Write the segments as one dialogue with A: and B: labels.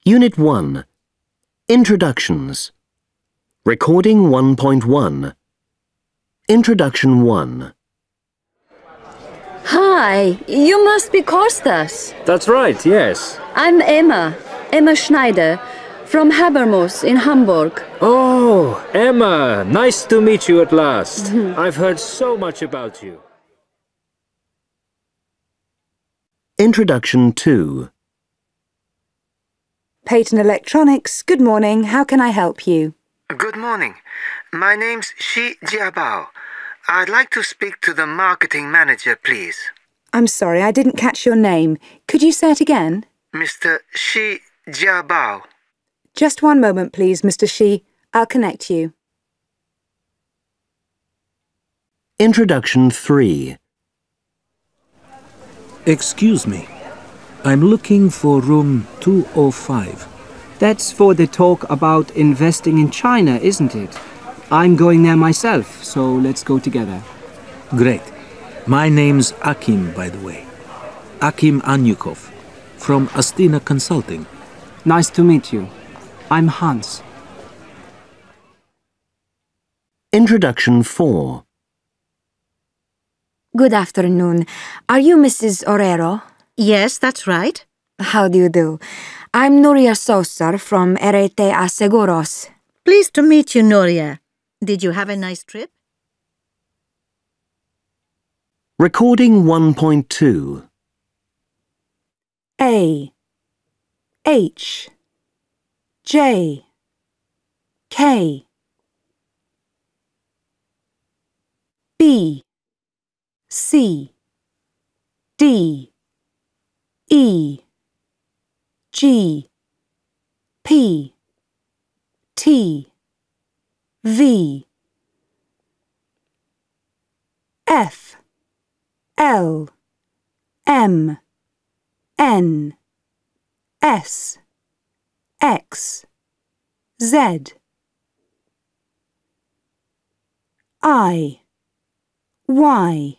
A: Unit 1. Introductions. Recording 1.1. Introduction 1.
B: Hi, you must be Kostas.
C: That's right, yes.
B: I'm Emma Schneider, from Habermus in Hamburg.
C: Oh, Emma, nice to meet you at last. I've heard so much about you.
A: Introduction 2.
D: Peyton Electronics, good morning. How can I help you?
E: Good morning. My name's Shi Jiabao. I'd like to speak to the marketing manager, please.
D: I'm sorry, I didn't catch your name. Could you say it again?
E: Mr. Shi Jiabao.
D: Just one moment, please, Mr. Shi. I'll connect you.
A: Introduction 3.
F: Excuse me. I'm looking for room 205.
G: That's for the talk about investing in China, isn't it? I'm going there myself, so let's go together.
F: Great. My name's Akim, by the way. Akim Anyukov, from Astina Consulting.
G: Nice to meet you. I'm Hans.
A: Introduction 4.
H: Good afternoon. Are you Mrs. Orero?
I: Yes, that's right.
H: How do you do? I'm Nuria Sosa from Erete Aseguros.
I: Pleased to meet you, Nuria. Did you have a nice trip?
A: Recording 1.2.
D: A H J K B C D E G P T V F L M N S X Z I Y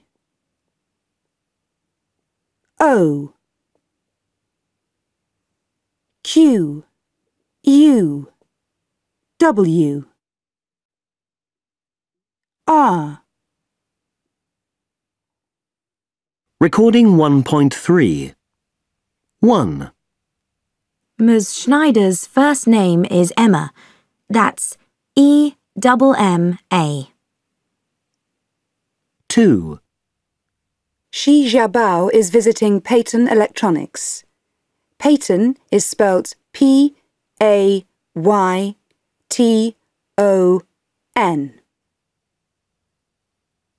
D: O Q U W R.
A: Recording 1.3. 1.
H: Ms. Schneider's first name is Emma. That's E-M-M-A.
A: 2.
D: Shi Jiabao is visiting Peyton Electronics. Peyton is spelt P-A-Y-T-O-N.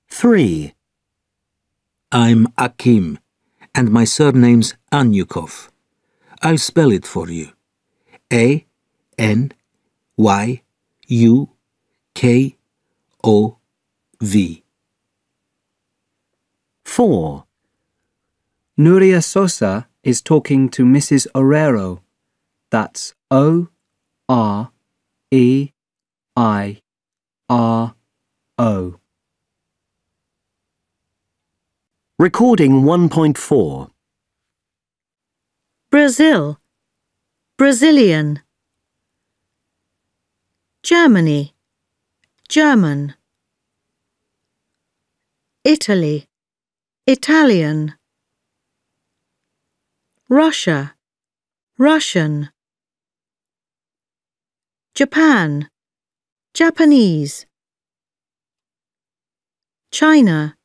A: 3.
F: I'm Akim, and my surname's Anyukov. I'll spell it for you. A-N-Y-U-K-O-V.
A: 4.
G: Nuria Sosa is talking to Mrs. Orero. That's O-R-E-I-R-O.
A: Recording 1.4.
I: Brazil, Brazilian. Germany, German. Italy, Italian. Russia, Russian. Japan, Japanese. China,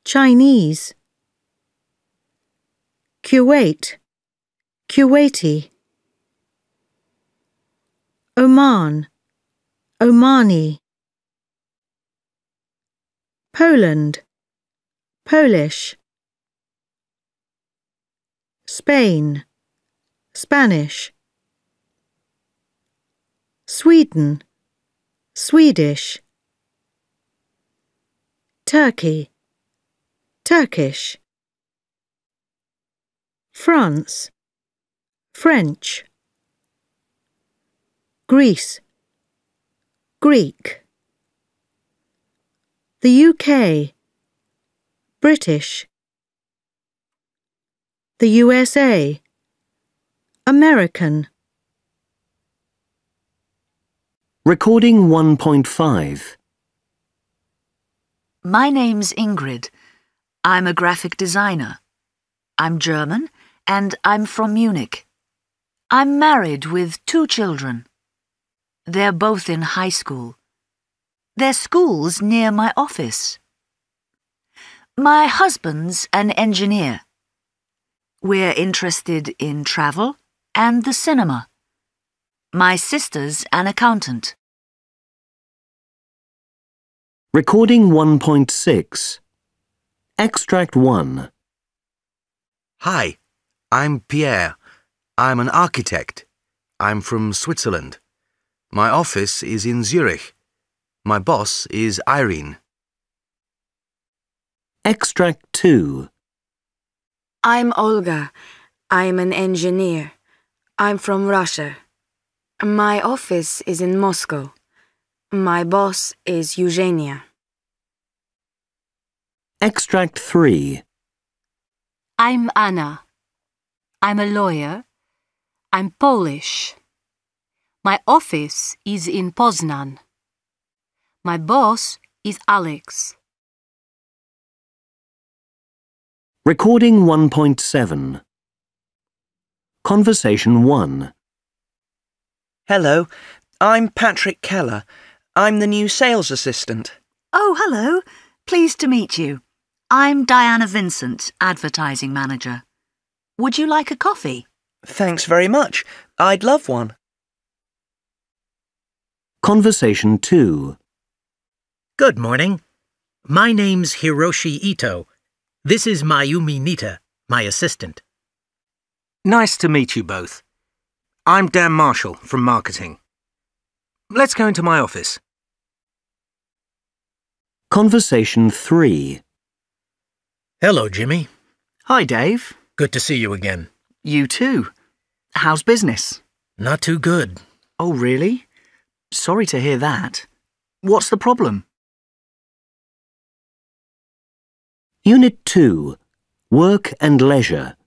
I: Chinese. Kuwait, Kuwaiti. Oman, Omani. Poland, Polish. Spain, Spanish. Sweden, Swedish. Turkey, Turkish. France, French. Greece, Greek. The UK, British. The USA, American.
A: Recording 1.5.
J: My name's Ingrid. I'm a graphic designer. I'm German and I'm from Munich. I'm married with 2 children. They're both in high school. Their school's near my office. My husband's an engineer. We're interested in travel and the cinema. My sister's an accountant.
A: Recording 1.6. Extract 1.
K: Hi, I'm Pierre. I'm an architect. I'm from Switzerland. My office is in Zurich. My boss is Irene.
A: Extract 2.
H: I'm Olga. I'm an engineer. I'm from Russia. My office is in Moscow. My boss is Eugenia.
A: Extract 3.
L: I'm Anna. I'm a lawyer. I'm Polish. My office is in Poznan. My boss is Alex.
A: Recording 1.7. Conversation 1.
M: Hello, I'm Patrick Keller. I'm the new sales assistant.
J: Oh, hello. Pleased to meet you. I'm Diana Vincent, advertising manager. Would you like a coffee?
M: Thanks very much. I'd love one.
A: Conversation 2.
N: Good morning. My name's Hiroshi Ito. This is Mayumi Nita, my assistant.
F: Nice to meet you both. I'm Dan Marshall from marketing. Let's go into my office.
A: Conversation 3.
N: Hello, Jimmy.
G: Hi, Dave.
N: Good to see you again.
G: You too. How's business?
N: Not too good.
G: Oh, really? Sorry to hear that. What's the problem?
A: Unit 2. Work and Leisure.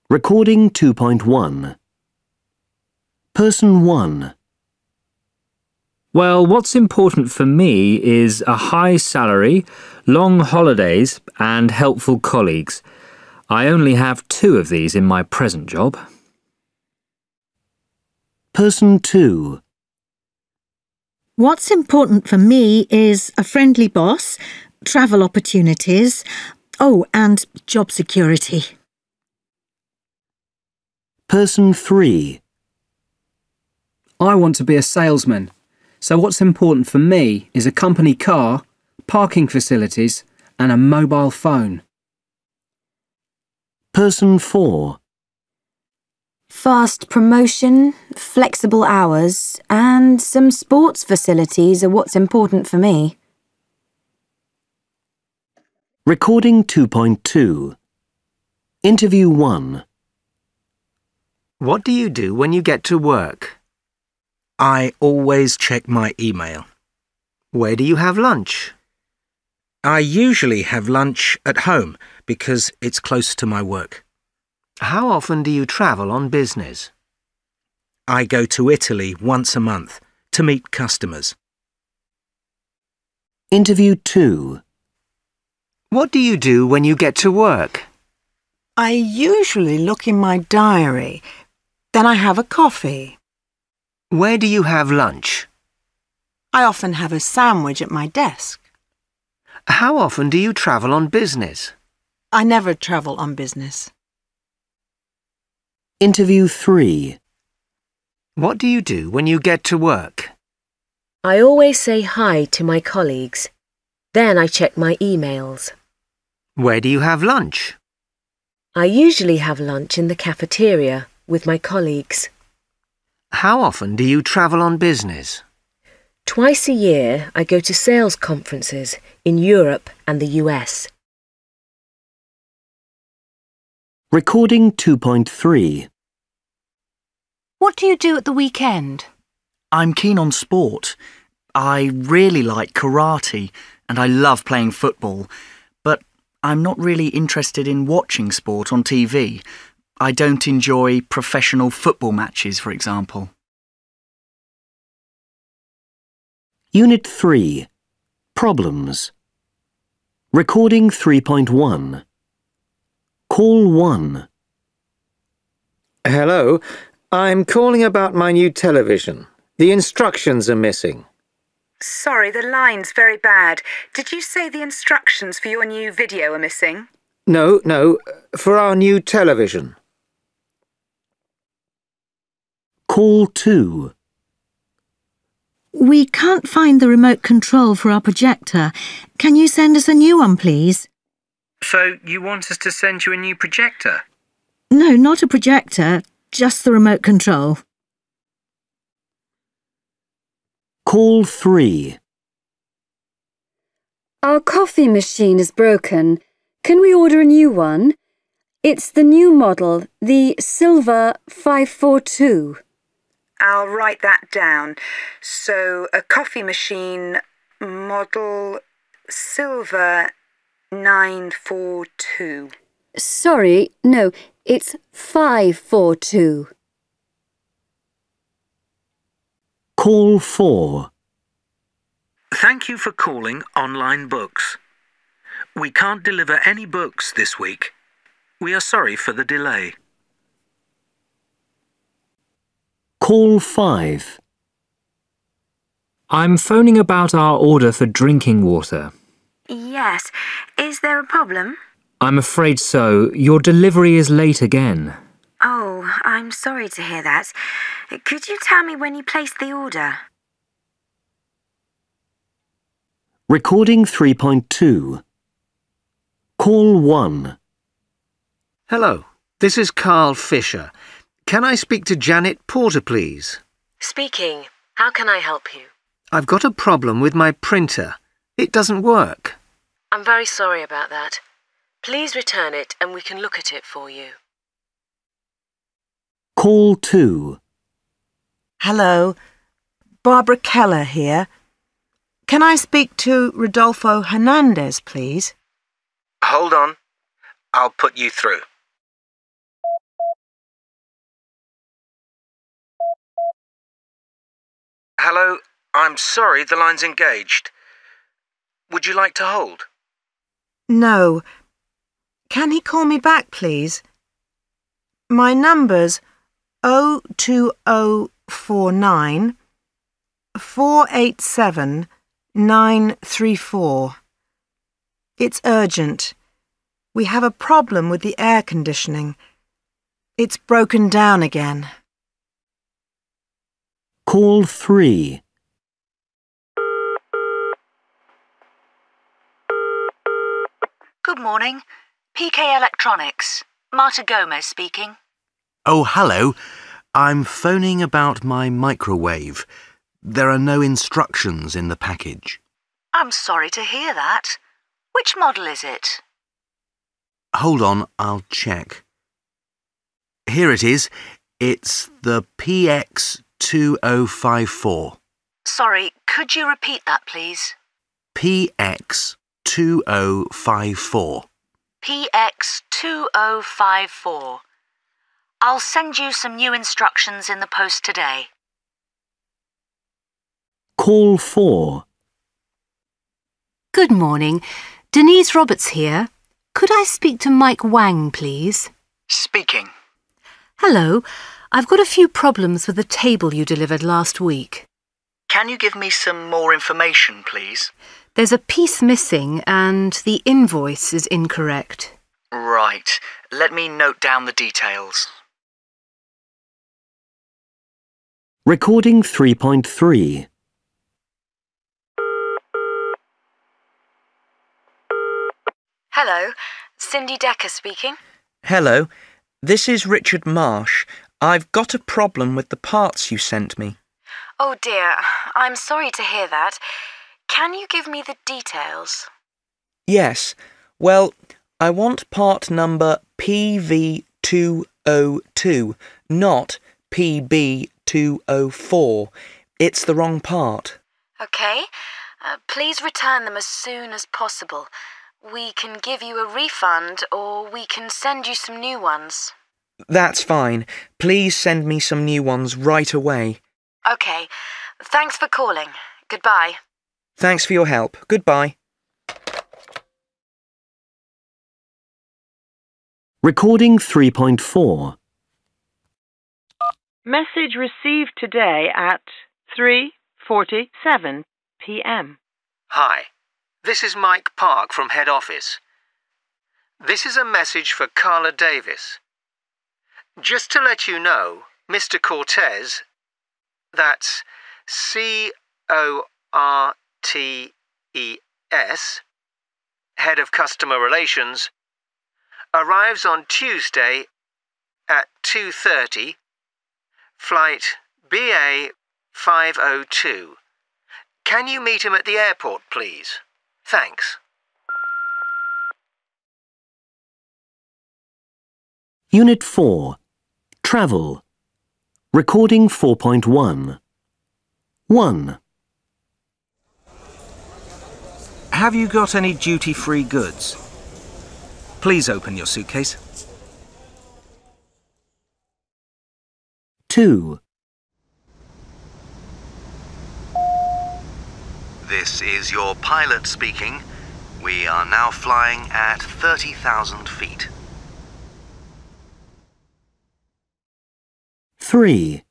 A: Recording 2.1. Person 1.
C: Well, what's important for me is a high salary, long holidays, and helpful colleagues. I only have 2 of these in my present job.
A: Person 2.
I: What's important for me is a friendly boss, travel opportunities, and job security.
A: Person 3.
G: I want to be a salesman. So what's important for me is a company car, parking facilities, and a mobile phone.
A: Person 4.
H: Fast promotion, flexible hours, and some sports facilities are what's important for me.
A: Recording 2.2. Interview 1.
K: What do you do when you get to work?
F: I always check my email.
K: Where do you have lunch?
F: I usually have lunch at home because it's close to my work.
K: How often do you travel on business?
F: I go to Italy once a month to meet customers.
A: Interview 2.
K: What do you do when you get to work?
O: I usually look in my diary. Then I have a coffee.
K: Where do you have lunch?
O: I often have a sandwich at my desk.
K: How often do you travel on business?
O: I never travel on business.
A: Interview 3.
K: What do you do when you get to work?
P: I always say hi to my colleagues. Then I check my emails.
K: Where do you have lunch?
P: I usually have lunch in the cafeteria with my colleagues.
K: How often do you travel on business?
P: Twice a year I go to sales conferences in Europe and the US.
A: Recording 2.3.
L: What do you do at the weekend?
G: I'm keen on sport. I really like karate and I love playing football, but I'm not really interested in watching sport on TV. I don't enjoy professional football matches, for example.
A: Unit 3. Problems. Recording 3.1. Call 1.
E: Hello, I'm calling about my new television. The instructions are missing.
D: Sorry, the line's very bad. Did you say the instructions for your new video are missing?
E: No, for our new television.
A: Call 2.
I: We can't find the remote control for our projector. Can you send us a new one, please?
C: So you want us to send you a new projector?
I: No, not a projector, just the remote control.
A: Call 3.
B: Our coffee machine is broken. Can we order a new one? It's the new model, the Silver 542.
D: I'll write that down. So, a coffee machine, model Silver 942.
B: Sorry, no, it's 542.
A: Call 4.
F: Thank you for calling Online Books. We can't deliver any books this week. We are sorry for the delay.
A: Call 5.
C: I'm phoning about our order for drinking water.
H: Yes. Is there a problem?
C: I'm afraid so. Your delivery is late again.
H: Oh, I'm sorry to hear that. Could you tell me when you placed the order?
A: Recording 3.2. Call 1.
E: Hello, this is Carl Fisher. Can I speak to Janet Porter, please?
P: Speaking. How can I help you?
E: I've got a problem with my printer. It doesn't work.
P: I'm very sorry about that. Please return it and we can look at it for you.
A: Call 2.
O: Hello, Barbara Keller here. Can I speak to Rodolfo Hernandez, please?
K: Hold on. I'll put you through. Hello, I'm sorry the line's engaged. Would you like to hold?
O: No. Can he call me back, please? My number's 02049 487 934. It's urgent. We have a problem with the air conditioning. It's broken down again.
A: Call 3.
J: Good morning. PK Electronics. Marta Gomez speaking.
K: Oh, hello. I'm phoning about my microwave. There are no instructions in the package.
J: I'm sorry to hear that. Which model is it?
K: Hold on, I'll check. Here it is. It's the PX2054.
J: Sorry, could you repeat that, please?
K: PX2054.
J: PX2054. I'll send you some new instructions in the post today.
A: Call 4.
L: Good morning. Denise Roberts here. Could I speak to Mike Wang, please?
M: Speaking.
L: Hello. I've got a few problems with the table you delivered last week.
M: Can you give me some more information, please?
L: There's a piece missing and the invoice is incorrect.
M: Right. Let me note down the details.
A: Recording 3.3.
H: Hello, Cindy Decker speaking.
M: Hello, this is Richard Marsh. I've got a problem with the parts you sent me.
H: Oh dear, I'm sorry to hear that. Can you give me the details?
M: Yes. Well, I want part number PV202, not PB204. It's the wrong part.
H: Okay. Please return them as soon as possible. We can give you a refund or we can send you some new ones.
M: That's fine. Please send me some new ones right away.
H: Okay. Thanks for calling. Goodbye.
M: Thanks for your help. Goodbye.
A: Recording 3.4.
Q: Message received today at 3:47 p.m.
E: Hi, this is Mike Park from head office. This is a message for Carla Davis. Just to let you know, Mr. Cortez, that's C-O-R-T-E-S, head of customer relations, arrives on Tuesday at 2:30, flight BA 502. Can you meet him at the airport, please? Thanks.
A: Unit 4. Travel. Recording 4.1. 1.
K: Have you got any duty-free goods? Please open your suitcase.
A: 2.
K: This is your pilot speaking. We are now flying at 30,000 feet.
A: 3.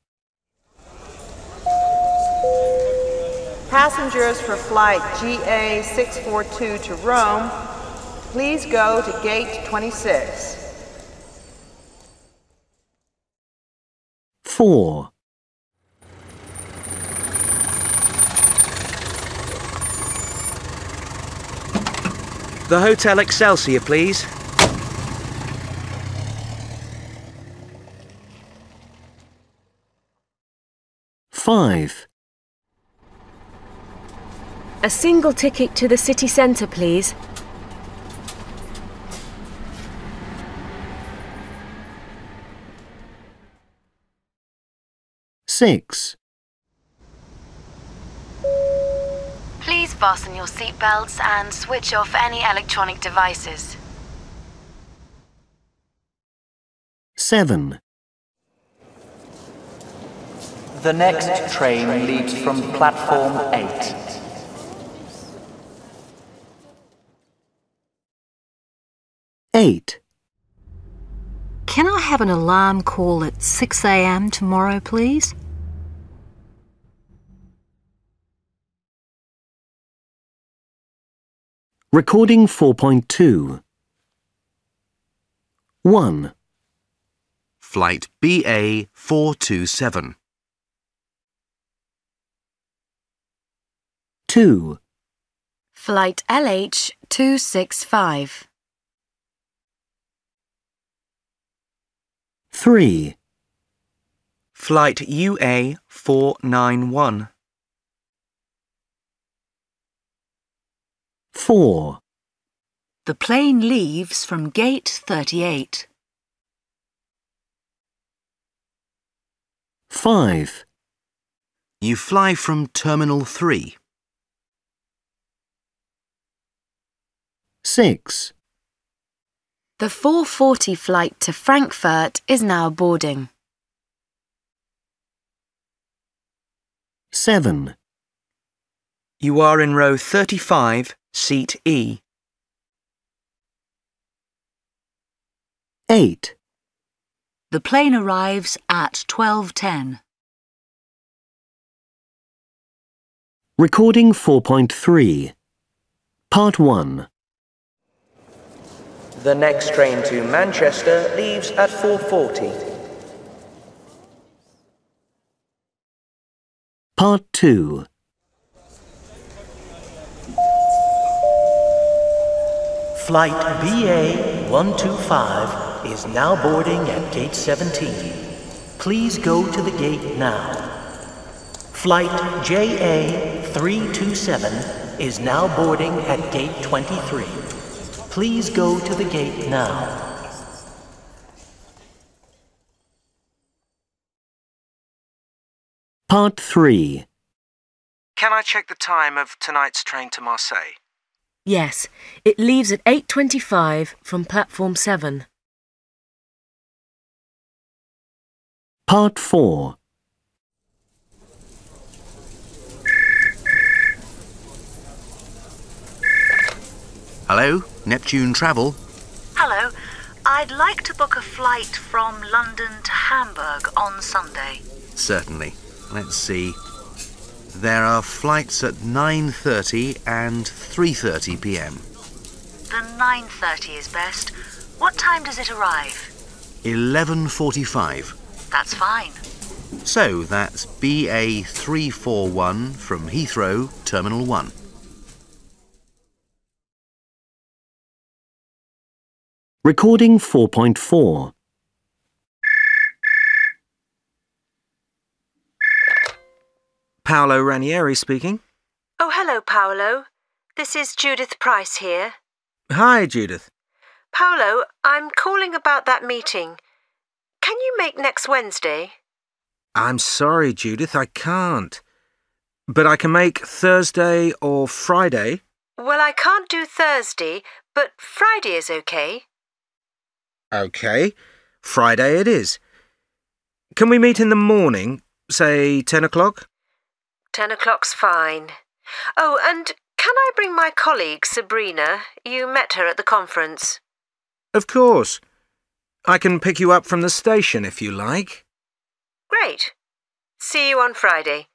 O: Passengers for flight GA642 to Rome, please go to gate 26.
A: 4.
M: The Hotel Excelsior, please.
A: 5.
P: A single ticket to the city centre, please.
A: 6.
H: Please fasten your seatbelts and switch off any electronic devices.
A: 7.
G: The next train leaves from platform 8.
A: 8.
L: Can I have an alarm call at 6 a.m. tomorrow, please?
A: Recording 4.2. 1.
K: Flight BA 427.
A: 2.
H: Flight LH 265.
A: 3.
M: Flight UA 491.
A: 4.
J: The plane leaves from gate 38.
A: 5.
K: You fly from Terminal 3.
A: 6.
H: The 4:40 flight to Frankfurt is now boarding.
A: 7.
M: You are in row 35, seat E.
A: 8.
J: The plane arrives at 12:10.
A: Recording 4.3. Part 1.
M: The next train to Manchester leaves at 4:40.
A: Part 2.
N: Flight BA 125 is now boarding at gate 17. Please go to the gate now. Flight JA 327 is now boarding at gate 23. Please go to the gate now.
A: Part 3.
M: Can I check the time of tonight's train to Marseille?
P: Yes, it leaves at 8:25 from platform 7.
A: Part 4.
K: Hello, Neptune Travel.
J: Hello. I'd like to book a flight from London to Hamburg on Sunday.
K: Certainly. Let's see. There are flights at 9:30 and 3:30 p.m.
J: The 9:30 is best. What time does it arrive?
K: 11:45.
J: That's fine.
K: So that's BA 341 from Heathrow, Terminal 1.
A: Recording 4.4.
F: Paolo Ranieri speaking.
R: Oh, hello, Paolo. This is Judith Price here.
F: Hi, Judith.
R: Paolo, I'm calling about that meeting. Can you make next Wednesday?
F: I'm sorry, Judith, I can't. But I can make Thursday or Friday.
R: Well, I can't do Thursday, but Friday is okay.
F: OK, Friday it is. Can we meet in the morning, say 10 o'clock?
R: 10 o'clock's fine. Oh, and can I bring my colleague, Sabrina? You met her at the conference.
F: Of course. I can pick you up from the station if you like.
R: Great. See you on Friday.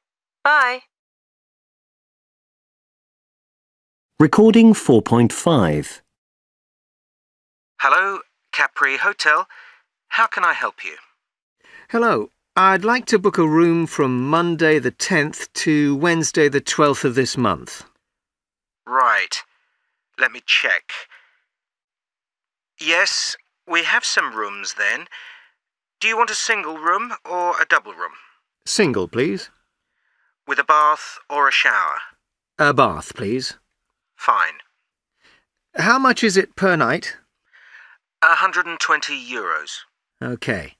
R: Bye.
A: Recording 4.5.
F: Hello, Capri Hotel. How can I help you?
E: Hello. I'd like to book a room from Monday the 10th to Wednesday the 12th of this month.
F: Right. Let me check. Yes, we have some rooms then. Do you want a single room or a double room?
E: Single, please.
F: With a bath or a shower?
E: A bath, please.
F: Fine.
E: How much is it per night?
F: 120 euros.
E: OK.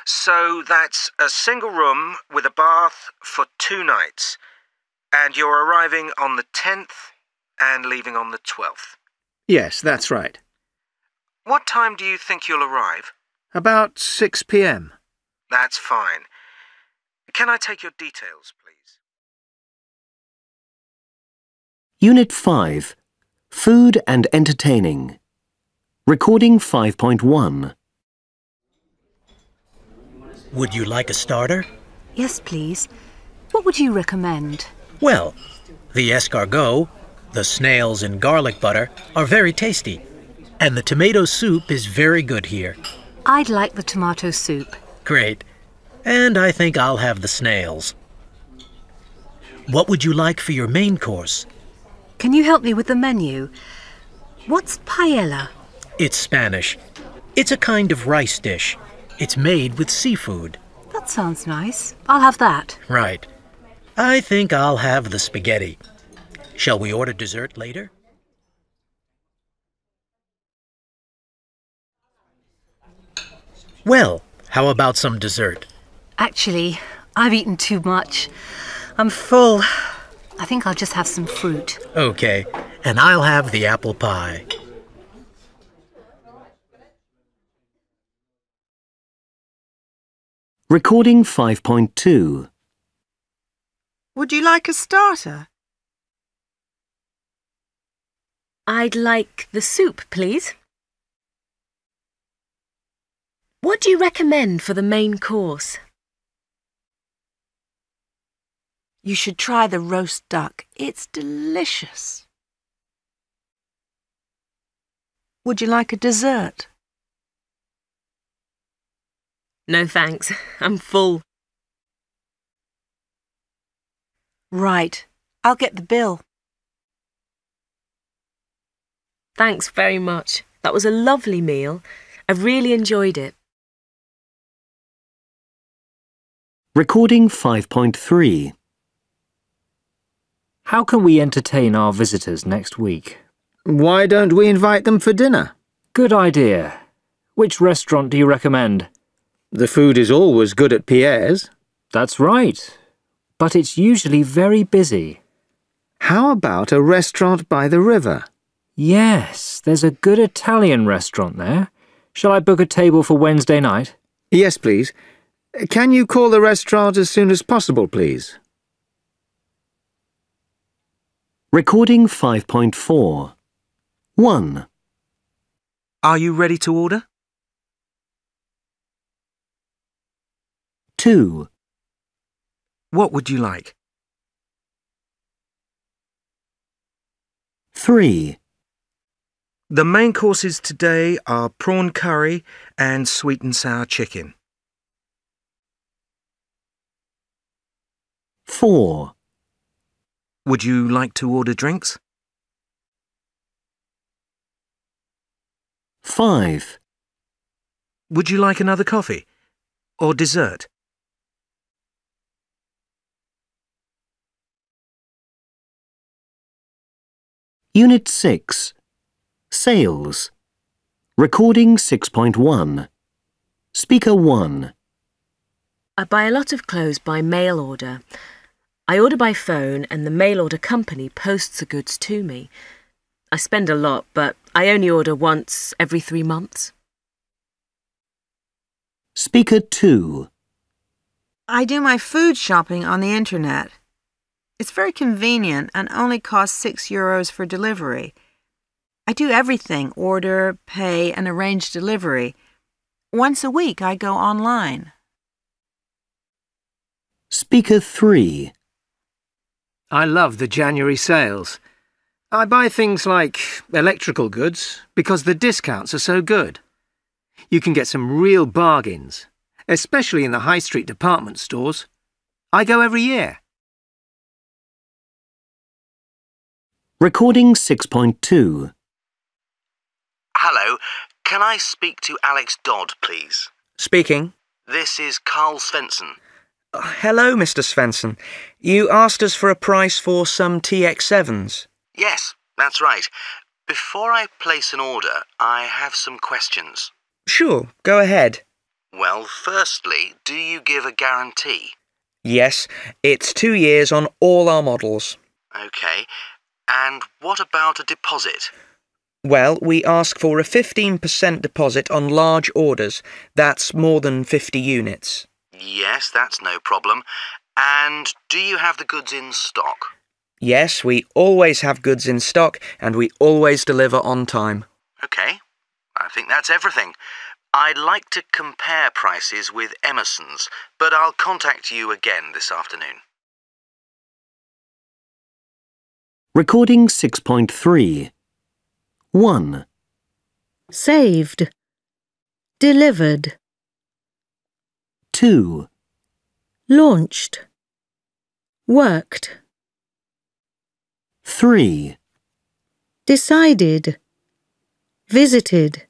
F: So that's a single room with a bath for 2 nights. And you're arriving on the 10th and leaving on the 12th.
E: Yes, that's right.
F: What time do you think you'll arrive?
E: About 6 p.m.
F: That's fine. Can I take your details, please?
A: Unit 5. Food and Entertaining. Recording 5.1.
N: Would you like a starter?
L: Yes, please. What would you recommend?
N: Well, the escargot, the snails in garlic butter, are very tasty. And the tomato soup is very good here.
L: I'd like the tomato soup.
N: Great. And I think I'll have the snails. What would you like for your main course?
L: Can you help me with the menu? What's paella?
N: It's Spanish. It's a kind of rice dish. It's made with seafood.
L: That sounds nice. I'll have that.
N: Right. I think I'll have the spaghetti. Shall we order dessert later? Well, how about some dessert?
L: Actually, I've eaten too much. I'm full. I think I'll just have some fruit.
N: Okay, and I'll have the apple pie.
A: Recording 5.2.
O: Would you like a starter?
P: I'd like the soup, please. What do you recommend for the main course?
O: You should try the roast duck. It's delicious. Would you like a dessert?
P: No thanks, I'm full.
O: Right, I'll get the bill.
P: Thanks very much. That was a lovely meal. I really enjoyed it.
A: Recording 5.3.
C: How can we entertain our visitors next week?
E: Why don't we invite them for dinner?
C: Good idea. Which restaurant do you recommend?
E: The food is always good at Pierre's.
C: That's right. But it's usually very busy.
E: How about a restaurant by the river?
C: Yes, there's a good Italian restaurant there. Shall I book a table for Wednesday night?
E: Yes, please. Can you call the restaurant as soon as possible, please?
A: Recording 5.4. 1.
F: Are you ready to order?
A: 2.
F: What would you like?
A: 3.
F: The main courses today are prawn curry and sweet and sour chicken.
A: 4.
F: Would you like to order drinks?
A: 5.
F: Would you like another coffee? Or dessert?
A: Unit 6. Sales. Recording 6.1. Speaker 1.
P: I buy a lot of clothes by mail order. I order by phone and the mail order company posts the goods to me. I spend a lot, but I only order once every 3 months.
A: Speaker 2.
O: I do my food shopping on the internet. It's very convenient and only costs €6 for delivery. I do everything, order, pay, and arrange delivery. Once a week I go online.
A: Speaker 3.
E: I love the January sales. I buy things like electrical goods because the discounts are so good. You can get some real bargains, especially in the high street department stores. I go every year.
A: Recording 6.2.
K: Hello, can I speak to Alex Dodd, please?
F: Speaking.
K: This is Carl Svensson.
F: Hello, Mr. Svensson. You asked us for a price for some TX7s.
K: Yes, that's right. Before I place an order, I have some questions.
F: Sure, go ahead.
K: Well, firstly, do you give a guarantee?
F: Yes, it's 2 years on all our models.
K: OK. And what about a deposit?
F: Well, we ask for a 15% deposit on large orders. That's more than 50 units.
K: Yes, that's no problem. And do you have the goods in stock?
F: Yes, we always have goods in stock and we always deliver on time.
K: OK. I think that's everything. I'd like to compare prices with Emerson's, but I'll contact you again this afternoon.
A: Recording 6.3. 1.
I: Saved. Delivered.
A: 2.
I: Launched. Worked.
A: 3.
I: Decided. Visited.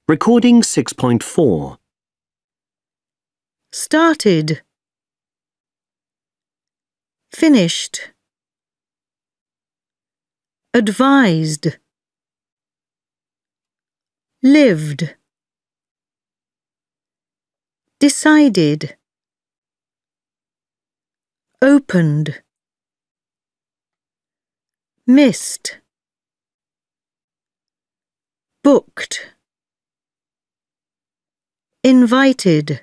A: Recording 6.4.
I: Started. Finished. Advised. Lived. Decided. Opened. Missed. Booked. Invited.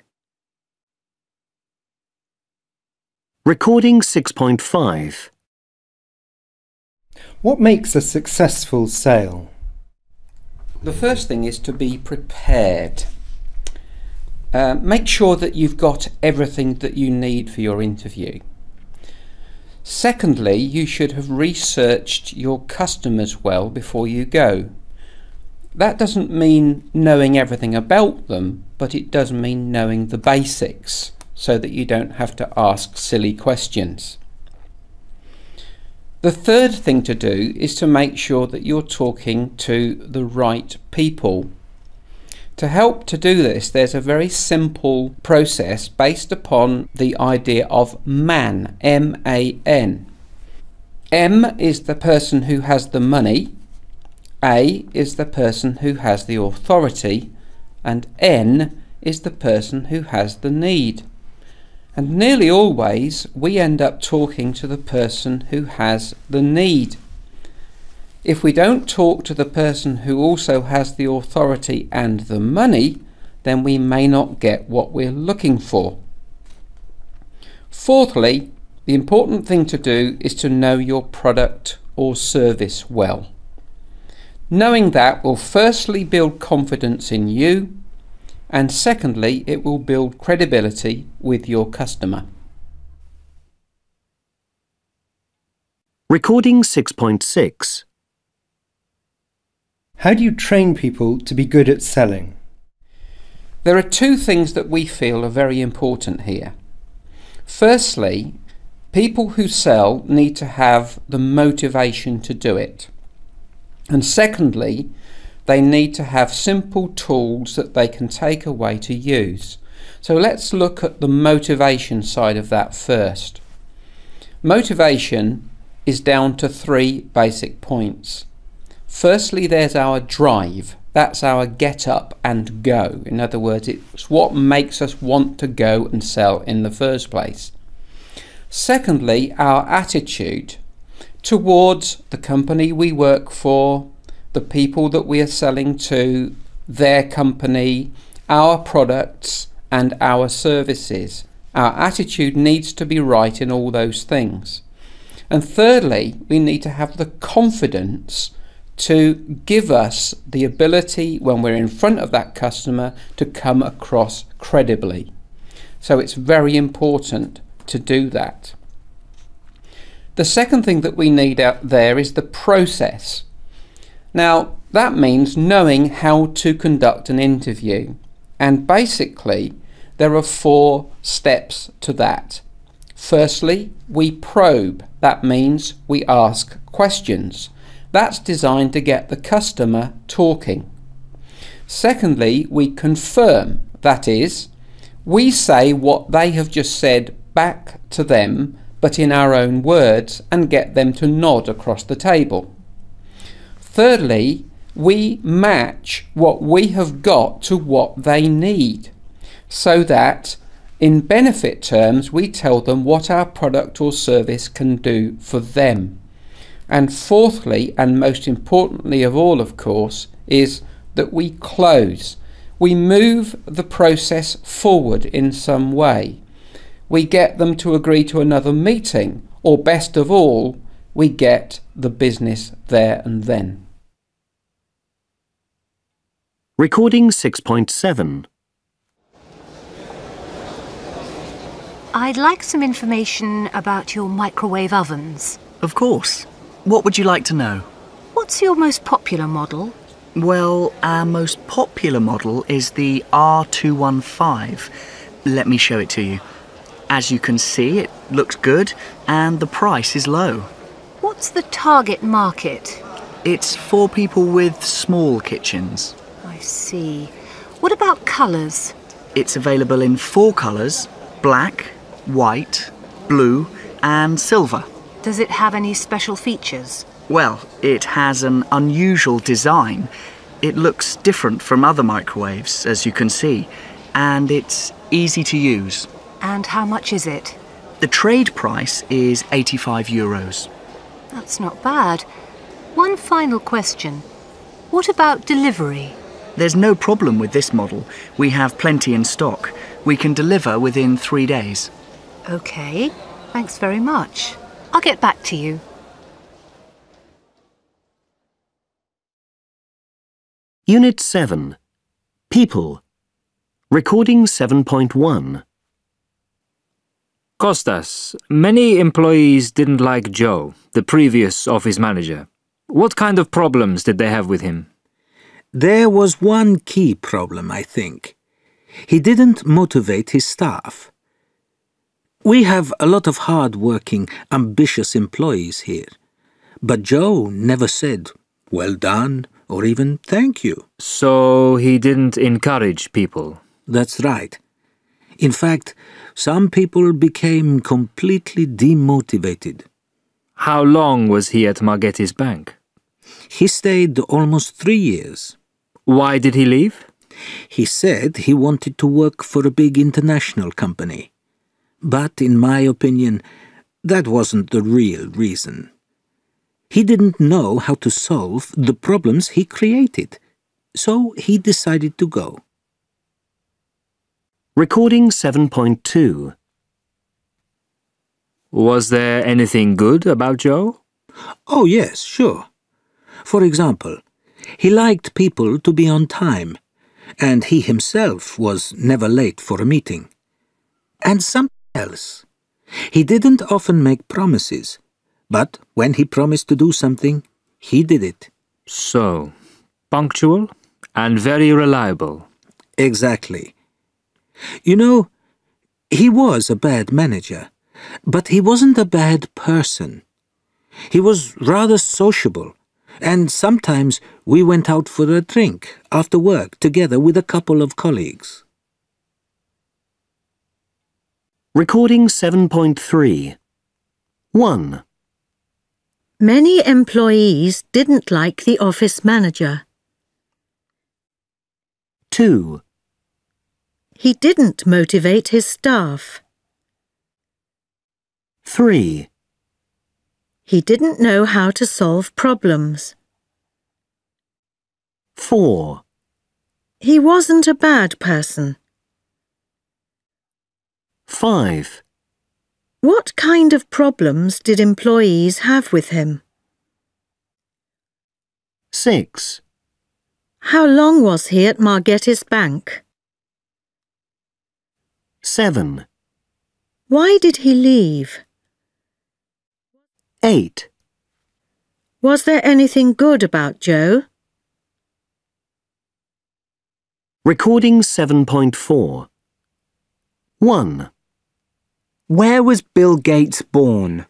A: Recording 6.5.
S: What makes a successful sale?
T: The first thing is to be prepared. Make sure that you've got everything that you need for your interview. Secondly, you should have researched your customers well before you go. That doesn't mean knowing everything about them, but it does mean knowing the basics so that you don't have to ask silly questions. The third thing to do is to make sure that you're talking to the right people. To help to do this, there's a very simple process based upon the idea of MAN, M-A-N. M is the person who has the money, A is the person who has the authority, and N is the person who has the need. And nearly always we end up talking to the person who has the need. If we don't talk to the person who also has the authority and the money, then we may not get what we're looking for. Fourthly, The important thing to do is to know your product or service well. Knowing that will firstly build confidence in you, and secondly, it will build credibility with your customer.
A: Recording 6.6.
S: How do you train people to be good at selling?
T: There are two things that we feel are very important here. Firstly, people who sell need to have the motivation to do it. And secondly, they need to have simple tools that they can take away to use. So let's look at the motivation side of that first. Motivation is down to three basic points. Firstly, there's our drive. That's our get up and go. In other words, it's what makes us want to go and sell in the first place. Secondly, our attitude towards the company we work for, the people that we are selling to, their company, our products and our services. Our attitude needs to be right in all those things. And thirdly, we need to have the confidence to give us the ability when we're in front of that customer to come across credibly. So it's very important to do that. The second thing that we need out there is the process. Now, that means knowing how to conduct an interview. And basically, there are 4 steps to that. Firstly, we probe. That means we ask questions. That's designed to get the customer talking. Secondly, we confirm. That is, we say what they have just said back to them, but in our own words, and get them to nod across the table. Thirdly, we match what we have got to what they need, so that in benefit terms we tell them what our product or service can do for them. And fourthly, and most importantly of all, of course, is that we close. We move the process forward in some way. We get them to agree to another meeting, or best of all, we get the business there and then.
A: Recording 6.7.
L: I'd like some information about your microwave ovens.
G: Of course. What would you like to know?
L: What's your most popular model?
G: Well, our most popular model is the R215. Let me show it to you. As you can see, it looks good and the price is low.
L: What's the target market?
G: It's for people with small kitchens.
L: I see. What about colours?
G: It's available in 4 colours: black, white, blue and silver.
L: Does it have any special features?
G: Well, it has an unusual design. It looks different from other microwaves, as you can see, and it's easy to use.
L: And how much is it?
G: The trade price is €85.
L: That's not bad. One final question. What about delivery?
G: There's no problem with this model. We have plenty in stock. We can deliver within 3 days.
L: OK, thanks very much. I'll get back to you.
A: Unit 7. People. Recording 7.1.
C: Kostas, many employees didn't like Joe, the previous office manager. What kind of problems did they have with him?
U: There was one key problem, I think. He didn't motivate his staff. We have a lot of hard-working, ambitious employees here. But Joe never said, "Well done," or even "thank you."
C: So he didn't encourage people?
U: That's right. In fact, some people became completely demotivated.
C: How long was he at Margetti's bank?
U: He stayed almost 3 years.
C: Why did he leave?
U: He said he wanted to work for a big international company. But in my opinion, that wasn't the real reason. He didn't know how to solve the problems he created, so he decided to go.
A: Recording 7.2.
C: Was there anything good about Joe?
U: Oh, yes, sure. For example, he liked people to be on time, and he himself was never late for a meeting. And something else. He didn't often make promises, but when he promised to do something, he did it.
C: So, punctual and very reliable.
U: Exactly. You know, he was a bad manager, but he wasn't a bad person. He was rather sociable, and sometimes we went out for a drink after work together with a couple of colleagues.
A: Recording 7.3. 1.
I: Many employees didn't like the office manager.
A: 2.
I: He didn't motivate his staff.
A: 3.
I: He didn't know how to solve problems.
A: 4.
I: He wasn't a bad person.
A: 5.
I: What kind of problems did employees have with him?
A: 6.
I: How long was he at Margettis Bank?
A: 7.
I: Why did he leave?
A: 8.
I: Was there anything good about Joe?
A: Recording 7.4. 1.
D: Where was Bill Gates born?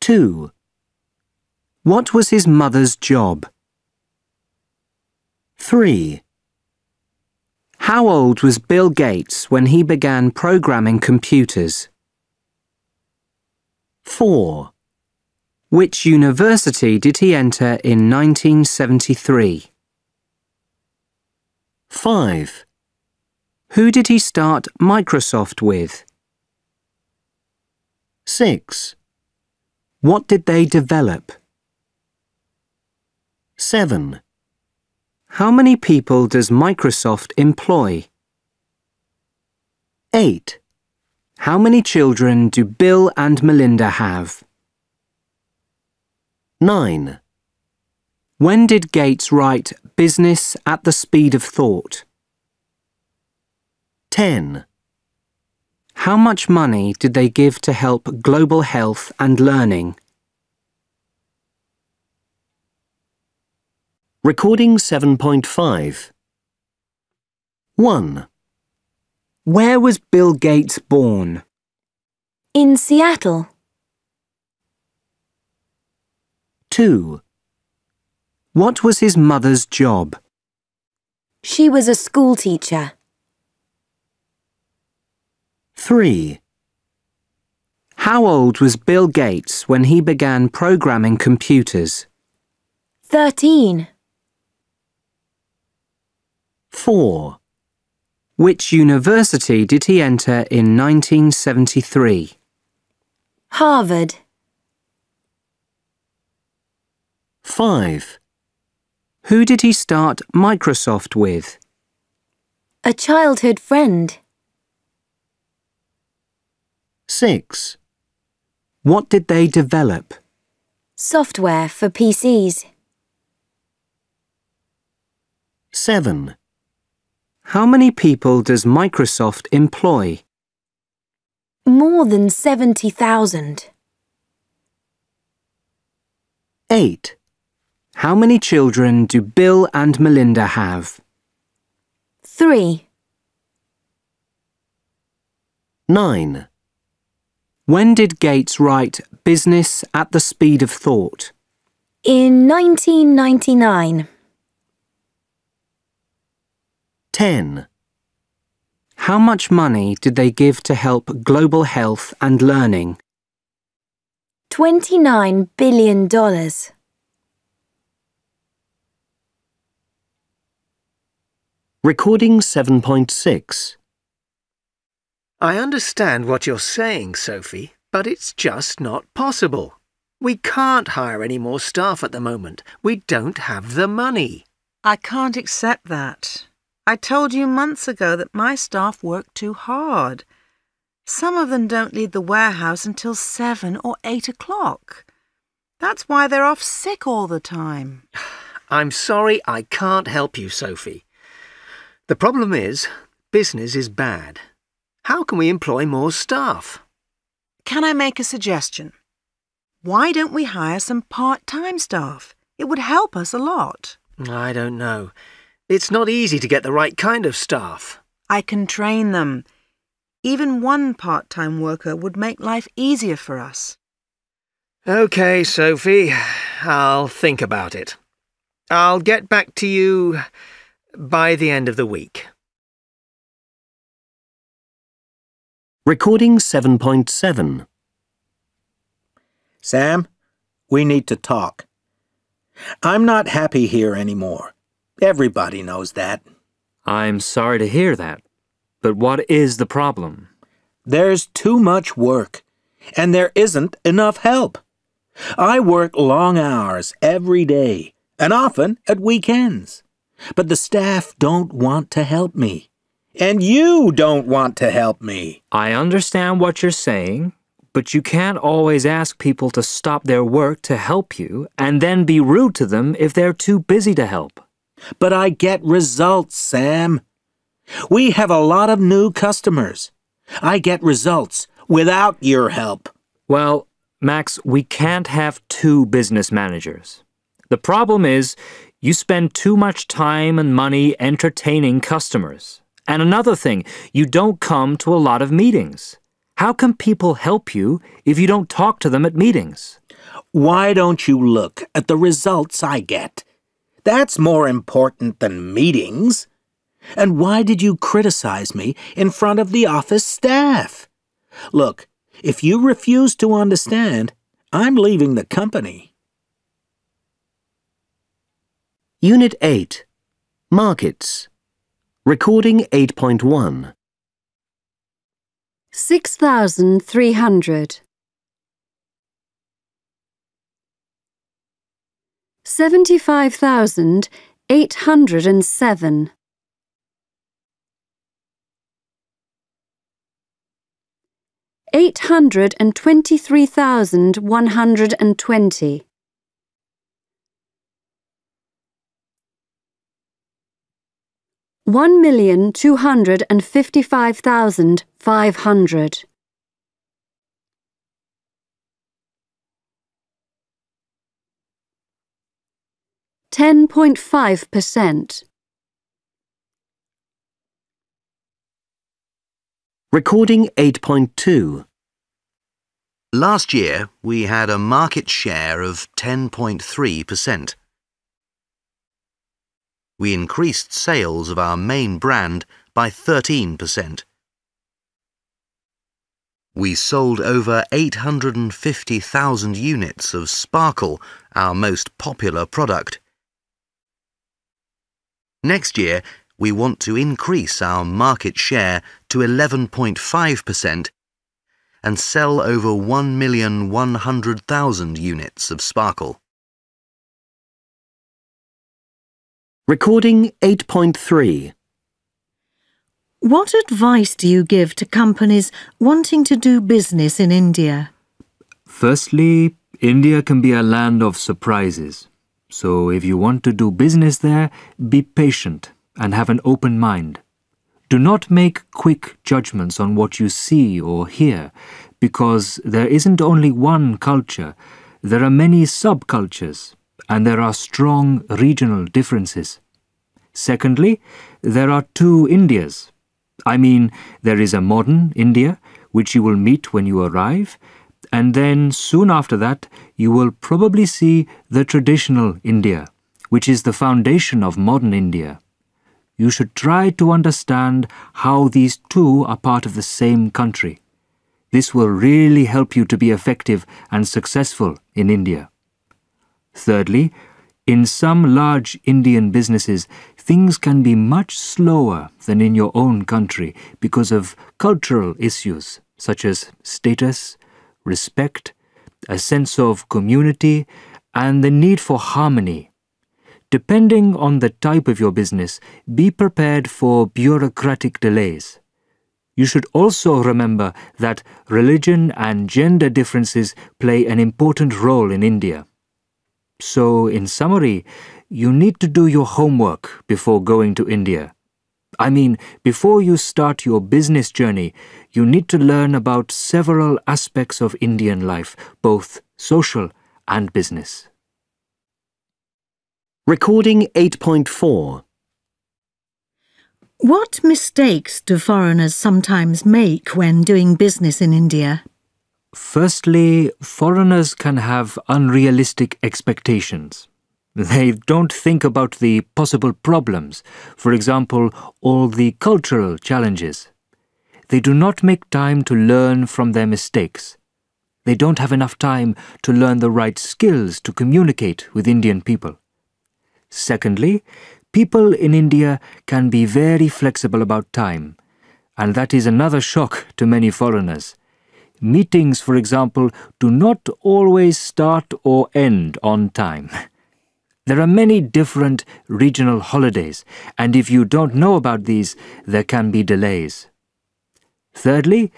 A: 2.
D: What was his mother's job?
A: 3.
D: How old was Bill Gates when he began programming computers?
A: 4.
D: Which university did he enter in 1973?
A: 5.
D: Who did he start Microsoft with?
A: 6.
D: What did they develop?
A: 7.
D: How many people does Microsoft employ?
A: 8.
D: How many children do Bill and Melinda have?
A: 9.
D: When did Gates write Business at the Speed of Thought?
A: 10.
D: How much money did they give to help global health and learning?
A: Recording 7.5. 1.
D: Where was Bill Gates born?
H: In Seattle.
A: 2.
D: What was his mother's job?
H: She was a school teacher.
A: 3.
D: How old was Bill Gates when he began programming computers?
H: 13.
A: 4.
D: Which university did he enter in 1973?
H: Harvard.
A: 5.
D: Who did he start Microsoft with?
H: A childhood friend.
A: 6.
D: What did they develop?
H: Software for PCs.
A: 7.
D: How many people does Microsoft employ?
H: More than 70,000.
A: 8.
D: How many children do Bill and Melinda have?
H: 3.
A: 9.
D: When did Gates write Business at the Speed of Thought?
H: In 1999.
A: 10.
D: How much money did they give to help global health and learning?
H: $29 billion.
A: Recording 7.6.
E: I understand what you're saying, Sophie, but it's just not possible. We can't hire any more staff at the moment. We don't have the money.
O: I can't accept that. I told you months ago that my staff work too hard. Some of them don't leave the warehouse until 7 or 8 o'clock. That's why they're off sick all the time.
E: I'm sorry I can't help you, Sophie. The problem is, business is bad. How can we employ more staff?
O: Can I make a suggestion? Why don't we hire some part-time staff? It would help us a lot.
E: I don't know. It's not easy to get the right kind of staff.
O: I can train them. Even one part-time worker would make life easier for us.
E: OK, Sophie. I'll think about it. I'll get back to you by the end of the week.
A: Recording 7.7.
U: Sam, we need to talk. I'm not happy here anymore. Everybody knows that.
C: I'm sorry to hear that. But what is the problem?
U: There's too much work, and there isn't enough help. I work long hours every day, and often at weekends. But the staff don't want to help me. And you don't want to help me.
C: I understand what you're saying, but you can't always ask people to stop their work to help you and then be rude to them if they're too busy to help.
U: But I get results, Sam. We have a lot of new customers. I get results without your help.
C: Well, Max, we can't have two business managers. The problem is you spend too much time and money entertaining customers. And another thing, you don't come to a lot of meetings. How can people help you if you don't talk to them at meetings?
U: Why don't you look at the results I get? That's more important than meetings. And why did you criticize me in front of the office staff? Look, if you refuse to understand, I'm leaving the company.
A: Unit 8. Markets. Recording 8.1.
B: 6,300. 75,807. 823,120. 1,255,500. 10.5%.
A: Recording 8.2.
K: Last year, we had a market share of 10.3%. We increased sales of our main brand by 13%. We sold over 850,000 units of Sparkle, our most popular product. Next year, we want to increase our market share to 11.5% and sell over 1,100,000 units of Sparkle.
A: Recording 8.3.
I: What advice do you give to companies wanting to do business in India?
C: Firstly, India can be a land of surprises. So if you want to do business there, be patient and have an open mind. Do not make quick judgments on what you see or hear, because there isn't only one culture, there are many subcultures, and there are strong regional differences. Secondly, there are two Indias. I mean, there is a modern India, which you will meet when you arrive, and then soon after that, you will probably see the traditional India, which is the foundation of modern India. You should try to understand how these two are part of the same country. This will really help you to be effective and successful in India. Thirdly, in some large Indian businesses, things can be much slower than in your own country because of cultural issues such as status, respect, a sense of community, and the need for harmony. Depending on the type of your business, be prepared for bureaucratic delays. You should also remember that religion and gender differences play an important role in India. So, in summary, you need to do your homework before going to India. I mean, before you start your business journey, you need to learn about several aspects of Indian life, both social and business.
A: Recording 8.4.
I: What mistakes do foreigners sometimes make when doing business in India?
C: Firstly, foreigners can have unrealistic expectations. They don't think about the possible problems, for example, all the cultural challenges. They do not make time to learn from their mistakes. They don't have enough time to learn the right skills to communicate with Indian people. Secondly, people in India can be very flexible about time, and that is another shock to many foreigners. Meetings, for example, do not always start or end on time. There are many different regional holidays, and if you don't know about these, there can be delays. Thirdly,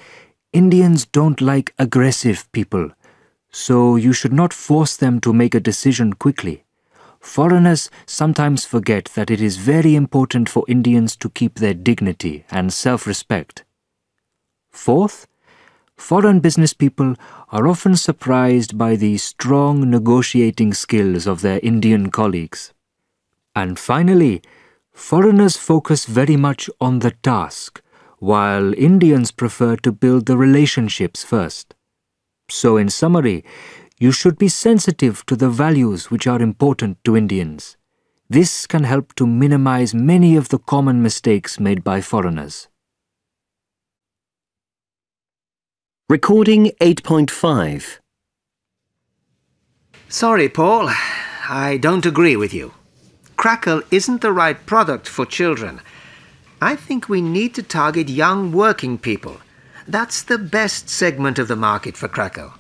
C: Indians don't like aggressive people, so you should not force them to make a decision quickly. Foreigners sometimes forget that it is very important for Indians to keep their dignity and self-respect. Fourth, foreign business people are often surprised by the strong negotiating skills of their Indian colleagues. And finally, foreigners focus very much on the task, while Indians prefer to build the relationships first. So in summary, you should be sensitive to the values which are important to Indians. This can help to minimize many of the common mistakes made by foreigners.
A: Recording 8.5.
E: Sorry, Paul. I don't agree with you. Crackle isn't the right product for children. I think we need to target young working people. That's the best segment of the market for Crackle.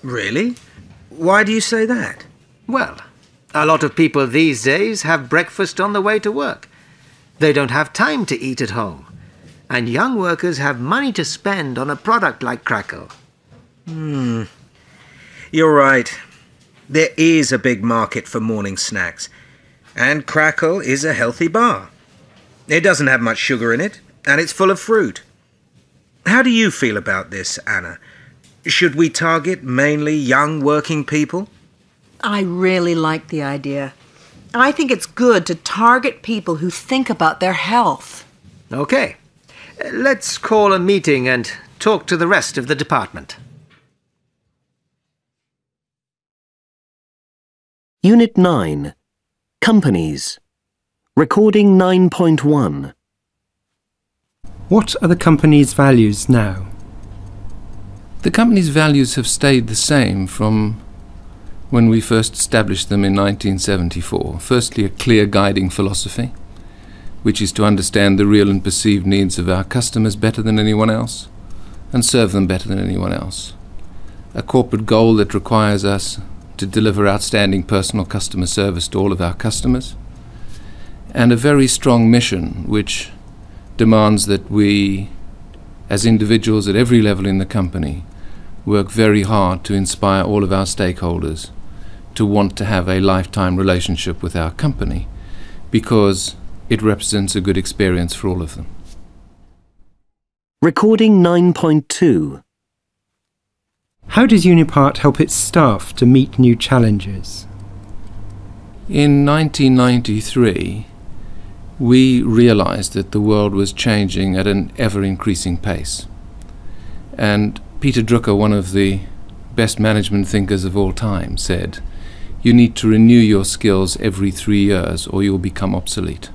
F: Really? Why do you say that?
E: Well, a lot of people these days have breakfast on the way to work. They don't have time to eat at home. And young workers have money to spend on a product like Crackle.
F: You're right. There is a big market for morning snacks. And Crackle is a healthy bar. It doesn't have much sugar in it, and it's full of fruit. How do you feel about this, Anna? Should we target mainly young working people?
O: I really like the idea. I think it's good to target people who think about their health.
E: Okay. Let's call a meeting and talk to the rest of the department.
A: Unit 9. Companies. Recording 9.1.
S: What are the company's values now?
T: The company's values have stayed the same from when we first established them in 1974. Firstly, a clear guiding philosophy, which is to understand the real and perceived needs of our customers better than anyone else and serve them better than anyone else. A corporate goal that requires us to deliver outstanding personal customer service to all of our customers, and a very strong mission which demands that we, as individuals at every level in the company, work very hard to inspire all of our stakeholders to want to have a lifetime relationship with our company, because it represents a good experience for all of them.
A: Recording 9.2.
S: How does Unipart help its staff to meet new challenges?
T: In 1993, we realized that the world was changing at an ever-increasing pace. And Peter Drucker, one of the best management thinkers of all time, said, "You need to renew your skills every 3 years or you'll become obsolete."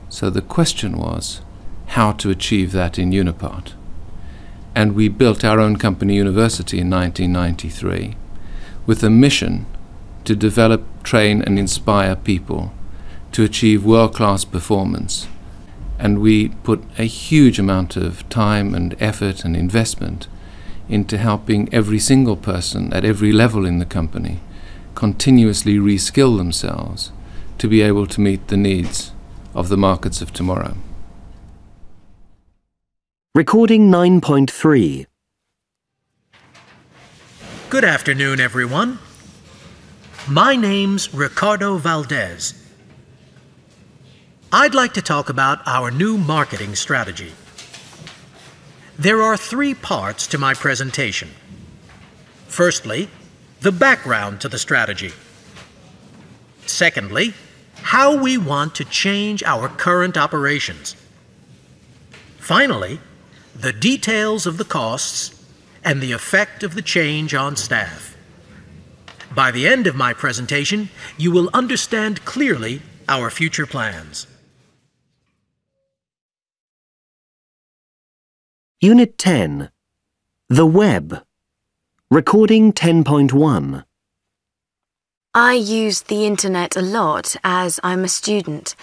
T: So the question was how to achieve that in Unipart. And we built our own company university in 1993 with a mission to develop, train and inspire people to achieve world-class performance. And we put a huge amount of time and effort and investment into helping every single person at every level in the company continuously reskill themselves to be able to meet the needs of the markets of tomorrow.
A: Recording 9.3.
N: Good afternoon, everyone. My name's Ricardo Valdez. I'd like to talk about our new marketing strategy. There are 3 parts to my presentation. Firstly, the background to the strategy. Secondly, how we want to change our current operations. Finally, the details of the costs and the effect of the change on staff. By the end of my presentation, you will understand clearly our future plans.
A: Unit 10. The Web. Recording 10.1.
H: I use the internet a lot as I'm a student.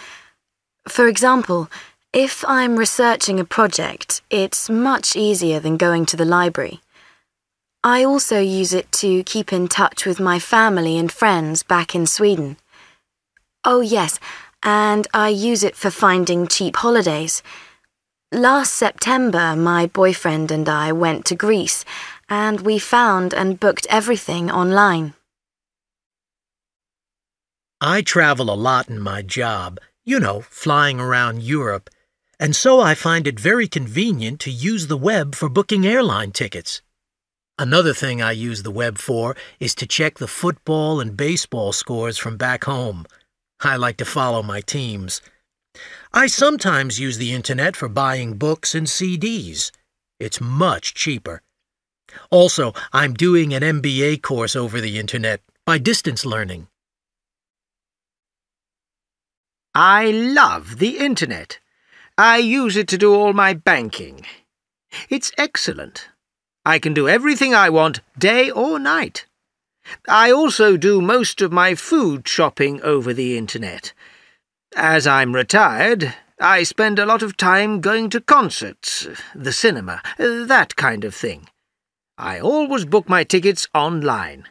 H: For example, if I'm researching a project, it's much easier than going to the library. I also use it to keep in touch with my family and friends back in Sweden. Oh yes, and I use it for finding cheap holidays. Last September, my boyfriend and I went to Greece, and we found and booked everything online.
N: I travel a lot in my job, flying around Europe, and so I find it very convenient to use the web for booking airline tickets. Another thing I use the web for is to check the football and baseball scores from back home. I like to follow my teams. I sometimes use the internet for buying books and CDs. It's much cheaper. Also, I'm doing an MBA course over the internet by distance learning.
E: I love the internet. I use it to do all my banking. It's excellent. I can do everything I want, day or night. I also do most of my food shopping over the internet. As I'm retired, I spend a lot of time going to concerts, the cinema, that kind of thing. I always book my tickets online.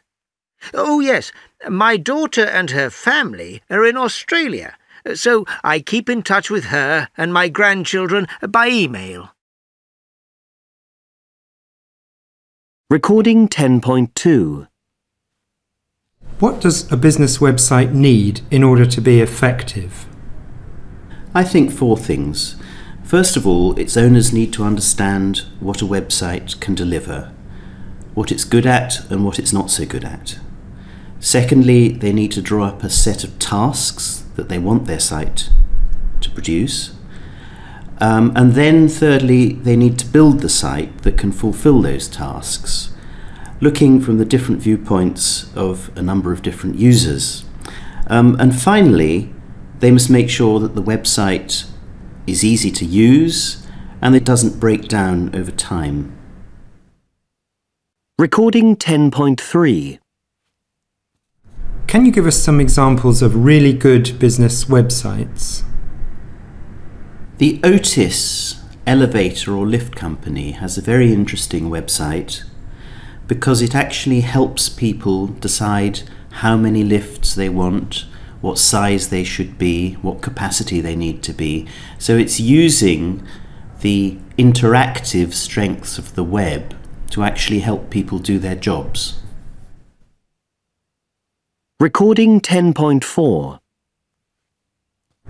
E: Oh yes, my daughter and her family are in Australia, so I keep in touch with her and my grandchildren by email.
A: Recording 10.2.
S: What does a business website need in order to be effective?
Q: I think 4 things. First of all, its owners need to understand what a website can deliver, what it's good at and what it's not so good at. Secondly, they need to draw up a set of tasks that they want their site to produce. And then thirdly, they need to build the site that can fulfill those tasks, looking from the different viewpoints of a number of different users. And finally, they must make sure that the website is easy to use and it doesn't break down over time.
A: Recording 10.3.
S: Can you give us some examples of really good business websites?
Q: The Otis elevator or lift company has a very interesting website because it actually helps people decide how many lifts they want, what size they should be, what capacity they need to be. So it's using the interactive strengths of the web to actually help people do their jobs.
A: Recording 10.4.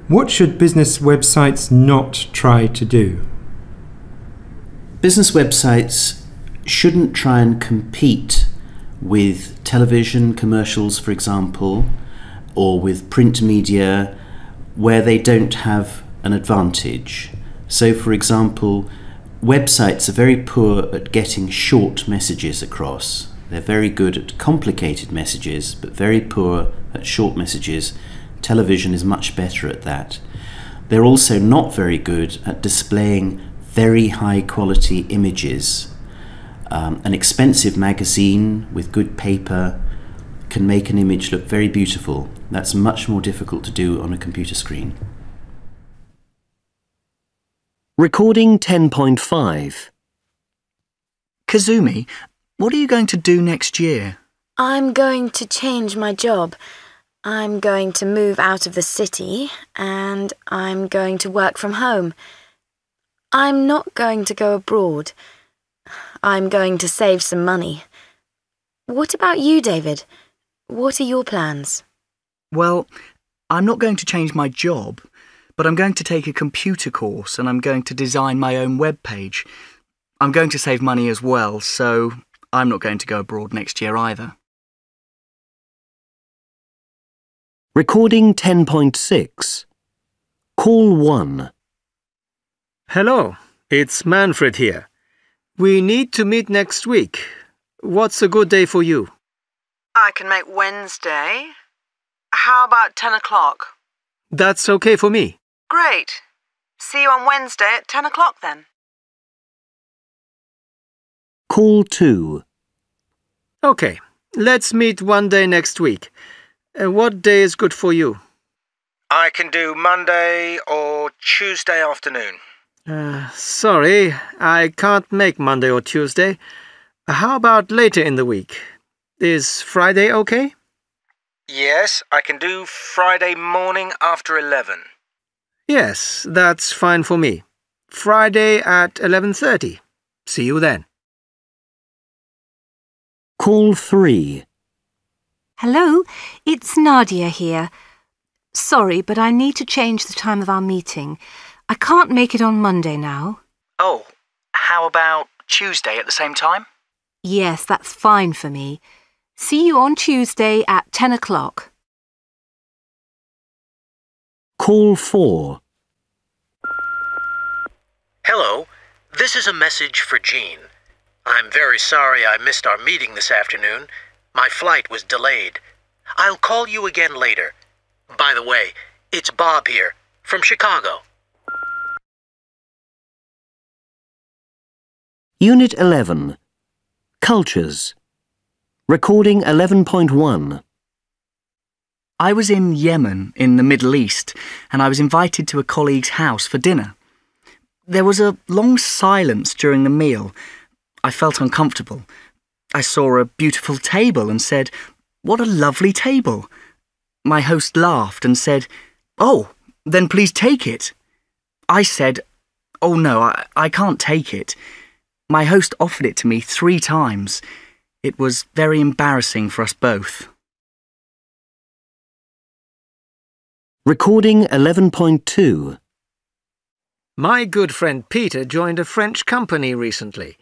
S: What should business websites not try to do?
Q: Business websites shouldn't try and compete with television commercials, for example, or with print media where they don't have an advantage. So, for example, websites are very poor at getting short messages across. They're very good at complicated messages, but very poor at short messages. Television is much better at that. They're also not very good at displaying very high quality images. An expensive magazine with good paper can make an image look very beautiful. That's much more difficult to do on a computer screen.
A: Recording 10.5.
G: Kazumi, what are you going to do next year?
H: I'm going to change my job. I'm going to move out of the city and I'm going to work from home. I'm not going to go abroad. I'm going to save some money. What about you, David? What are your plans?
G: Well, I'm not going to change my job, but I'm going to take a computer course and I'm going to design my own web page. I'm going to save money as well, so I'm not going to go abroad next year either.
A: Recording 10.6. Call 1.
E: Hello, it's Manfred here. We need to meet next week. What's a good day for you?
O: I can make Wednesday. How about 10 o'clock?
E: That's okay for me.
O: Great. See you on Wednesday at 10 o'clock then.
A: Call 2.
E: Okay, let's meet one day next week. What day is good for you?
F: I can do Monday or Tuesday afternoon.
E: Sorry, I can't make Monday or Tuesday. How about later in the week? Is Friday okay?
F: Yes, I can do Friday morning after 11.
E: Yes, that's fine for me. Friday at 11:30. See you then.
A: Call 3.
L: Hello, it's Nadia here. Sorry, but I need to change the time of our meeting. I can't make it on Monday now.
G: Oh, how about Tuesday at the same time?
L: Yes, that's fine for me. See you on Tuesday at 10 o'clock.
A: Call 4.
M: Hello, this is a message for Jean. I'm very sorry I missed our meeting this afternoon. My flight was delayed. I'll call you again later. By the way, it's Bob here, from Chicago.
A: Unit 11. Cultures. Recording 11.1.
G: I was in Yemen, in the Middle East, and I was invited to a colleague's house for dinner. There was a long silence during the meal. I felt uncomfortable. I saw a beautiful table and said, "What a lovely table." My host laughed and said, "Oh, then please take it." I said, "Oh no, I can't take it." My host offered it to me 3 times. It was very embarrassing for us both.
A: Recording 11.2.
E: My good friend Peter joined a French company recently.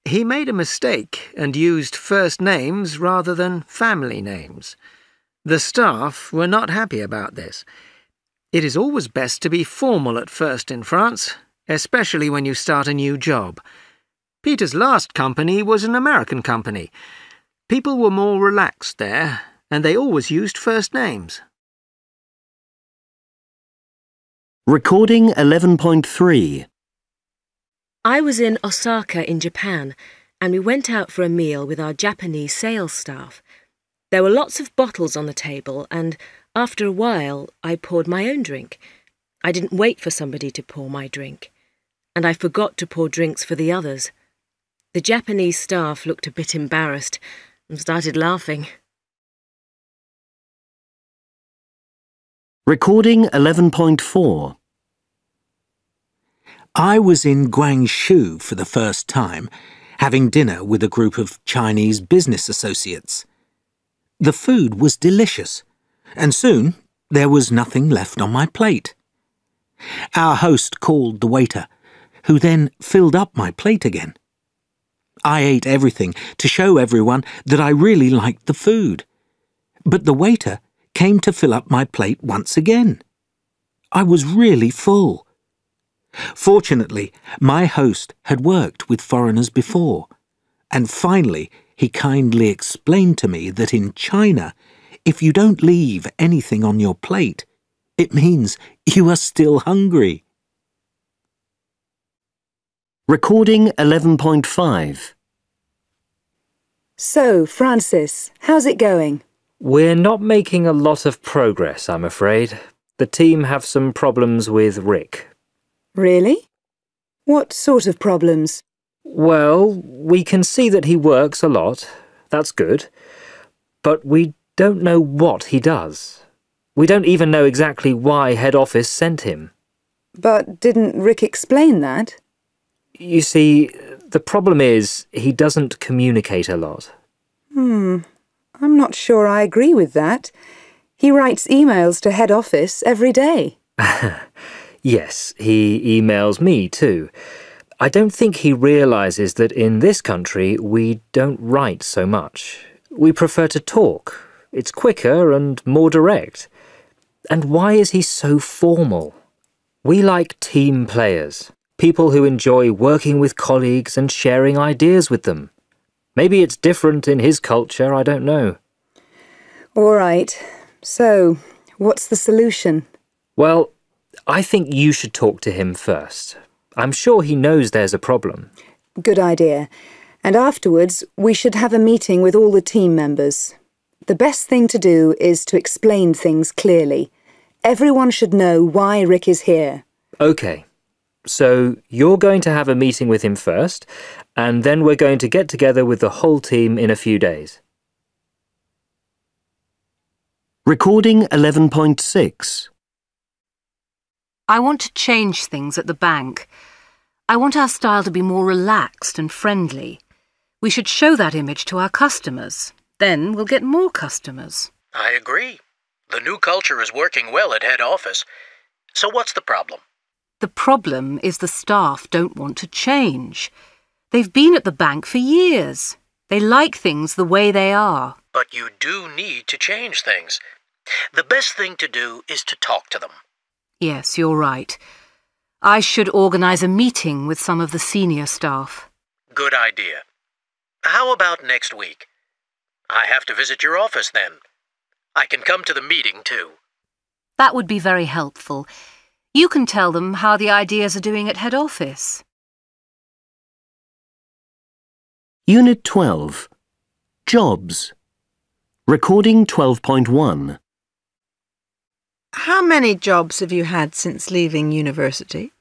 E: He made a mistake and used first names rather than family names. The staff were not happy about this. It is always best to be formal at first in France, especially when you start a new job. Peter's last company was an American company. People were more relaxed there, and they always used first names.
A: Recording 11.3.
P: I was in Osaka in Japan, and we went out for a meal with our Japanese sales staff. There were lots of bottles on the table, and after a while I poured my own drink. I didn't wait for somebody to pour my drink, and I forgot to pour drinks for the others. The Japanese staff looked a bit embarrassed and started laughing.
A: Recording 11.4.
U: I was in Guangzhou for the first time, having dinner with a group of Chinese business associates. The food was delicious, and soon there was nothing left on my plate. Our host called the waiter, who then filled up my plate again. I ate everything to show everyone that I really liked the food, but the waiter came to fill up my plate once again. I was really full. Fortunately, my host had worked with foreigners before, and finally he kindly explained to me that in China, if you don't leave anything on your plate, it means you are still hungry.
A: Recording 11.5.
V: So, Francis, how's it going?
W: We're not making a lot of progress, I'm afraid. The team have some problems with Rick.
V: Really? What sort of problems?
W: Well, we can see that he works a lot. That's good. But we don't know what he does. We don't even know exactly why head office sent him.
V: But didn't Rick explain that?
W: You see, the problem is he doesn't communicate a lot.
V: I'm not sure I agree with that. He writes emails to head office every day.
W: Yes, he emails me too. I don't think he realises that in this country we don't write so much. We prefer to talk. It's quicker and more direct. And why is he so formal? We like team players, people who enjoy working with colleagues and sharing ideas with them. Maybe it's different in his culture, I don't know.
V: All right. So, what's the solution?
W: Well, I think you should talk to him first. I'm sure he knows there's a problem.
V: Good idea. And afterwards, we should have a meeting with all the team members. The best thing to do is to explain things clearly. Everyone should know why Rick is here.
W: OK. So you're going to have a meeting with him first, and then we're going to get together with the whole team in a few days.
A: Recording 11.6.
L: I want to change things at the bank. I want our style to be more relaxed and friendly. We should show that image to our customers. Then we'll get more customers.
M: I agree. The new culture is working well at head office. So what's the problem?
L: The problem is the staff don't want to change. They've been at the bank for years. They like things the way they are.
M: But you do need to change things. The best thing to do is to talk to them.
L: Yes, you're right. I should organise a meeting with some of the senior staff.
M: Good idea. How about next week? I have to visit your office then. I can come to the meeting too.
L: That would be very helpful. You can tell them how the ideas are doing at head office.
A: Unit 12. Jobs. Recording 12.1.
O: How many jobs have you had since leaving university?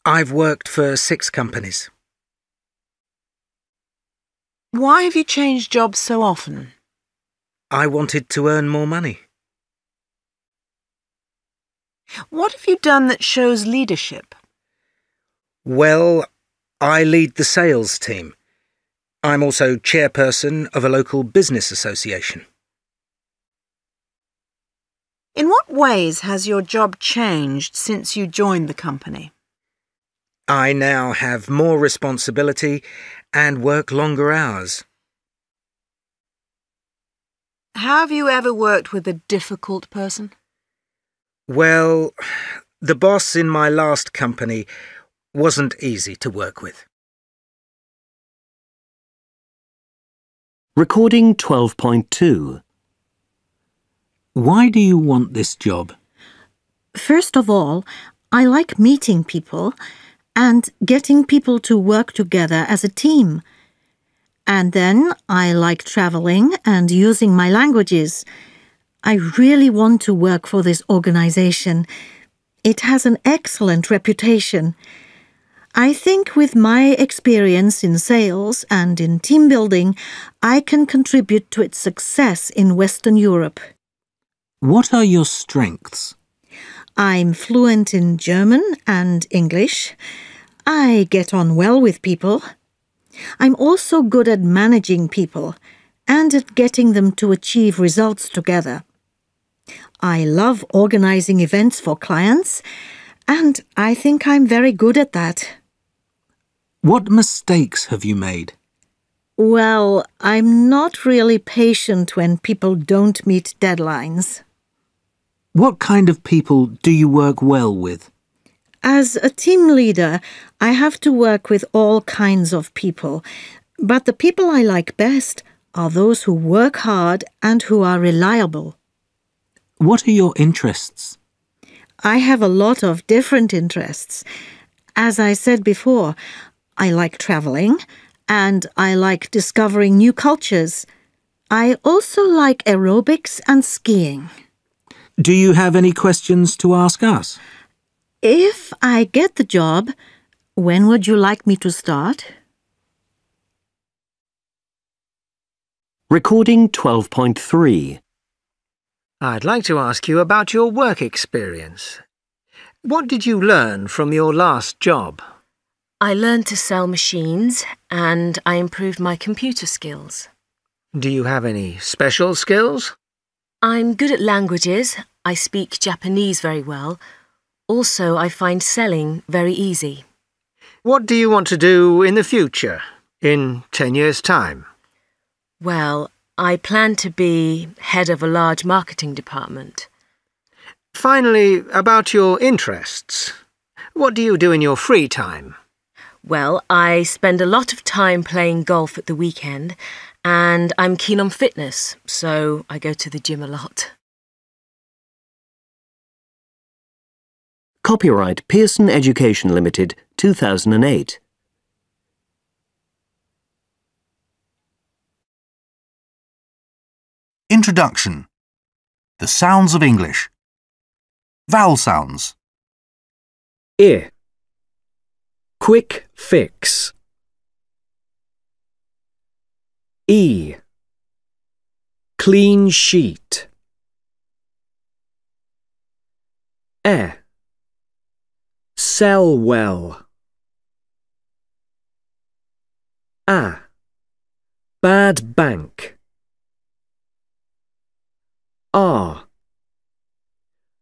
U: I've worked for 6 companies.
O: Why have you changed jobs so often?
U: I wanted to earn more money.
O: What have you done that shows leadership?
U: Well, I lead the sales team. I'm also chairperson of a local business association.
O: In what ways has your job changed since you joined the company?
U: I now have more responsibility and work longer hours.
O: Have you ever worked with a difficult person?
U: Well, the boss in my last company wasn't easy to work with.
A: Recording 12.2.
U: Why do you want this job?
I: First of all, I like meeting people and getting people to work together as a team. And then I like traveling and using my languages. I really want to work for this organization. It has an excellent reputation. I think with my experience in sales and in team building, I can contribute to its success in Western Europe.
U: What are your strengths?
I: I'm fluent in German and English. I get on well with people. I'm also good at managing people and at getting them to achieve results together. I love organizing events for clients, and I think I'm very good at that.
U: What mistakes have you made?
I: Well, I'm not really patient when people don't meet deadlines.
U: What kind of people do you work well with?
I: As a team leader, I have to work with all kinds of people, but the people I like best are those who work hard and who are reliable.
U: What are your interests?
I: I have a lot of different interests. As I said before, I like traveling and I like discovering new cultures. I also like aerobics and skiing.
U: Do you have any questions to ask us?
I: If I get the job, when would you like me to start?
A: Recording 12.3.
E: I'd like to ask you about your work experience. What did you learn from your last job?
P: I learned to sell machines and I improved my computer skills.
E: Do you have any special skills?
P: I'm good at languages. I speak Japanese very well. Also, I find selling very easy.
E: What do you want to do in the future, in 10 years' time?
P: Well, I plan to be head of a large marketing department.
E: Finally, about your interests. What do you do in your free time?
P: Well, I spend a lot of time playing golf at the weekend, and I'm keen on fitness, so I go to the gym a lot.
A: Copyright Pearson Education Limited, 2008.
K: Introduction. The sounds of English. Vowel sounds.
D: I. Quick fix. E. Clean sheet. E. Sell well. A. Bad bank. R.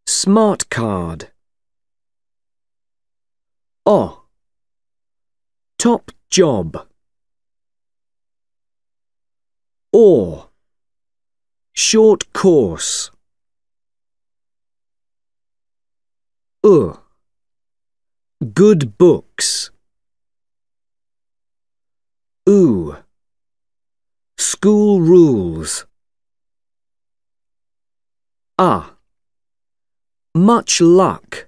D: Smart card. O. Top job. Or. Short course. Good books. School rules. Much luck.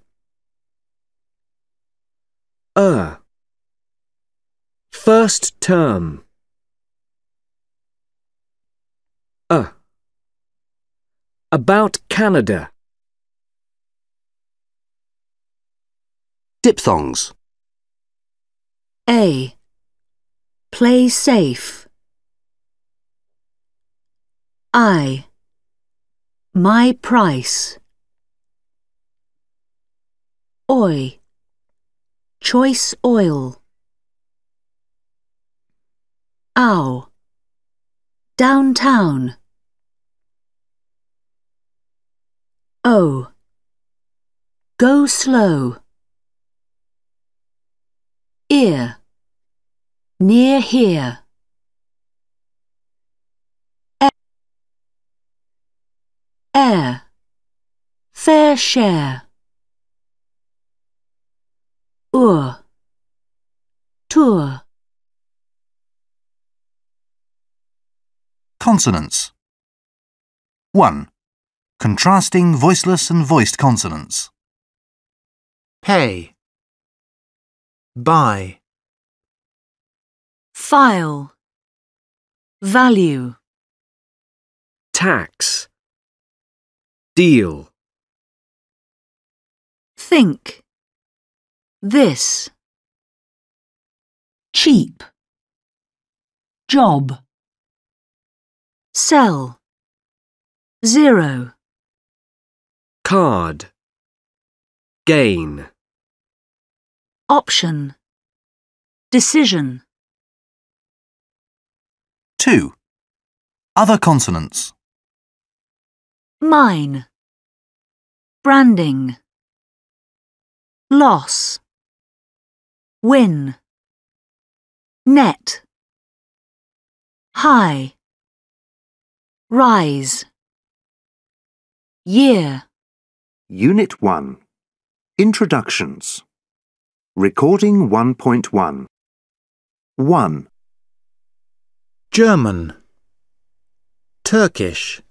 D: First term. About Canada.
K: Diphthongs.
B: A. Play safe. I. My price. Oi. Choice oil. Ow. Downtown. O. Go slow. Ear. Near here. Air. Fair share. Tour.
K: Consonants. 1. Contrasting voiceless and voiced consonants.
F: Pay. Buy.
B: File. Value.
D: Tax. Deal.
B: Think. This. Cheap. Job. Sell. 0.
D: Card. Gain.
B: Option. Decision.
K: 2. Other consonants.
B: Mine. Branding. Loss. Win. Net. High. Rise. Year.
J: Unit 1. Introductions. Recording 1.1. 1.
F: German. Turkish.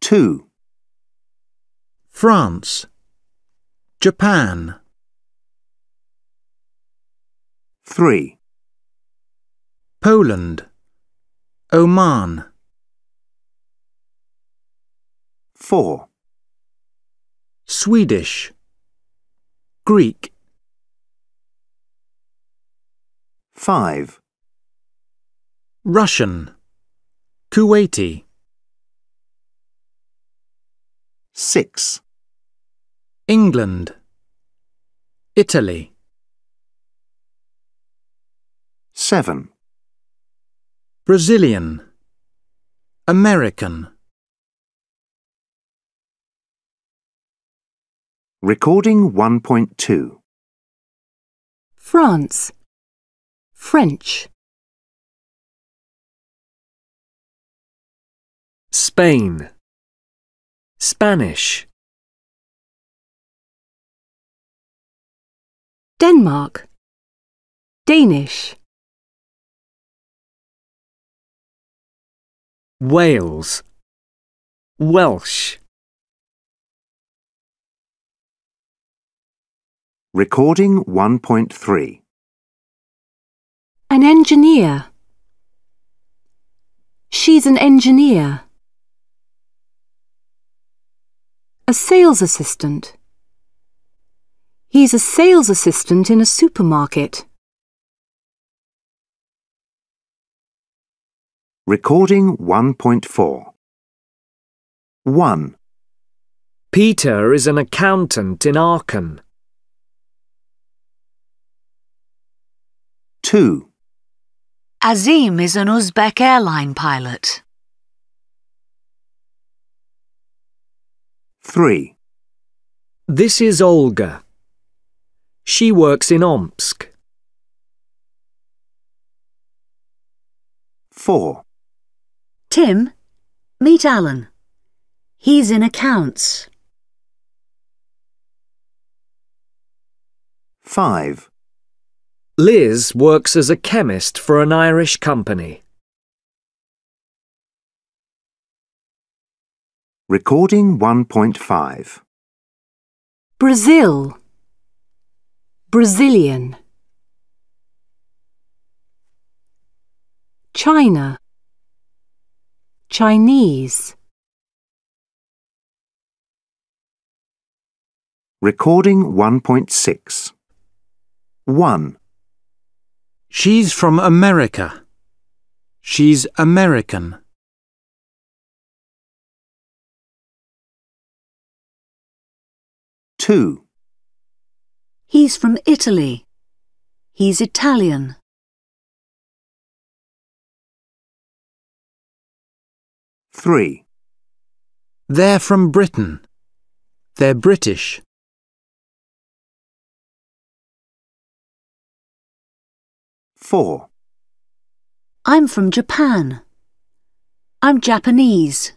J: 2.
F: France. Japan.
J: 3.
F: Poland. Oman.
J: 4.
F: Swedish. Greek.
J: 5.
F: Russian. Kuwaiti.
J: 6.
C: England, Italy.
J: 7.
C: Brazilian, American.
J: Recording 1.2.
L: France, French.
D: Spain, Spanish.
L: Denmark, Danish.
D: Wales, Welsh.
J: Recording 1.3.
L: An engineer. She's an engineer. A sales assistant. He's a sales assistant in a supermarket.
J: Recording 1.4. 1.
D: Peter is an accountant in Aachen.
J: 2.
B: Azim is an Uzbek airline pilot.
J: 3.
D: This is Olga. She works in Omsk.
J: 4.
B: Tim, meet Alan. He's in accounts.
J: 5.
D: Liz works as a chemist for an Irish company.
J: Recording 1.5.
L: Brazil, Brazilian. China, Chinese.
J: Recording 1.6. 1.
C: She's from America. She's American.
J: 2.
B: He's from Italy. He's Italian.
J: 3.
C: They're from Britain. They're British.
J: 4.
B: I'm from Japan. I'm Japanese.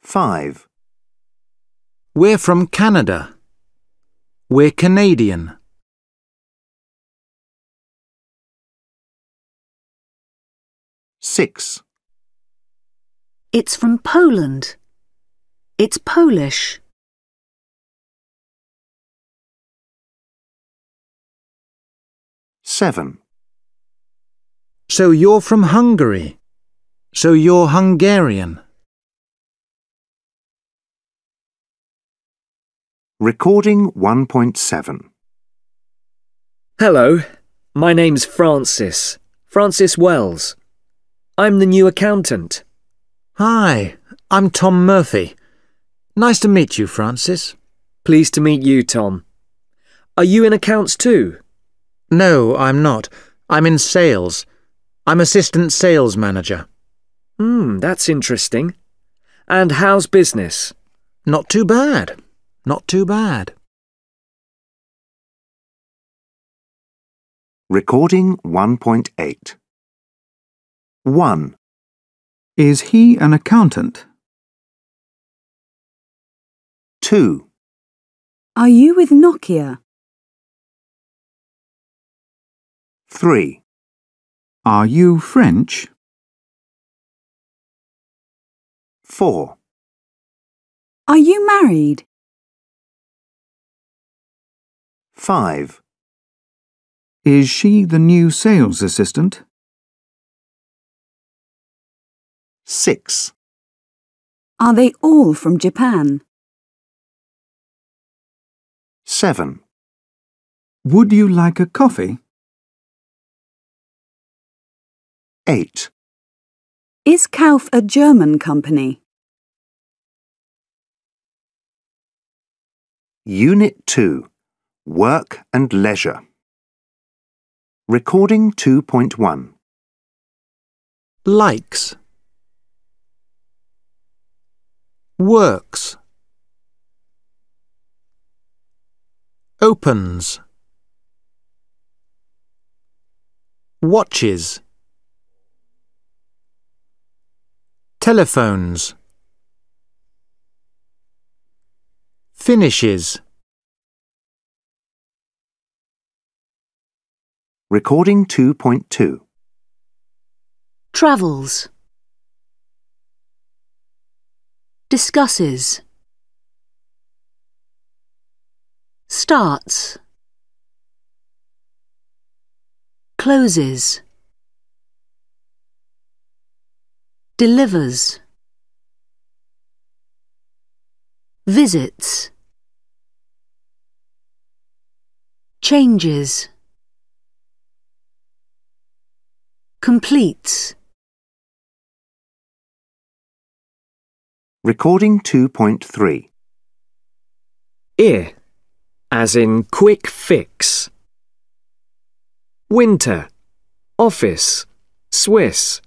J: 5.
C: We're from Canada. We're Canadian.
J: 6.
B: It's from Poland. It's Polish.
J: 7.
C: So you're from Hungary. So you're Hungarian.
J: Recording 1.7.
D: Hello, my name's Francis. Francis Wells. I'm the new accountant.
C: Hi, I'm Tom Murphy. Nice to meet you, Francis.
D: Pleased to meet you, Tom. Are you in accounts too?
C: No, I'm not. I'm in sales. I'm assistant sales manager.
D: That's interesting. And how's business?
C: Not too bad. Not too bad.
J: Recording 1.8. 1.
R: Is he an accountant?
J: 2.
T: Are you with Nokia?
J: 3.
R: Are you French?
J: 4.
T: Are you married?
J: 5.
R: Is she the new sales assistant?
J: 6.
T: Are they all from Japan?
J: 7.
R: Would you like a coffee?
J: 8.
T: Is Kauf a German company?
J: Unit 2. Work and Leisure. Recording 2.1.
U: Likes. Works. Opens. Watches. Telephones. Finishes.
J: Recording 2.2.
B: Travels. Discusses. Starts. Closes. Delivers. Visits. Changes. Completes.
J: Recording 2.3.
D: Ear, as in quick fix. Winter, office, Swiss,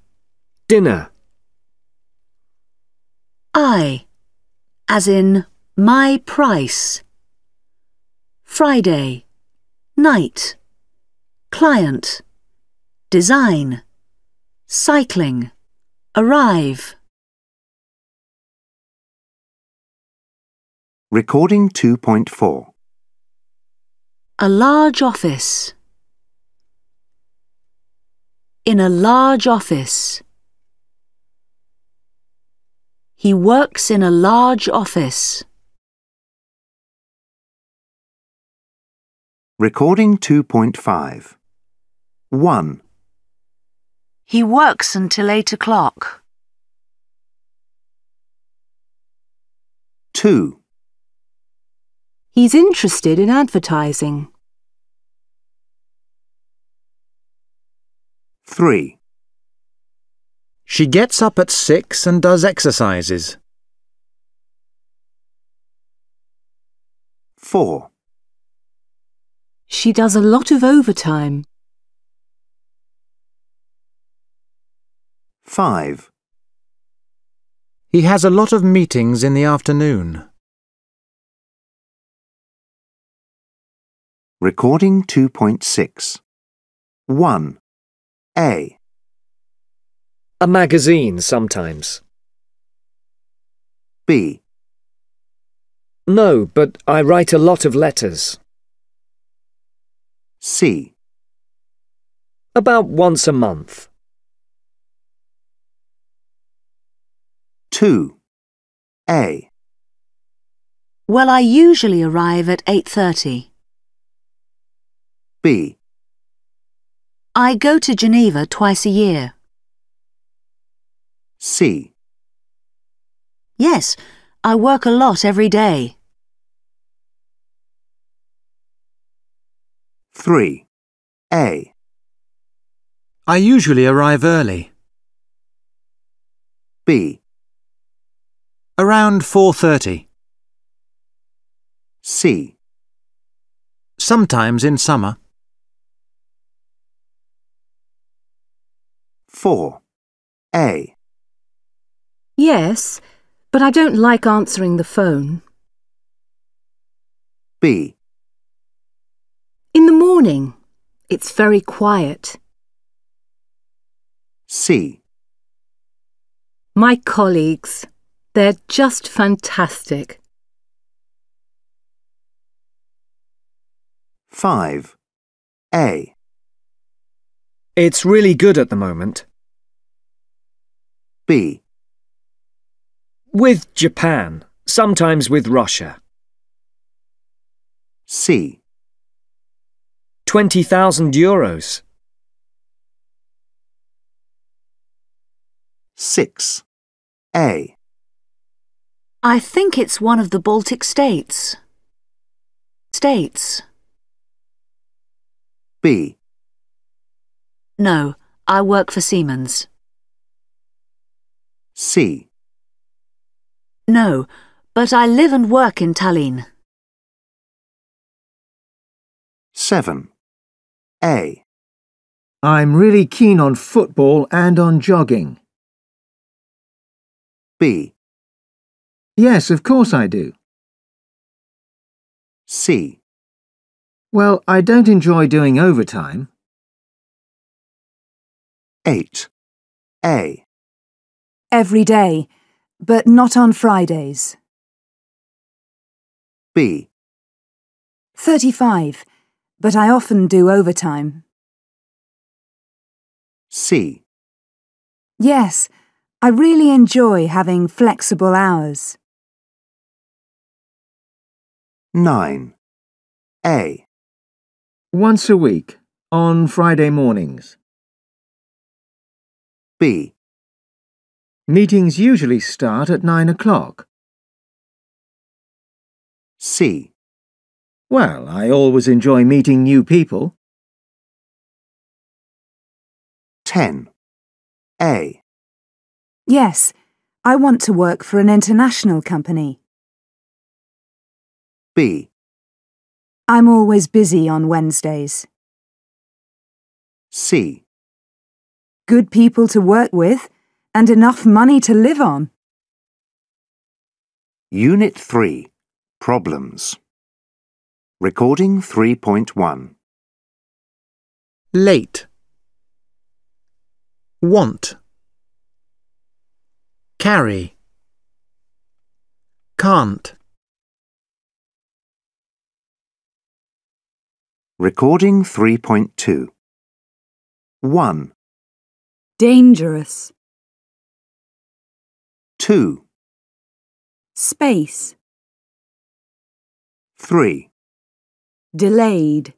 D: dinner.
B: I, as in my price. Friday, night, client, design, cycling, arrive.
J: Recording 2.4.
B: A large office. In a large office. He works in a large office.
J: Recording 2.5. 1.
B: He works until 8 o'clock.
J: 2.
L: He's interested in advertising.
J: 3.
C: She gets up at 6 and does exercises.
J: 4.
L: She does a lot of overtime.
J: 5.
C: He has a lot of meetings in the afternoon.
J: Recording 2.6. 1. A.
D: A magazine sometimes.
J: B.
D: No, but I write a lot of letters.
J: C.
D: About once a month.
J: 2. A.
B: Well, I usually arrive at 8:30.
J: B.
B: I go to Geneva twice a year.
J: C.
B: Yes, I work a lot every day.
J: 3. A.
C: I usually arrive early.
J: B.
C: Around 4:30.
J: C.
C: Sometimes in summer.
J: 4. A.
L: Yes, but I don't like answering the phone.
J: B.
L: In the morning, it's very quiet.
J: C.
L: My colleagues, they're just fantastic.
J: 5. A.
D: It's really good at the moment.
J: B.
D: With Japan, sometimes with Russia.
J: C.
D: 20,000 euros.
J: 6. A.
B: I think it's one of the Baltic states. States.
J: B.
B: No, I work for Siemens.
J: C.
B: No, but I live and work in Tallinn.
J: 7. A.
U: I'm really keen on football and on jogging.
J: B.
U: Yes, of course I do.
J: C.
U: Well, I don't enjoy doing overtime.
J: 8. A.
V: Every day, but not on Fridays.
J: B.
V: 35, but I often do overtime.
J: C.
V: Yes, I really enjoy having flexible hours.
J: 9. A.
U: Once a week, on Friday mornings.
J: B.
U: Meetings usually start at 9 o'clock.
J: C.
U: Well, I always enjoy meeting new people.
J: 10. A.
V: Yes, I want to work for an international company.
J: B.
V: I'm always busy on Wednesdays.
J: C.
V: Good people to work with and enough money to live on.
J: Unit 3. Problems. Recording 3.1.
C: Late. Want. Carry. Can't.
J: Recording 3.2. 1.
T: Dangerous.
J: 2.
T: Space.
J: 3.
T: Delayed.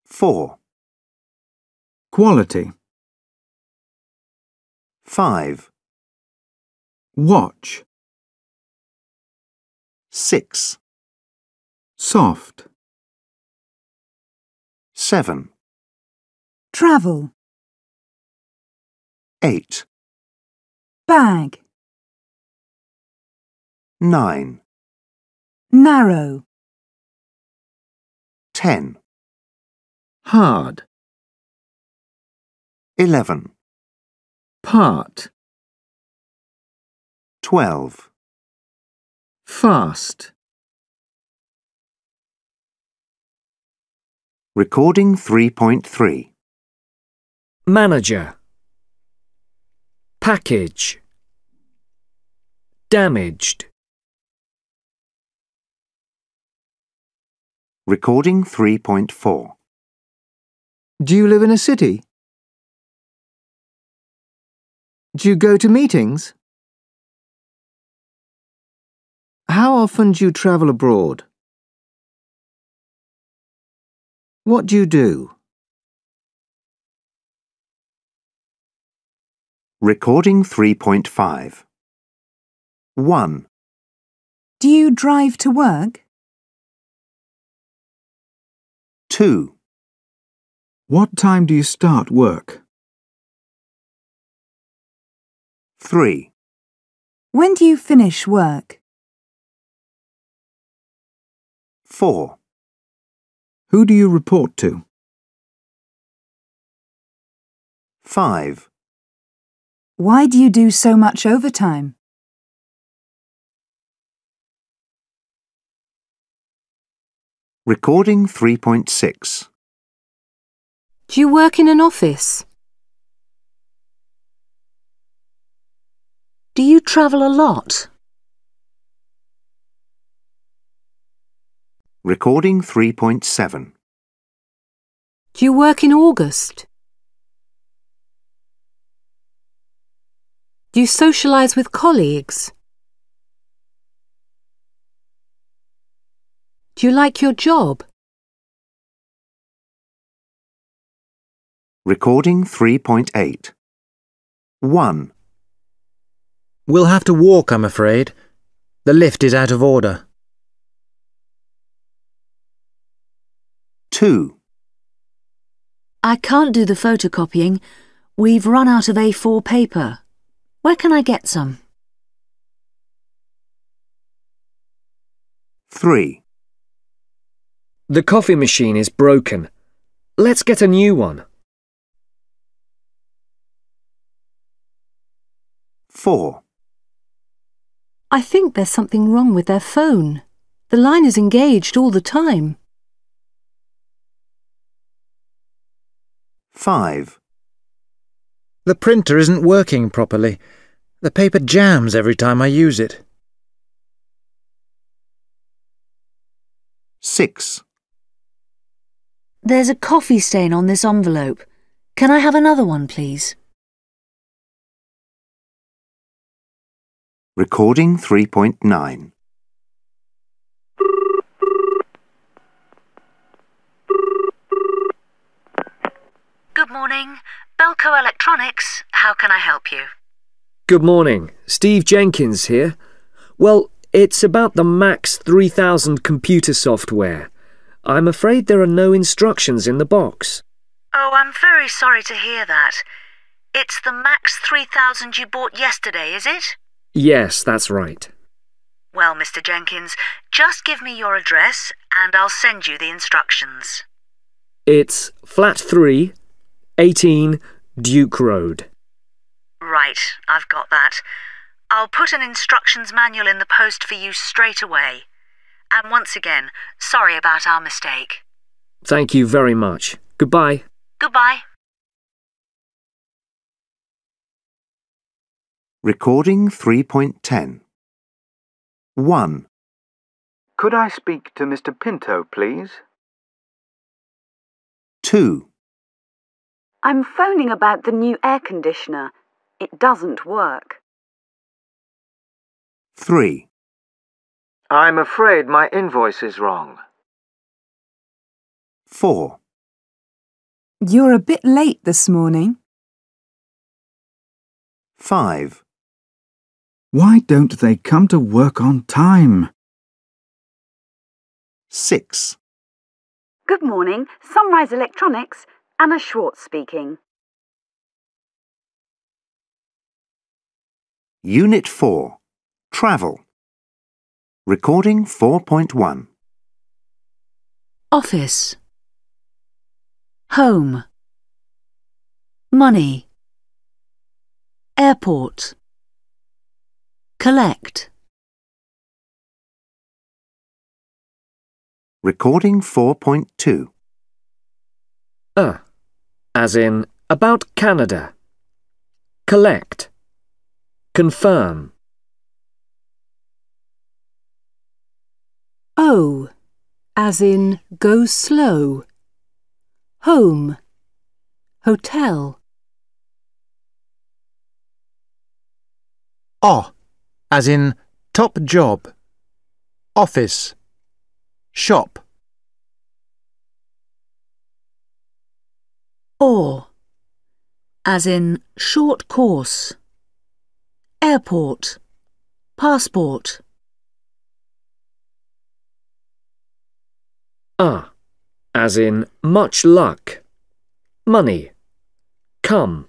J: 4.
R: Quality.
J: 5.
R: Watch.
J: 6.
R: Soft.
J: 7.
V: Travel.
J: 8.
V: Bag.
J: 9.
V: Narrow.
J: 10.
U: Hard.
J: 11.
U: Part.
J: 12.
U: Fast.
J: Recording 3.3.
D: Manager. Package. Damaged.
J: Recording 3.4.
U: Do you live in a city? Do you go to meetings? How often do you travel abroad? What do you do?
J: Recording 3.5. 1.
V: Do you drive to work?
J: 2.
R: What time do you start work?
J: 3.
V: When do you finish work?
J: 4.
R: Who do you report to?
J: 5.
V: Why do you do so much overtime?
J: Recording 3.6.
L: Do you work in an office? Do you travel a lot?
J: Recording 3.7.
L: Do you work in August? Do you socialise with colleagues? Do you like your job?
J: Recording 3.8. 1.
C: We'll have to walk, I'm afraid. The lift is out of order.
J: 2.
B: I can't do the photocopying. We've run out of A4 paper. Where can I get some?
J: 3.
D: The coffee machine is broken. Let's get a new one.
J: 4.
B: I think there's something wrong with their phone. The line is engaged all the time.
J: 5.
C: The printer isn't working properly. The paper jams every time I use it.
J: 6.
B: There's a coffee stain on this envelope. Can I have another one, please?
J: Recording 3.9.
N: Good morning. Belco Electronics. How can I help you?
D: Good morning. Steve Jenkins here. Well, it's about the Max 3000 computer software. I'm afraid there are no instructions in the box.
N: Oh, I'm very sorry to hear that. It's the Max 3000 you bought yesterday, is it?
D: Yes, that's right.
N: Well, Mr. Jenkins, just give me your address and I'll send you the instructions.
D: It's Flat 3, 18 Duke Road.
N: Right, I've got that. I'll put an instructions manual in the post for you straight away. And once again, sorry about our mistake.
D: Thank you very much. Goodbye.
N: Goodbye.
J: Recording 3.10. 1.
R: Could I speak to Mr. Pinto, please?
J: 2.
T: I'm phoning about the new air conditioner. It doesn't work.
J: 3.
U: I'm afraid my invoice is wrong.
J: 4.
T: You're a bit late this morning.
J: 5.
R: Why don't they come to work on time?
J: 6.
T: Good morning. Sunrise Electronics. Anna Schwartz speaking.
J: Unit 4. Travel. Recording 4.1.
B: Office. Home. Money. Airport. Collect.
J: Recording 4.2.
D: As in, about Canada. Collect. Confirm.
B: O, as in go slow. Home. Hotel.
C: O, as in top job. Office. Shop.
B: Or, as in short course. Airport. Passport.
D: As in much luck. Money. Come.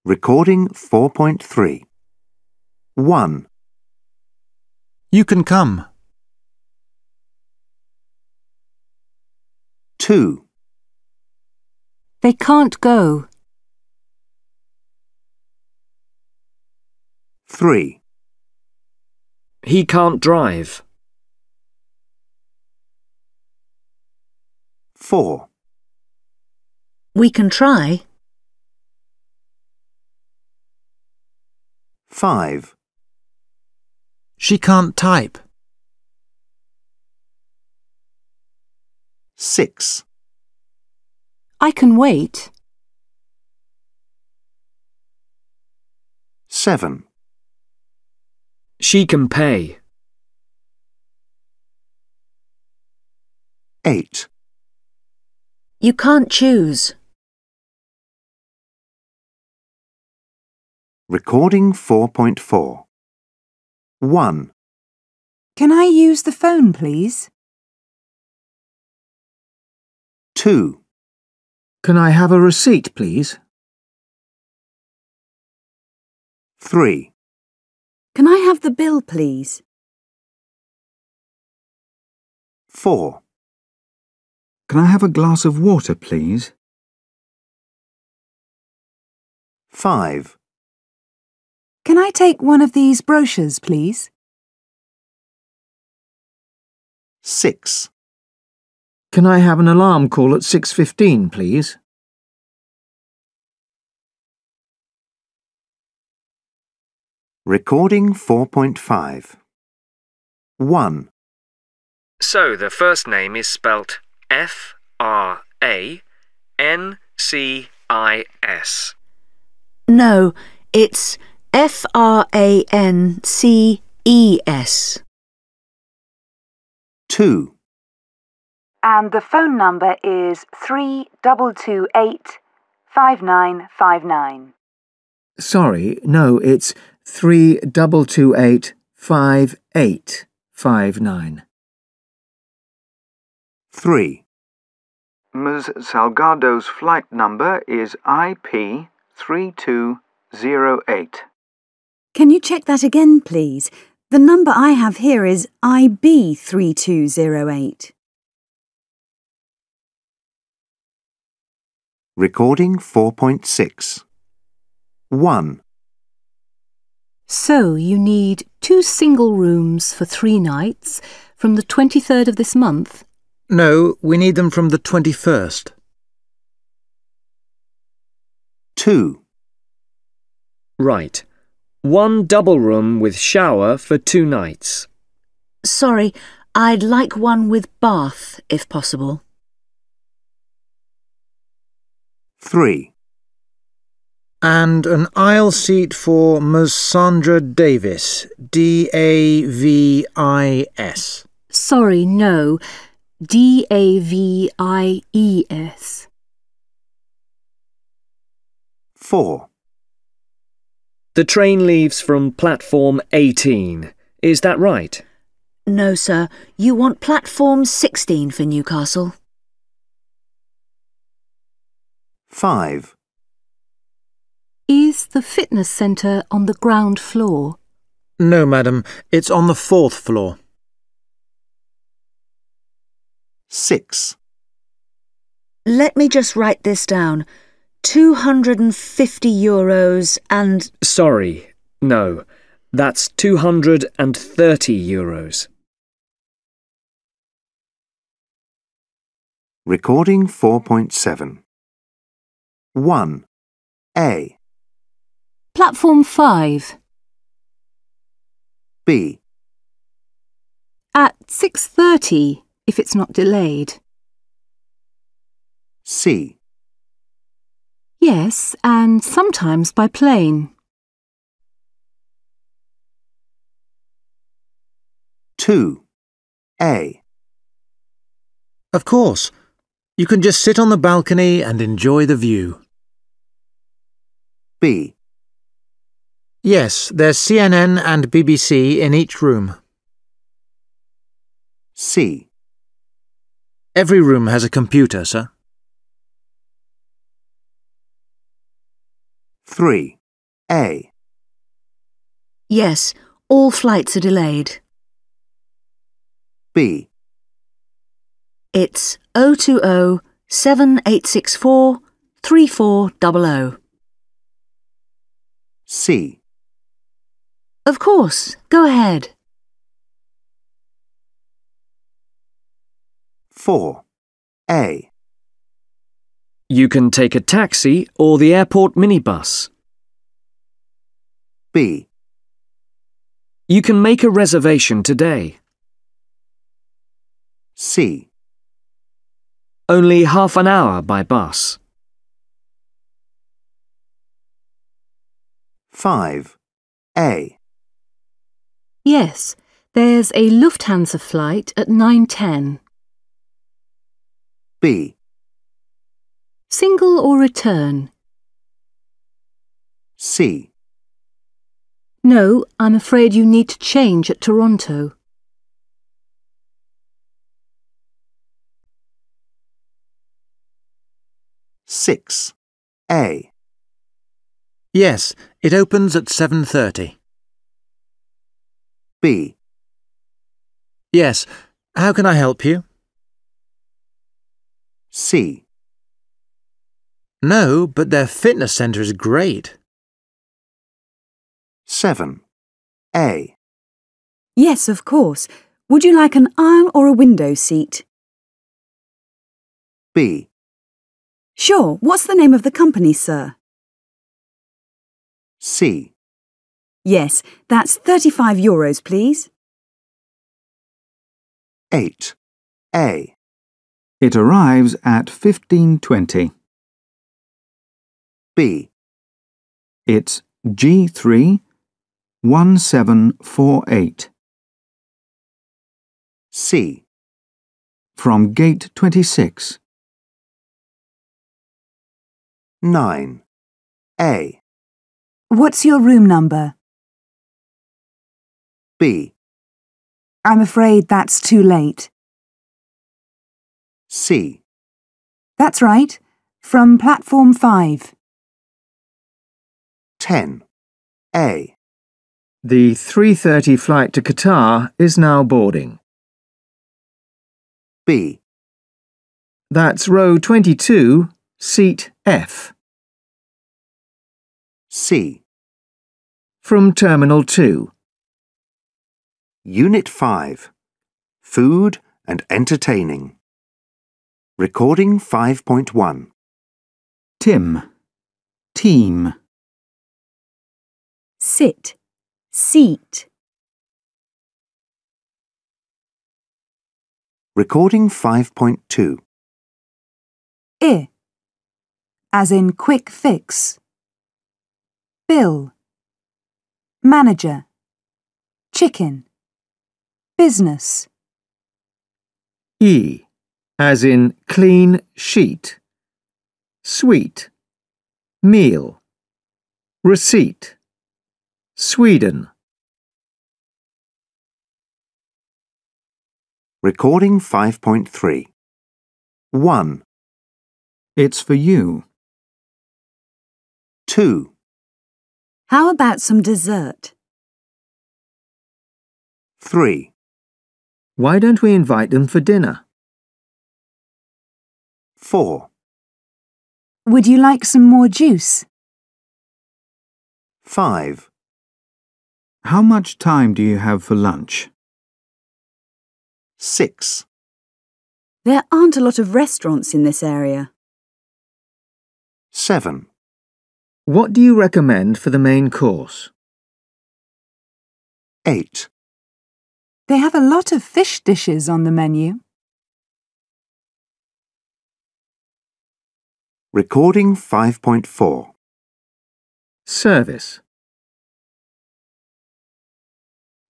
J: Recording 4.3. 1.
C: You can come.
J: 2.
B: They can't go.
J: 3.
D: He can't drive.
J: 4.
B: We can try.
J: 5.
C: She can't type.
J: 6.
B: I can wait.
J: 7.
D: She can pay.
J: 8.
B: You can't choose.
J: Recording 4.4. 1.
T: Can I use the phone, please?
J: 2.
R: Can I have a receipt, please?
J: 3.
T: Can I have the bill, please?
J: 4.
R: Can I have a glass of water, please?
J: 5.
T: Can I take one of these brochures, please?
J: 6.
R: Can I have an alarm call at 6:15, please?
J: Recording 4.5. 1.
D: So the first name is spelt Francis.
B: No, it's Frances.
J: 2.
T: And the phone number is 3228-5959.
R: Sorry, no, it's 3228-5859.
J: 3.
U: Ms. Salgado's flight number is IP3208.
T: Can you check that again, please? The number I have here is IB3208.
J: Recording 4.6. 1.
B: So you need 2 single rooms for 3 nights from the 23rd of this month?
C: No, we need them from the 21st.
J: 2.
D: Right. 1 double room with shower for 2 nights.
B: Sorry, I'd like one with bath, if possible.
J: 3.
C: And an aisle seat for Ms. Sandra Davis, Davis.
B: Sorry, no. Davies.
J: 4.
D: The train leaves from platform 18. Is that right?
B: No, sir. You want platform 16 for Newcastle.
J: 5.
B: Is the fitness centre on the ground floor?
C: No, madam. It's on the 4th floor.
J: 6.
B: Let me just write this down. €250 and...
D: Sorry, no. That's €230.
J: Recording 4.7. 1. A.
B: Platform 5.
J: B.
B: At 6:30, if it's not delayed.
J: C.
B: Yes, and sometimes by plane.
J: 2. A.
C: Of course. You can just sit on the balcony and enjoy the view.
J: B.
C: Yes, there's CNN and BBC in each room.
J: C.
C: Every room has a computer, sir.
J: 3. A.
B: Yes, all flights are delayed.
J: B.
B: It's 020-7864-3400.
J: C.
B: Of course, go ahead.
J: 4. A.
D: You can take a taxi or the airport minibus.
J: B.
D: You can make a reservation today.
J: C.
D: Only half an hour by bus.
J: 5. A.
B: Yes, there's a Lufthansa flight at 9:10.
J: B.
B: Single or return?
J: C.
B: No, I'm afraid you need to change at Toronto.
J: C. 6. A.
C: Yes, it opens at 7:30.
J: B.
C: Yes, how can I help you?
J: C.
C: No, but their fitness centre is great.
J: 7. A.
T: Yes, of course. Would you like an aisle or a window seat?
J: B.
T: Sure. What's the name of the company, sir?
J: C.
T: Yes, that's €35, please.
J: 8. A.
R: It arrives at 15:20.
J: B.
R: It's G3 1748.
J: C.
R: From gate 26.
J: 9. A.
H: What's your room number?
J: B.
H: I'm afraid that's too late.
J: C.
H: That's right. From platform 5.
J: 10. A.
Q: The 3:30 flight to Qatar is now boarding.
J: B.
Q: That's row 22, seat F.
J: C.
Q: From Terminal 2.
J: Unit 5. Food and Entertaining. Recording 5.1.
R: Tim. Team.
T: Sit. Seat.
J: Recording 5.2.
H: I. As in quick fix. Bill. Manager. Chicken. Business.
Q: E, as in clean sheet. Sweet. Meal. Receipt. Sweden.
J: Recording 5.3. 1.
R: It's for you.
J: 2.
T: How about some dessert?
J: 3.
Q: Why don't we invite them for dinner?
J: 4.
H: Would you like some more juice?
J: 5.
R: How much time do you have for lunch?
J: 6.
T: There aren't a lot of restaurants in this area.
J: 7.
Q: What do you recommend for the main course?
J: 8.
H: They have a lot of fish dishes on the menu.
J: Recording 5.4.
Q: Service.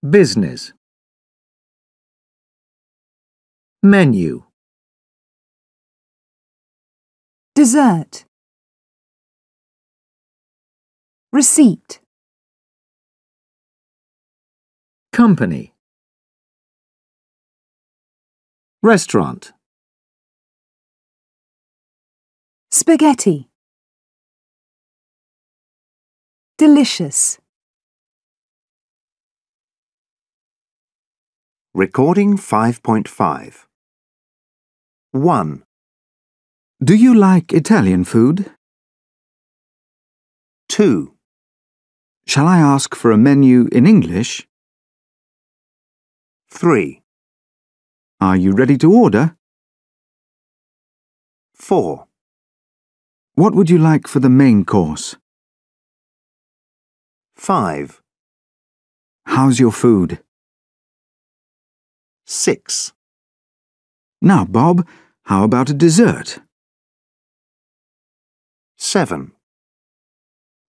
Q: Business. Menu.
H: Dessert. Receipt.
Q: Company. Restaurant.
H: Spaghetti. Delicious.
J: Recording 5.5. 1.
R: Do you like Italian food?
J: 2.
R: Shall I ask for a menu in English?
J: 3.
R: Are you ready to order?
J: 4.
R: What would you like for the main course?
J: 5.
R: How's your food?
J: 6.
R: Now, Bob, how about a dessert?
J: 7.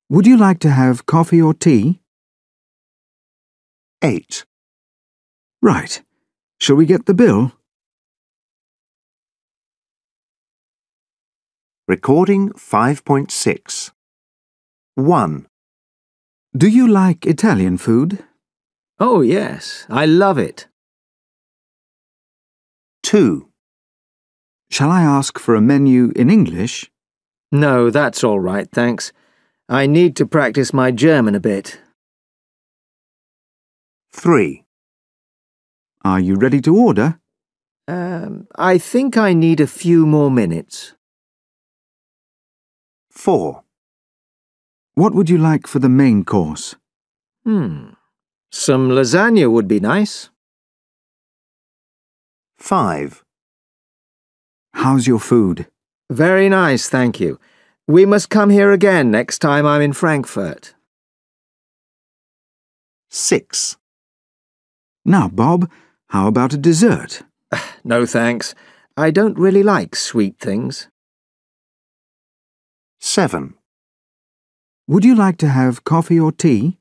R: Would you like to have coffee or tea?
J: 8.
R: Right. Shall we get the bill?
J: Recording 5.6. 1.
R: Do you like Italian food?
Q: Oh, yes, I love it.
J: 2.
R: Shall I ask for a menu in English?
G: No, that's all right, thanks. I need to practice my German a bit.
J: 3.
R: Are you ready to order?
G: I think I need a few more minutes.
J: 4.
R: What would you like for the main course?
G: Some lasagna would be nice.
J: 5.
R: How's your food?
G: Very nice, thank you. We must come here again next time I'm in Frankfurt.
J: 6.
R: Now, Bob, how about a dessert?
G: No thanks. I don't really like sweet things.
J: 7.
R: Would you like to have coffee or tea?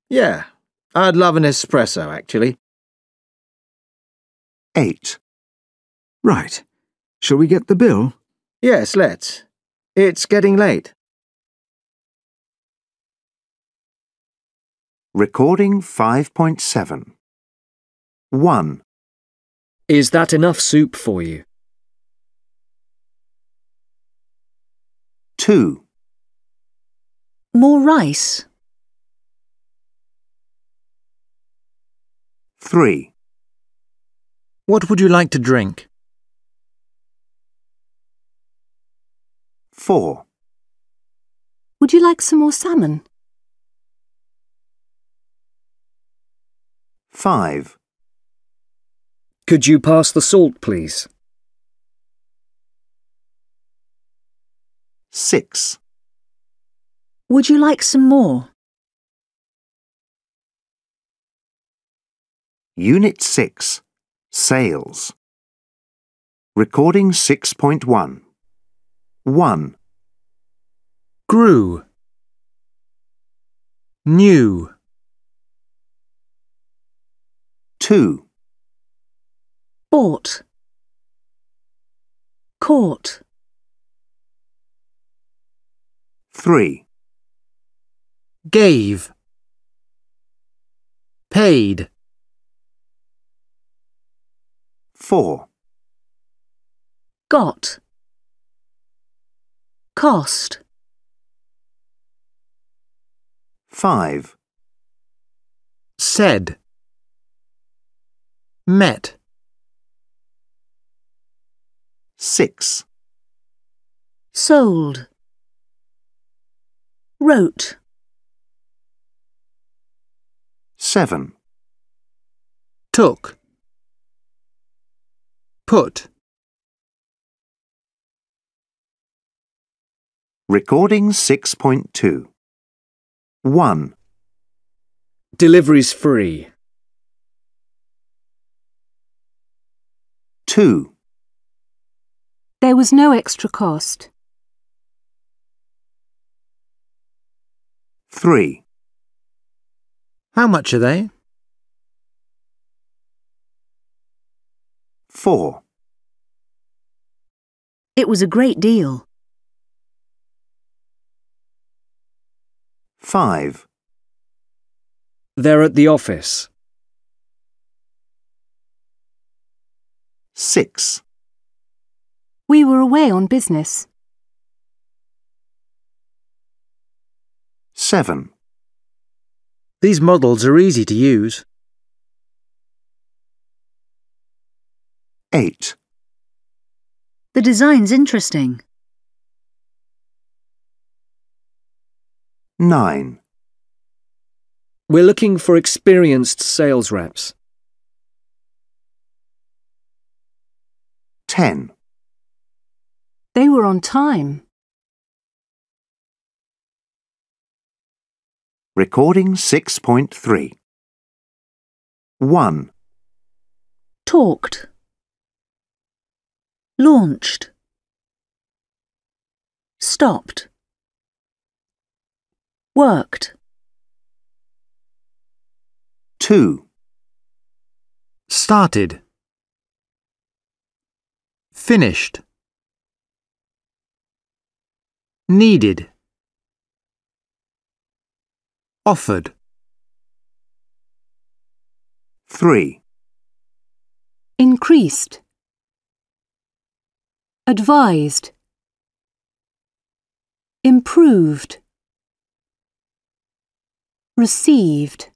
G: Yeah. I'd love an espresso, actually.
J: 8.
R: Right. Shall we get the bill?
G: Yes, let's. It's getting late.
J: Recording 5.7. 1.
D: Is that enough soup for you?
J: 2.
B: More rice.
J: 3.
C: What would you like to drink?
J: 4.
B: Would you like some more salmon?
J: 5.
D: Could you pass the salt, please?
J: 6.
B: Would you like some more?
J: Unit 6. Sales. Recording 6.1. 1.
C: Grew. New.
J: 2.
B: Bought. Caught.
J: 3.
C: Gave. Paid.
J: 4.
B: Got. Cost.
J: 5.
C: Said. Met.
J: 6.
B: Sold. Wrote.
J: 7.
C: Took. Put.
J: Recording 6.2. 1.
D: Delivery's free.
J: 2.
B: There was no extra cost.
J: 3.
C: How much are they?
J: 4.
B: It was a great deal.
J: 5.
D: They're at the office.
J: 6.
B: We were away on business.
J: 7.
C: These models are easy to use.
J: 8.
B: The design's interesting.
J: 9.
D: We're looking for experienced sales reps.
J: 10.
B: They were on time.
J: Recording 6.3. 1.
B: Talked. Launched. Stopped. Worked.
J: 2.
C: Started. Finished. Needed. Offered.
J: 3.
B: Increased. Advised. Improved. Received.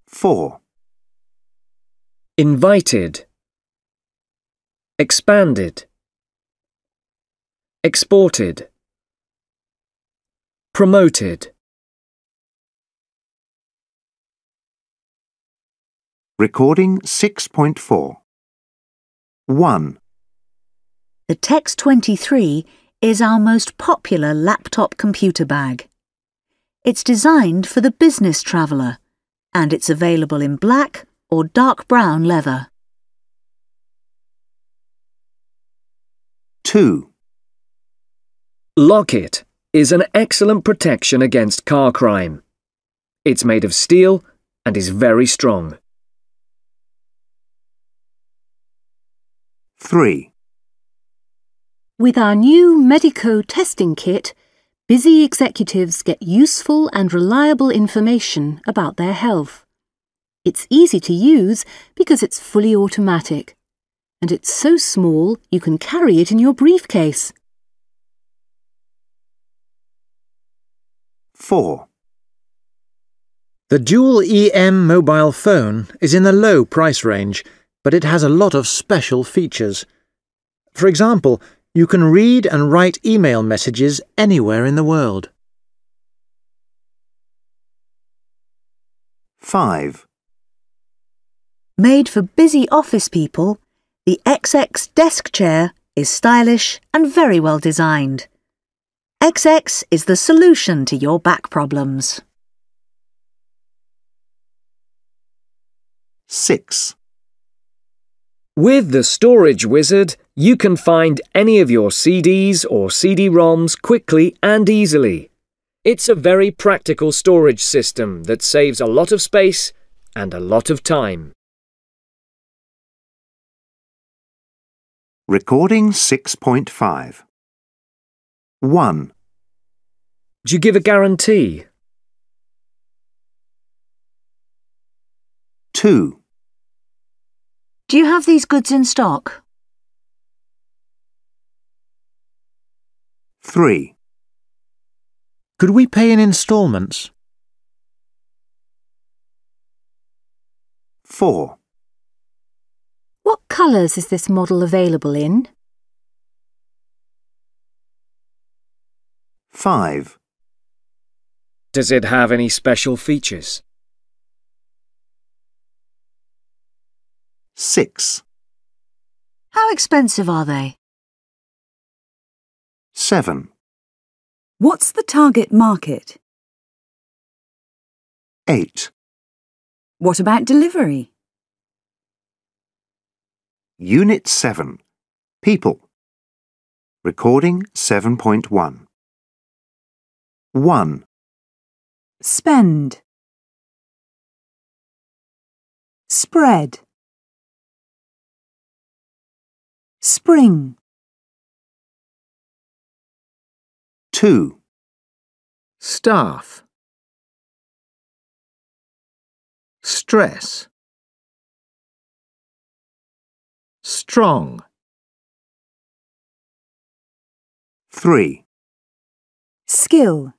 J: 4.
D: Invited. Expanded. Exported. Promoted.
J: Recording 6.4. 1.
N: The Text 23 is our most popular laptop computer bag. It's designed for the business traveller, and it's available in black or dark brown leather.
J: 2.
D: Lock-It is an excellent protection against car crime. It's made of steel and is very strong.
J: 3.
B: With our new Medico testing kit, busy executives get useful and reliable information about their health. It's easy to use because it's fully automatic, and it's so small you can carry it in your briefcase.
J: 4.
C: The Dual EM mobile phone is in the low price range, but it has a lot of special features. For example, you can read and write email messages anywhere in the world.
J: 5.
N: Made for busy office people, the XX desk chair is stylish and very well designed. XX is the solution to your back problems.
J: 6.
D: With the Storage Wizard, you can find any of your CDs or CD-ROMs quickly and easily. It's a very practical storage system that saves a lot of space and a lot of time.
J: Recording 6.5. 1.
D: Do you give a guarantee?
J: 2.
N: Do you have these goods in stock?
J: 3.
C: Could we pay in instalments?
J: 4.
B: What colours is this model available in?
J: 5.
D: Does it have any special features?
J: 6.
N: How expensive are they?
J: 7.
H: What's the target market?
J: 8.
H: What about delivery?
J: Unit 7. People. Recording 7.1. 1.
H: Spend. Spread. Spring.
J: 2.
Q: Staff. Stress. Strong.
J: 3.
H: Skill.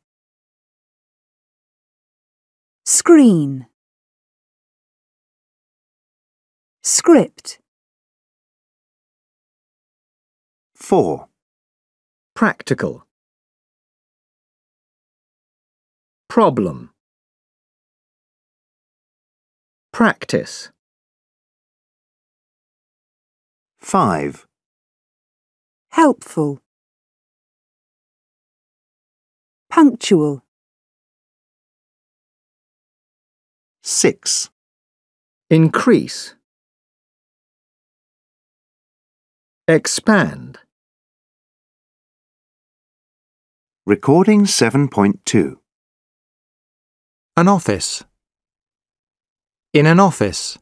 H: Screen. Script.
J: 4.
Q: Practical. Problem. Practice.
J: 5.
H: Helpful. Punctual.
J: 6.
Q: Increase. Expand.
J: Recording 7.2.
C: An office. In an office.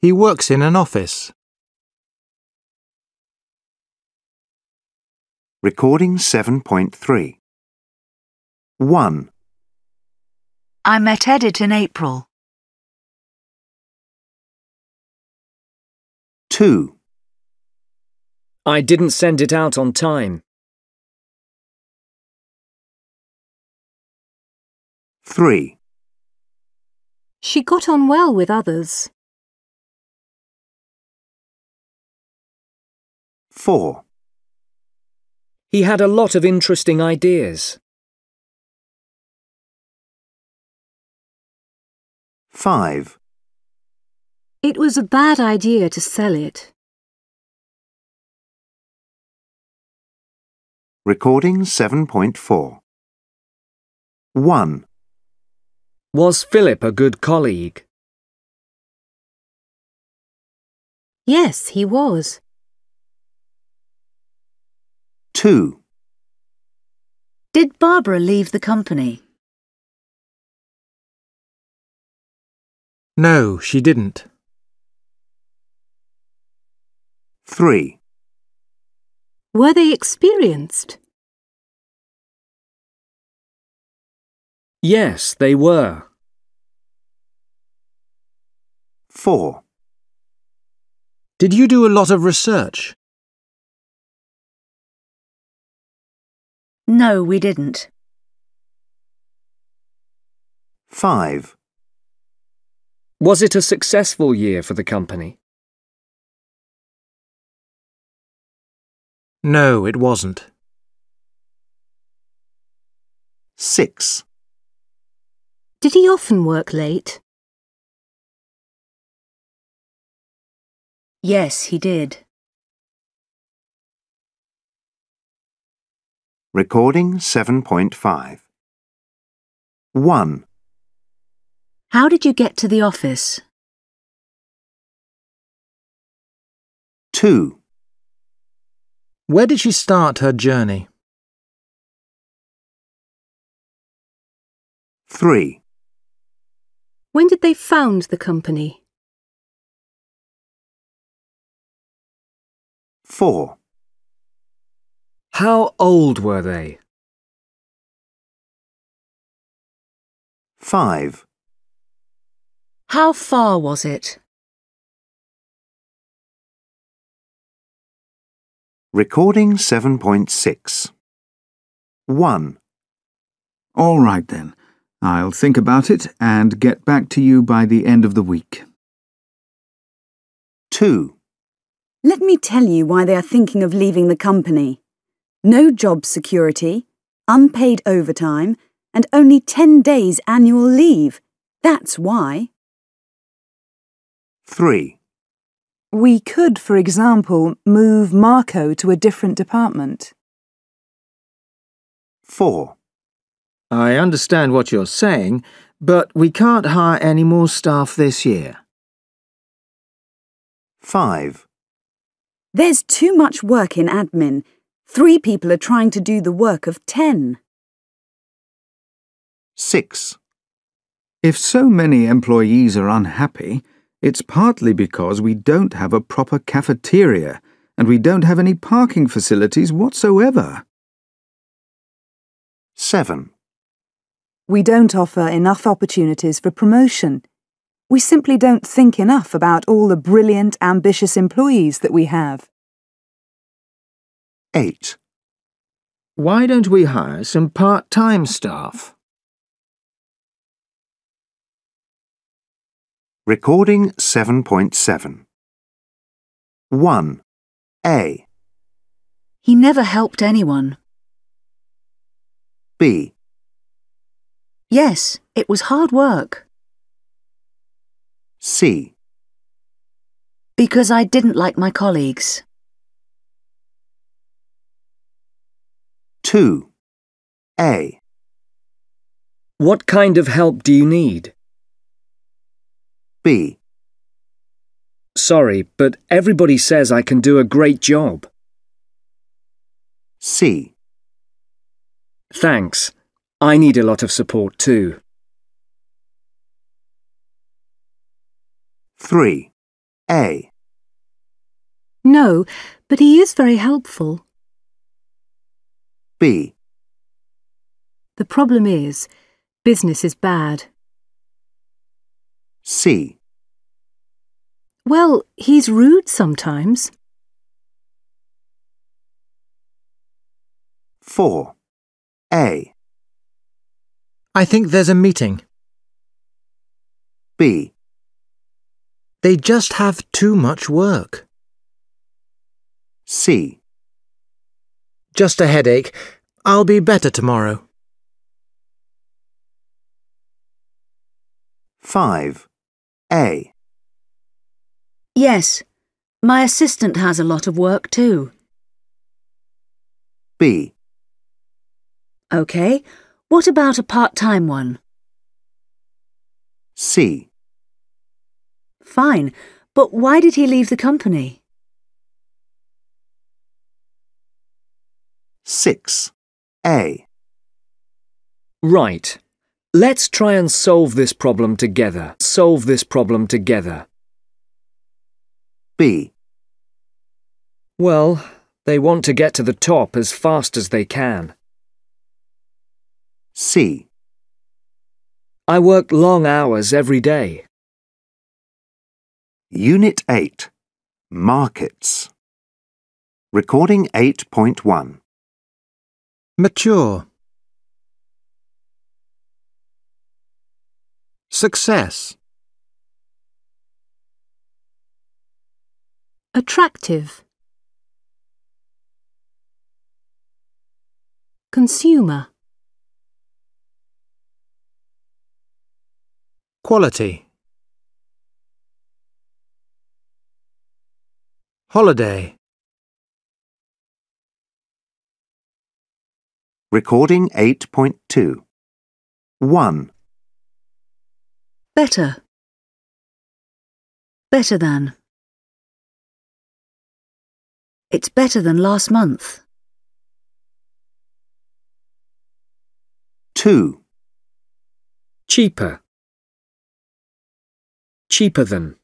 C: He works in an office.
J: Recording 7.3. 1.
N: I met Edit in April.
J: 2.
D: I didn't send it out on time.
J: 3.
B: She got on well with others.
J: 4.
D: He had a lot of interesting ideas.
J: 5.
B: It was a bad idea to sell it.
J: Recording 7.4. 1.
D: Was Philip a good colleague?
B: Yes, he was.
J: 2.
N: Did Barbara leave the company?
C: No, she didn't.
J: 3.
B: Were they experienced?
D: Yes, they were.
J: 4.
C: Did you do a lot of research?
N: No, we didn't.
J: 5.
D: Was it a successful year for the company?
C: No, it wasn't.
J: 6.
B: Did he often work late?
N: Yes, he did.
J: Recording 7.5. 1.
N: How did you get to the office?
J: 2.
C: Where did she start her journey?
J: 3.
B: When did they found the company?
J: 4.
D: How old were they?
J: 5.
N: How far was it?
J: Recording 7.6. 1.
R: All right then. I'll think about it and get back to you by the end of the week.
J: 2.
T: Let me tell you why they are thinking of leaving the company. No job security, unpaid overtime, and only 10 days annual leave. That's why.
J: 3.
H: We could, for example, move Marco to a different department.
J: 4.
G: I understand what you're saying, but we can't hire any more staff this year.
J: 5.
T: There's too much work in admin. 3 people are trying to do the work of 10.
J: 6.
R: If so many employees are unhappy, it's partly because we don't have a proper cafeteria and we don't have any parking facilities whatsoever.
J: 7.
H: We don't offer enough opportunities for promotion. We simply don't think enough about all the brilliant, ambitious employees that we have.
J: 8.
G: Why don't we hire some part-time staff?
J: Recording 7.7. 1. A.
N: He never helped anyone.
J: B.
N: Yes, it was hard work.
J: C.
N: Because I didn't like my colleagues.
J: 2. A.
D: What kind of help do you need?
J: B.
D: Sorry, but everybody says I can do a great job.
J: C.
D: Thanks. I need a lot of support too.
J: 3. A.
B: No, but he is very helpful.
J: B.
B: The problem is, business is bad.
J: C.
B: Well, he's rude sometimes.
J: 4. A.
C: I think there's a meeting.
J: B.
C: They just have too much work.
J: C.
C: Just a headache. I'll be better tomorrow.
J: 5. A.
N: Yes, my assistant has a lot of work too.
J: B.
N: OK, what about a part-time one?
J: C.
N: Fine, but why did he leave the company?
J: 6. A.
D: Right. Let's try and solve this problem together. Solve this problem together.
J: B.
D: Well, they want to get to the top as fast as they can.
J: C.
D: I work long hours every day.
J: Unit 8. Markets. Recording 8.1.
C: Mature. Success.
B: Attractive. Consumer.
C: Quality. Holiday.
J: Recording 8.2. 1.
N: Better. Better than. It's better than last month.
J: 2.
D: Cheaper. Cheaper than.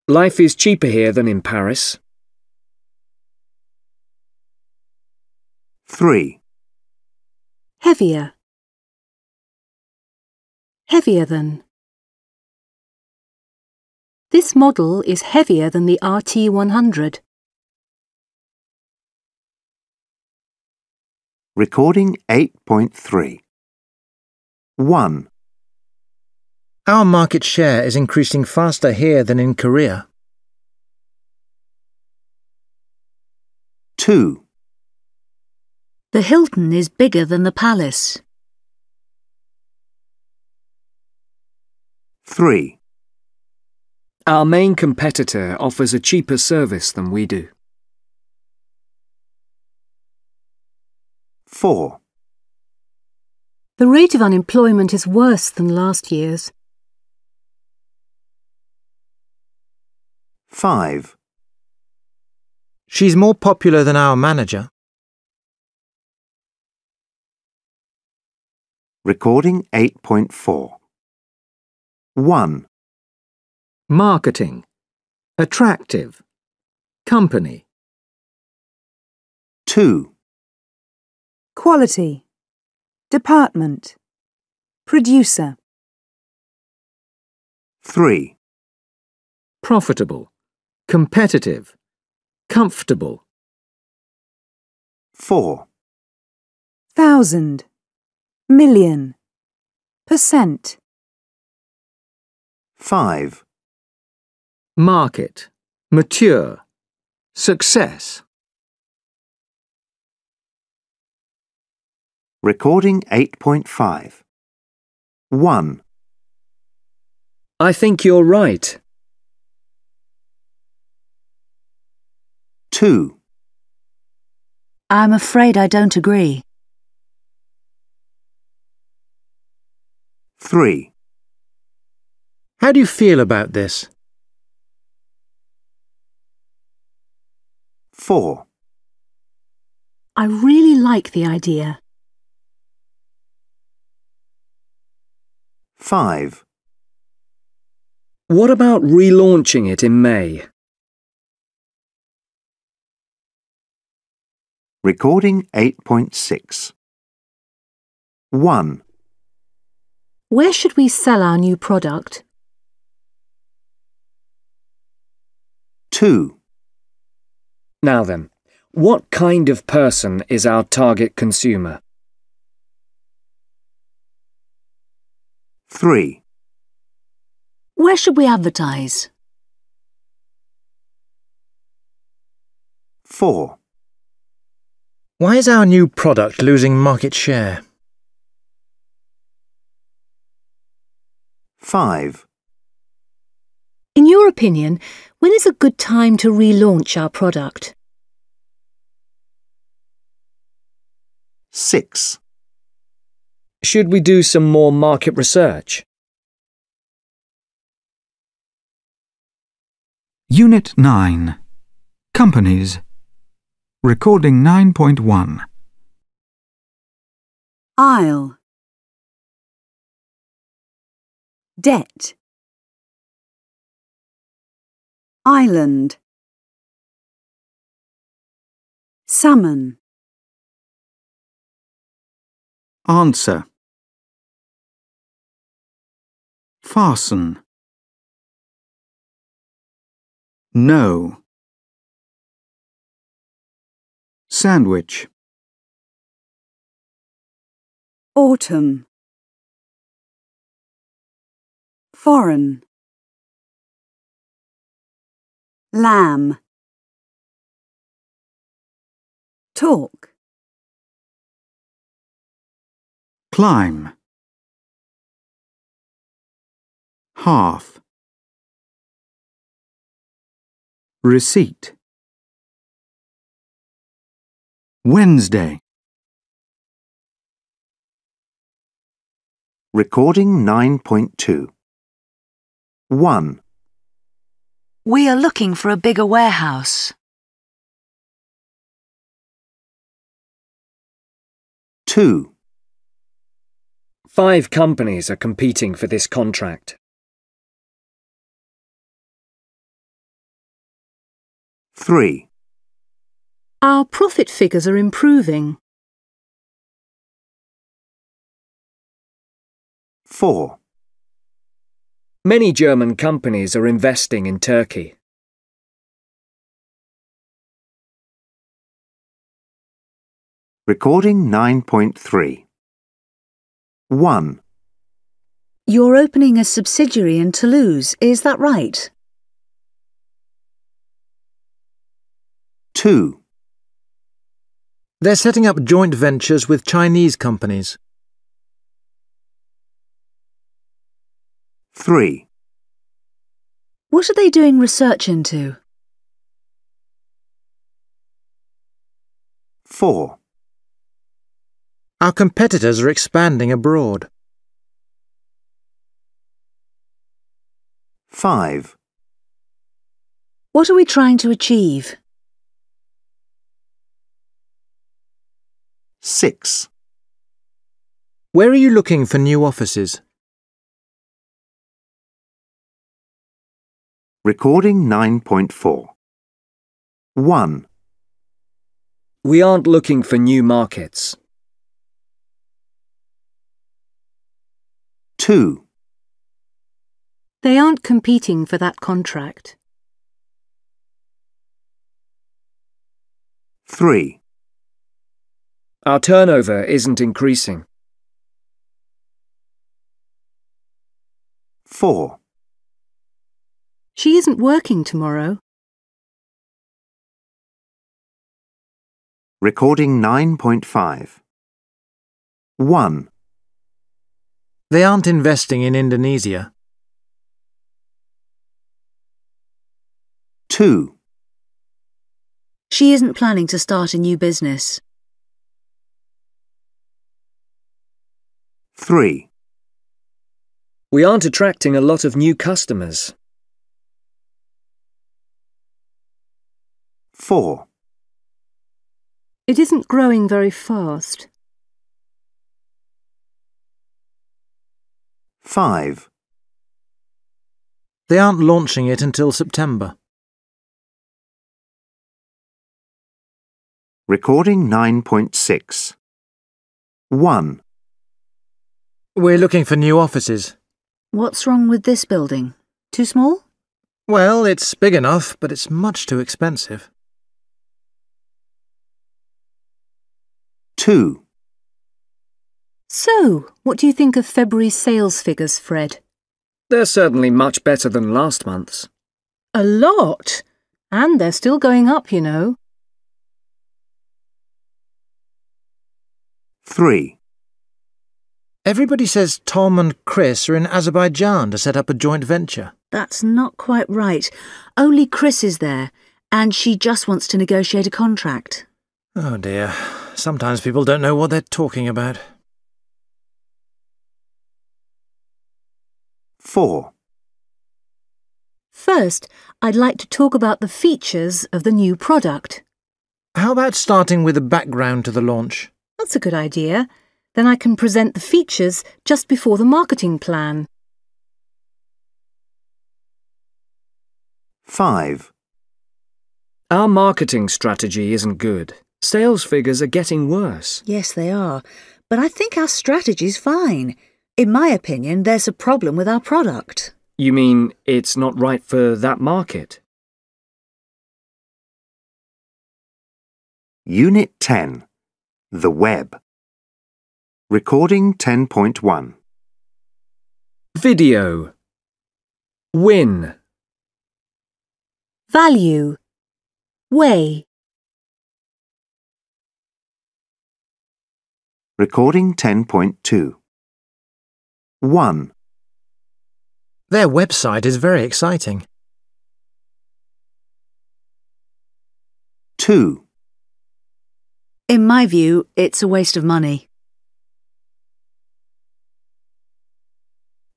D: Life is cheaper here than in Paris.
J: 3.
B: Heavier. Heavier than. This model is heavier than the RT100.
J: Recording 8.3. 1.
C: Our market share is increasing faster here than in Korea.
J: 2.
N: The Hilton is bigger than the Palace.
J: 3.
D: Our main competitor offers a cheaper service than we do.
J: 4.
B: The rate of unemployment is worse than last year's.
J: 5.
C: She's more popular than our manager.
J: Recording 8.4. 1.
Q: Marketing. Attractive. Company.
J: 2.
H: Quality. Department. Producer.
J: 3.
Q: Profitable. Competitive. Comfortable.
J: 4.
H: 1,000. Million. Percent.
J: 5.
Q: Market. Mature. Success.
J: Recording 8.5. 1.
D: I think you're right.
J: 2.
N: I'm afraid I don't agree.
J: 3.
C: How do you feel about this?
J: 4.
B: I really like the idea.
J: 5.
D: What about relaunching it in May?
J: Recording 8.6. 1.
B: Where should we sell our new product?
D: 2. Now then, What kind of person is our target consumer?
J: 3.
N: Where should we advertise?
J: 4.
C: Why is our new product losing market share?
J: 5.
B: In your opinion, when is a good time to relaunch our product?
J: 6.
D: Should we do some more market research?
R: Unit 9. Companies. Recording 9.1.
T: Aisle. Debt. Island. Salmon.
R: Answer. Fasten. No. Sandwich.
T: Autumn. Foreign. Lamb. Talk.
R: Climb. Half. Receipt. Wednesday.
J: Recording 9.2. 1.
N: We are looking for a bigger warehouse.
J: 2.
D: 5 companies are competing for this contract.
J: 3.
B: Our profit figures are improving.
J: 4.
D: Many German companies are investing in Turkey.
J: Recording 9.3. 1.
N: You're opening a subsidiary in Toulouse, is that right?
J: 2.
C: They're setting up joint ventures with Chinese companies.
J: 3.
N: What are they doing research into?
J: 4.
C: Our competitors are expanding abroad.
J: 5.
N: What are we trying to achieve?
J: 6.
C: Where are you looking for new offices?
J: Recording 9.4. 1.
D: We aren't looking for new markets.
J: 2.
B: They aren't competing for that contract.
J: 3.
D: Our turnover isn't increasing.
J: 4.
B: She isn't working tomorrow.
J: Recording 9.5. 1.
C: They aren't investing in Indonesia.
J: 2.
N: She isn't planning to start a new business.
J: 3.
D: We aren't attracting a lot of new customers.
J: 4.
B: It isn't growing very fast.
J: 5.
C: They aren't launching it until September.
J: Recording 9.6. 1.
C: We're looking for new offices.
N: What's wrong with this building? Too small?
C: Well, it's big enough, but it's much too expensive.
J: 2.
B: So, what do you think of February's sales figures, Fred?
D: They're certainly much better than last month's.
B: A lot! And they're still going up, you know.
J: 3.
C: Everybody says Tom and Chris are in Azerbaijan to set up a joint venture.
N: That's not quite right. Only Chris is there, and she just wants to negotiate a contract.
C: Oh dear. Sometimes people don't know what they're talking about.
J: 4.
B: First, I'd like to talk about the features of the new product.
C: How about starting with a background to the launch?
B: That's a good idea. Then I can present the features just before the marketing plan.
J: 5.
D: Our marketing strategy isn't good. Sales figures are getting worse.
N: Yes, they are. But I think our strategy's fine. In my opinion, there's a problem with our product.
D: You mean it's not right for that market?
J: Unit 10. The Web. Recording 10.1.
D: Video. Win.
B: Value. Way.
J: Recording 10.2. 1.
C: Their website is very exciting.
J: 2.
N: In my view, it's a waste of money.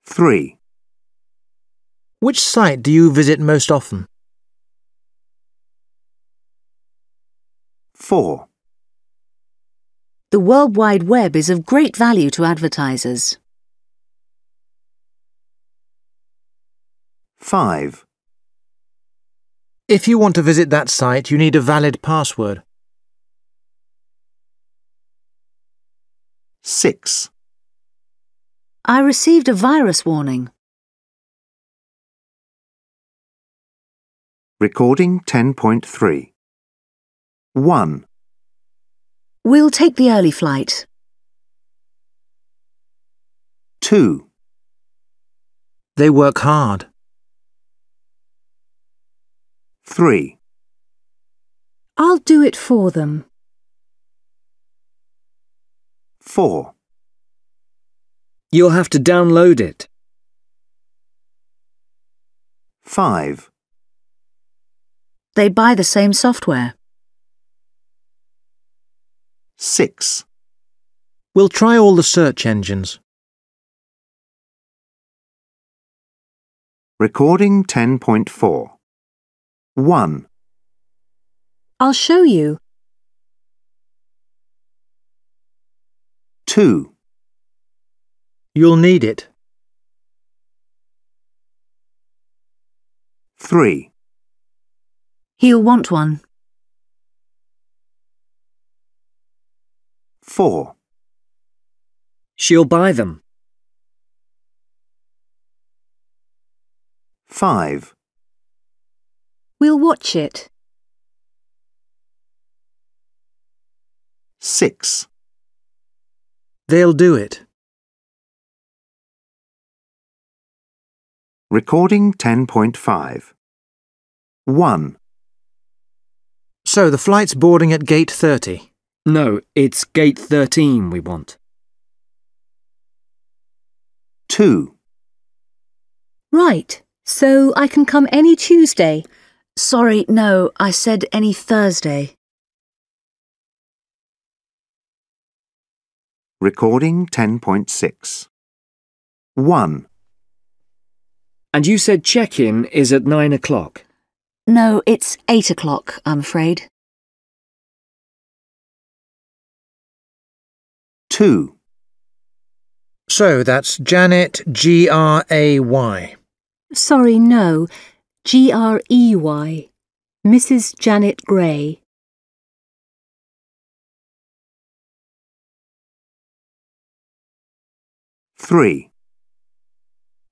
J: 3.
C: Which site do you visit most often?
J: 4.
N: The World Wide Web is of great value to advertisers.
J: 5.
C: If you want to visit that site, you need a valid password.
J: 6.
N: I received a virus warning.
J: Recording 10.3. 1.
N: We'll take the early flight.
J: 2.
C: They work hard.
J: 3.
B: I'll do it for them.
J: 4.
D: You'll have to download it.
J: 5.
N: They buy the same software.
J: 6.
C: We'll try all the search engines.
J: Recording 10.4. 1.
B: I'll show you.
J: 2.
C: You'll need it.
J: 3.
N: He'll want one.
J: 4.
D: She'll buy them.
J: 5.
B: We'll watch it.
J: 6.
C: They'll do it.
J: Recording 10.5. 1.
C: So the flight's boarding at gate 30.
D: No, it's gate 13 we want.
J: 2.
B: Right. So I can come any Tuesday.
N: Sorry, no, I said any Thursday.
J: Recording 10.6. 1.
D: And you said check-in is at 9 o'clock.
N: No, it's 8 o'clock, I'm afraid.
J: 2.
C: So that's Janet Gray.
B: Sorry, no. Grey. Mrs. Janet Gray.
J: 3.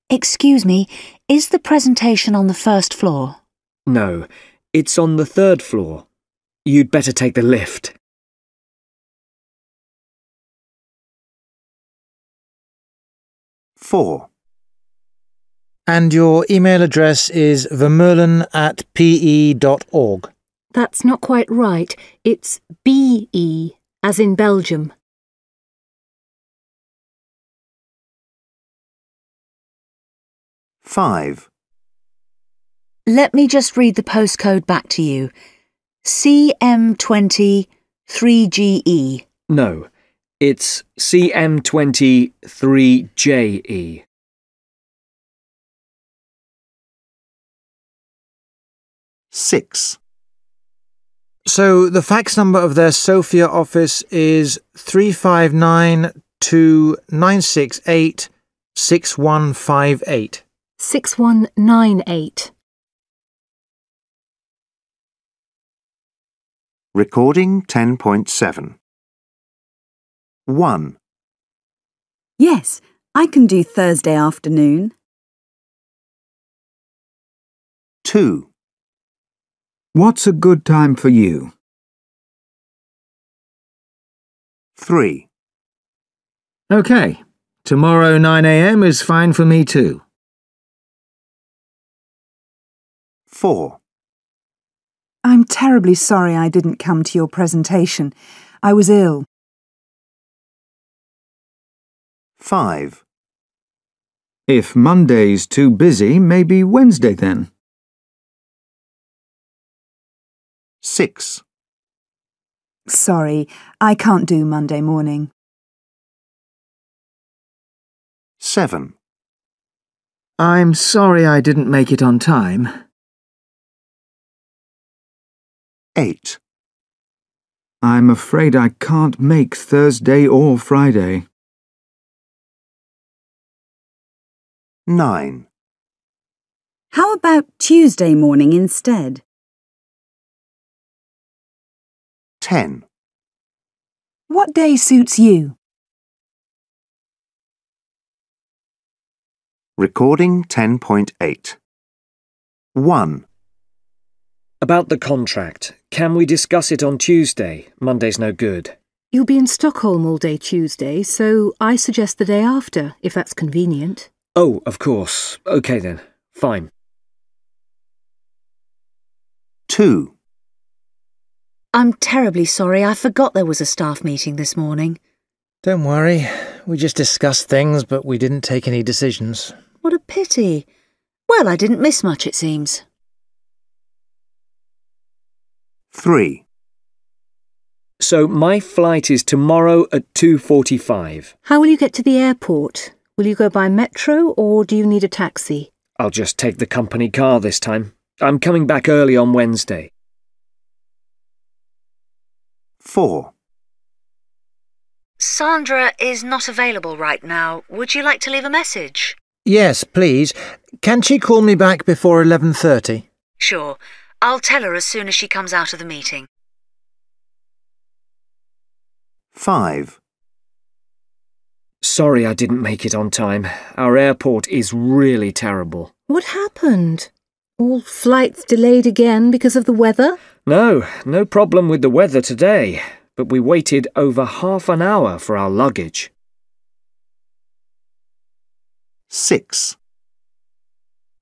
N: Excuse me, is the presentation on the first floor?
D: No, it's on the 3rd floor. You'd better take the lift.
J: 4.
C: And your email address is vermeulen@pe.org.
B: That's not quite right. It's BE, as in Belgium.
J: 5.
N: Let me just read the postcode back to you. CM20 3GE.
D: No, it's CM23JE.
J: 6.
C: So the fax number of their Sofia office is 359-968-6158.
B: 6198.
J: Recording 10.7. 1.
T: Yes, I can do Thursday afternoon.
J: 2.
R: What's a good time for you?
J: 3.
Q: OK. Tomorrow 9 a.m. is fine for me too.
J: 4.
H: I'm terribly sorry I didn't come to your presentation. I was ill.
J: 5.
R: If Monday's too busy, maybe Wednesday then.
J: 6.
H: Sorry, I can't do Monday morning.
J: 7.
Q: I'm sorry I didn't make it on time.
J: 8.
R: I'm afraid I can't make Thursday or Friday.
J: 9.
T: How about Tuesday morning instead?
J: 10.
H: What day suits you?
J: Recording 10.8. 1.
D: About the contract. Can we discuss it on Tuesday? Monday's no good.
B: You'll be in Stockholm all day Tuesday, so I suggest the day after, if that's convenient.
D: Oh, of course. OK then. Fine.
J: 2.
N: I'm terribly sorry. I forgot there was a staff meeting this morning.
C: Don't worry. We just discussed things, but we didn't take any decisions.
N: What a pity. Well, I didn't miss much, it seems.
J: 3.
D: So my flight is tomorrow at 2:45.
B: How will you get to the airport? Will you go by metro or do you need a taxi?
D: I'll just take the company car this time. I'm coming back early on Wednesday.
J: 4.
N: Sandra is not available right now. Would you like to leave a message?
C: Yes, please. Can she call me back before 11:30?
N: Sure. I'll tell her as soon as she comes out of the meeting.
J: 5.
D: Sorry I didn't make it on time. Our airport is really terrible.
B: What happened? All flights delayed again because of the weather?
D: No problem with the weather today, but we waited over half an hour for our luggage.
J: 6.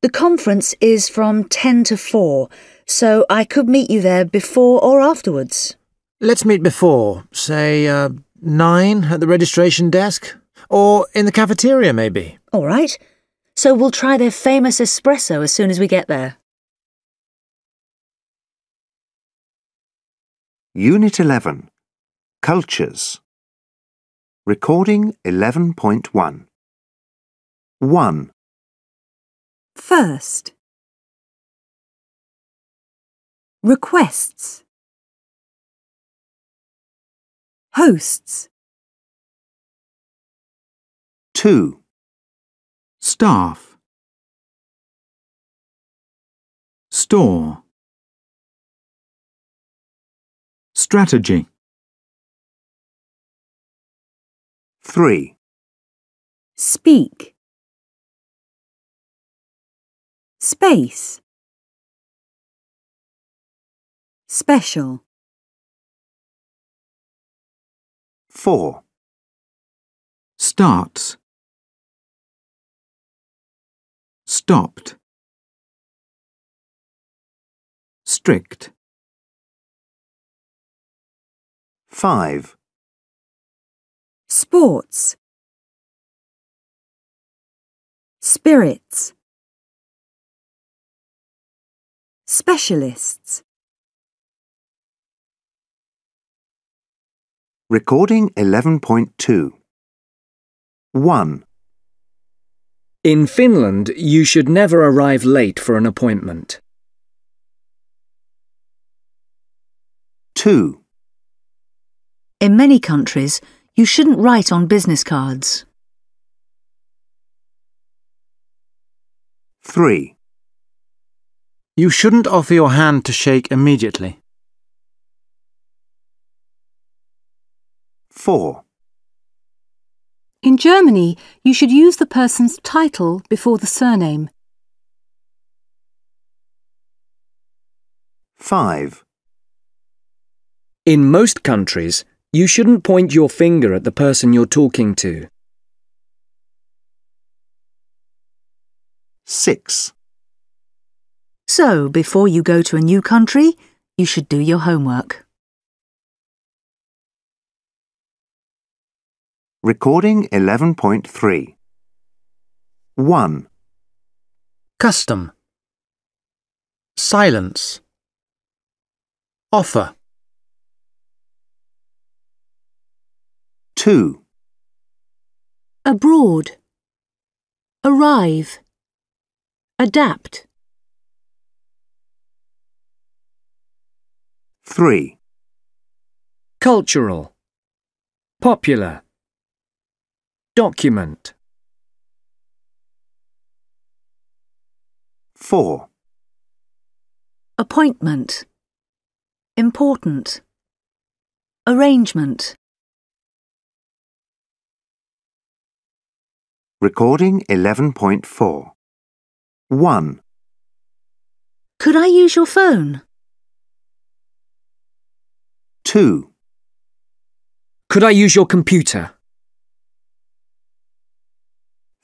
N: The conference is from 10 to 4, so I could meet you there before or afterwards.
C: Let's meet before, say, 9 at the registration desk. Or in the cafeteria, maybe.
N: All right. So we'll try their famous espresso as soon as we get there.
J: Unit 11. Cultures. Recording 11.1. 1.
T: First. Requests. Hosts.
J: 2.
R: Staff. Store. Strategy.
J: 3.
T: Speak. Space. Special.
J: 4.
R: Starts. Stopped. Strict.
J: 5.
T: Sports. Spirits. Specialists.
J: Recording 11.2. 1.
D: In Finland, you should never arrive late for an appointment.
J: 2.
N: In many countries, you shouldn't write on business cards.
J: 3.
C: You shouldn't offer your hand to shake immediately.
J: 4.
B: In Germany, you should use the person's title before the surname.
J: 5.
D: In most countries, you shouldn't point your finger at the person you're talking to.
J: 6.
N: So, before you go to a new country, you should do your homework.
J: Recording 11.3. 1.
C: Custom. Silence. Offer.
J: 2.
B: Abroad. Arrive. Adapt.
J: 3.
D: Cultural. Popular. Document.
J: 4.
N: Appointment. Important. Arrangement.
J: Recording 11.4. 1.
N: Could I use your phone?
J: 2.
D: Could I use your computer?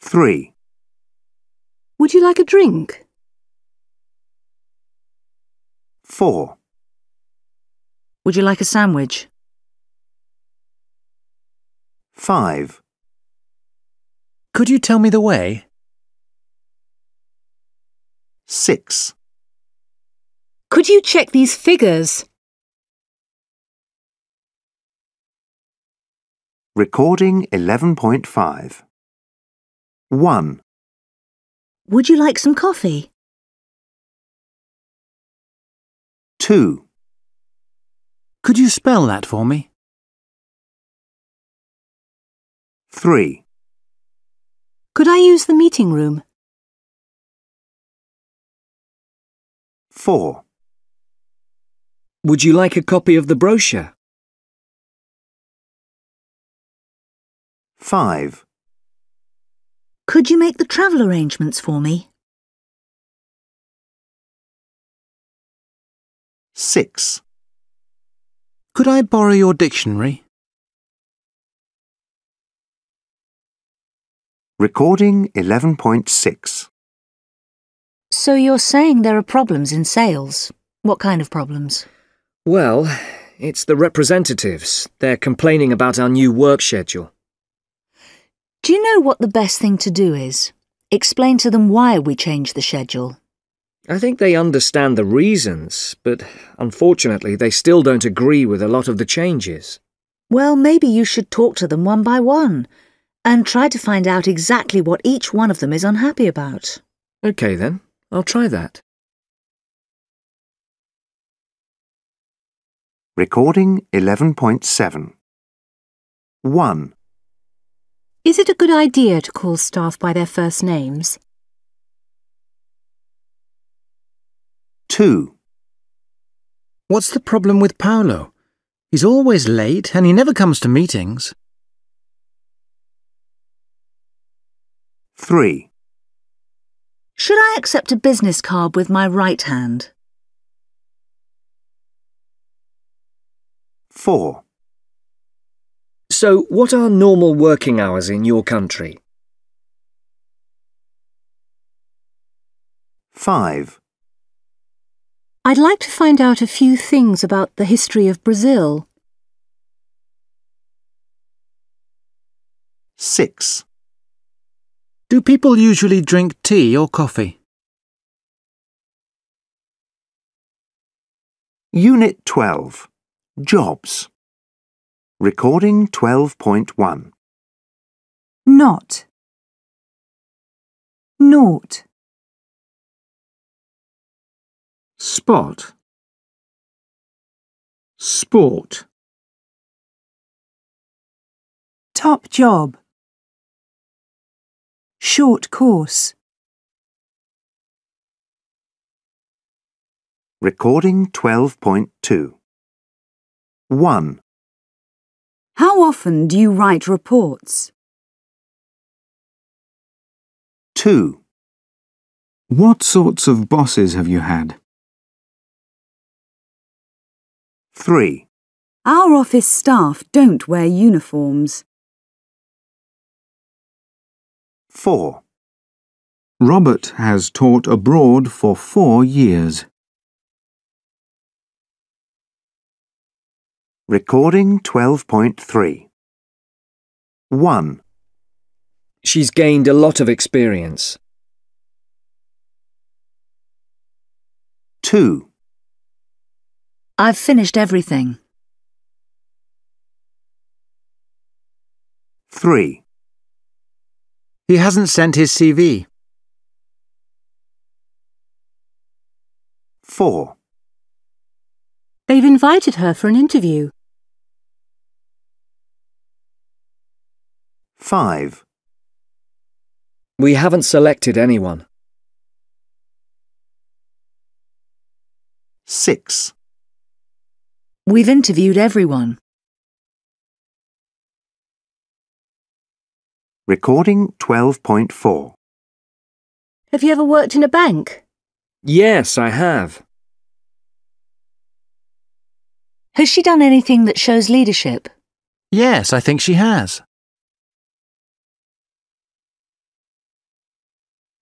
J: 3.
B: Would you like a drink?
J: 4.
N: Would you like a sandwich?
J: 5.
C: Could you tell me the way?
J: 6.
B: Could you check these figures?
J: Recording 11.5. 1.
N: Would you like some coffee?
J: 2.
C: Could you spell that for me?
J: 3.
B: Could I use the meeting room?
J: 4.
D: Would you like a copy of the brochure?
J: 5.
N: Could you make the travel arrangements for me?
J: 6.
C: Could I borrow your dictionary?
J: Recording 11.6.
N: So you're saying there are problems in sales? What kind of problems?
D: Well, it's the representatives. They're complaining about our new work schedule.
N: Do you know what the best thing to do is? Explain to them why we changed the schedule.
D: I think they understand the reasons, but unfortunately they still don't agree with a lot of the changes.
N: Well, maybe you should talk to them one by one and try to find out exactly what each one of them is unhappy about.
D: OK then, I'll try that.
J: Recording 11.7. 1.
B: Is it a good idea to call staff by their first names?
J: 2.
C: What's the problem with Paolo? He's always late and he never comes to meetings.
J: 3.
N: Should I accept a business card with my right hand?
J: 4.
D: So, what are normal working hours in your country?
J: 5.
B: I'd like to find out a few things about the history of Brazil.
J: 6.
C: Do people usually drink tea or coffee?
J: Unit 12. Jobs. Recording 12.1.
H: Not. Naught.
Q: Spot. Sport.
H: Top job. Short course.
J: Recording 12.2. 1.
T: How often do you write reports?
J: 2.
R: What sorts of bosses have you had?
J: 3.
T: Our office staff don't wear uniforms.
J: 4.
R: Robert has taught abroad for 4 years.
J: Recording 12.3. 1.
D: She's gained a lot of experience.
J: 2.
N: I've finished everything.
J: 3.
C: He hasn't sent his CV.
J: 4.
B: They've invited her for an interview.
J: 5.
D: We haven't selected anyone.
J: 6.
N: We've interviewed everyone.
J: Recording 12.4.
B: Have you ever worked in a bank?
D: Yes, I have.
N: Has she done anything that shows leadership?
C: Yes, I think she has.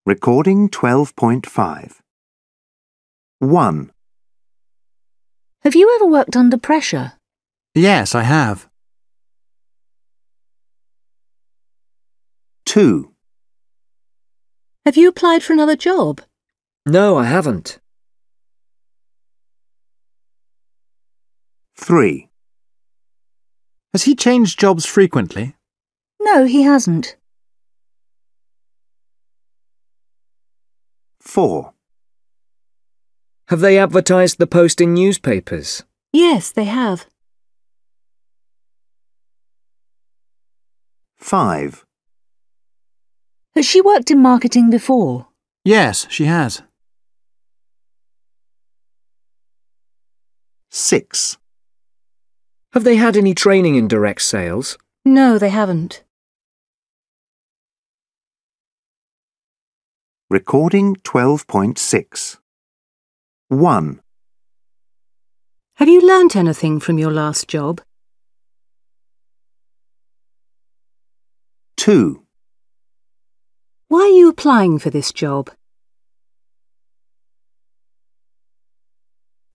J: Recording 12.5. 1.
N: Have you ever worked under pressure?
C: Yes, I have.
J: 2.
B: Have you applied for another job?
D: No, I haven't.
J: 3.
C: Has he changed jobs frequently?
N: No, he hasn't.
J: 4.
D: Have they advertised the post in newspapers?
B: Yes, they have.
J: 5.
N: Has she worked in marketing before?
C: Yes, she has.
J: 6.
D: Have they had any training in direct sales?
B: No, they haven't.
J: Recording 12.6. 1.
B: Have you learnt anything from your last job?
J: 2.
B: Why are you applying for this job?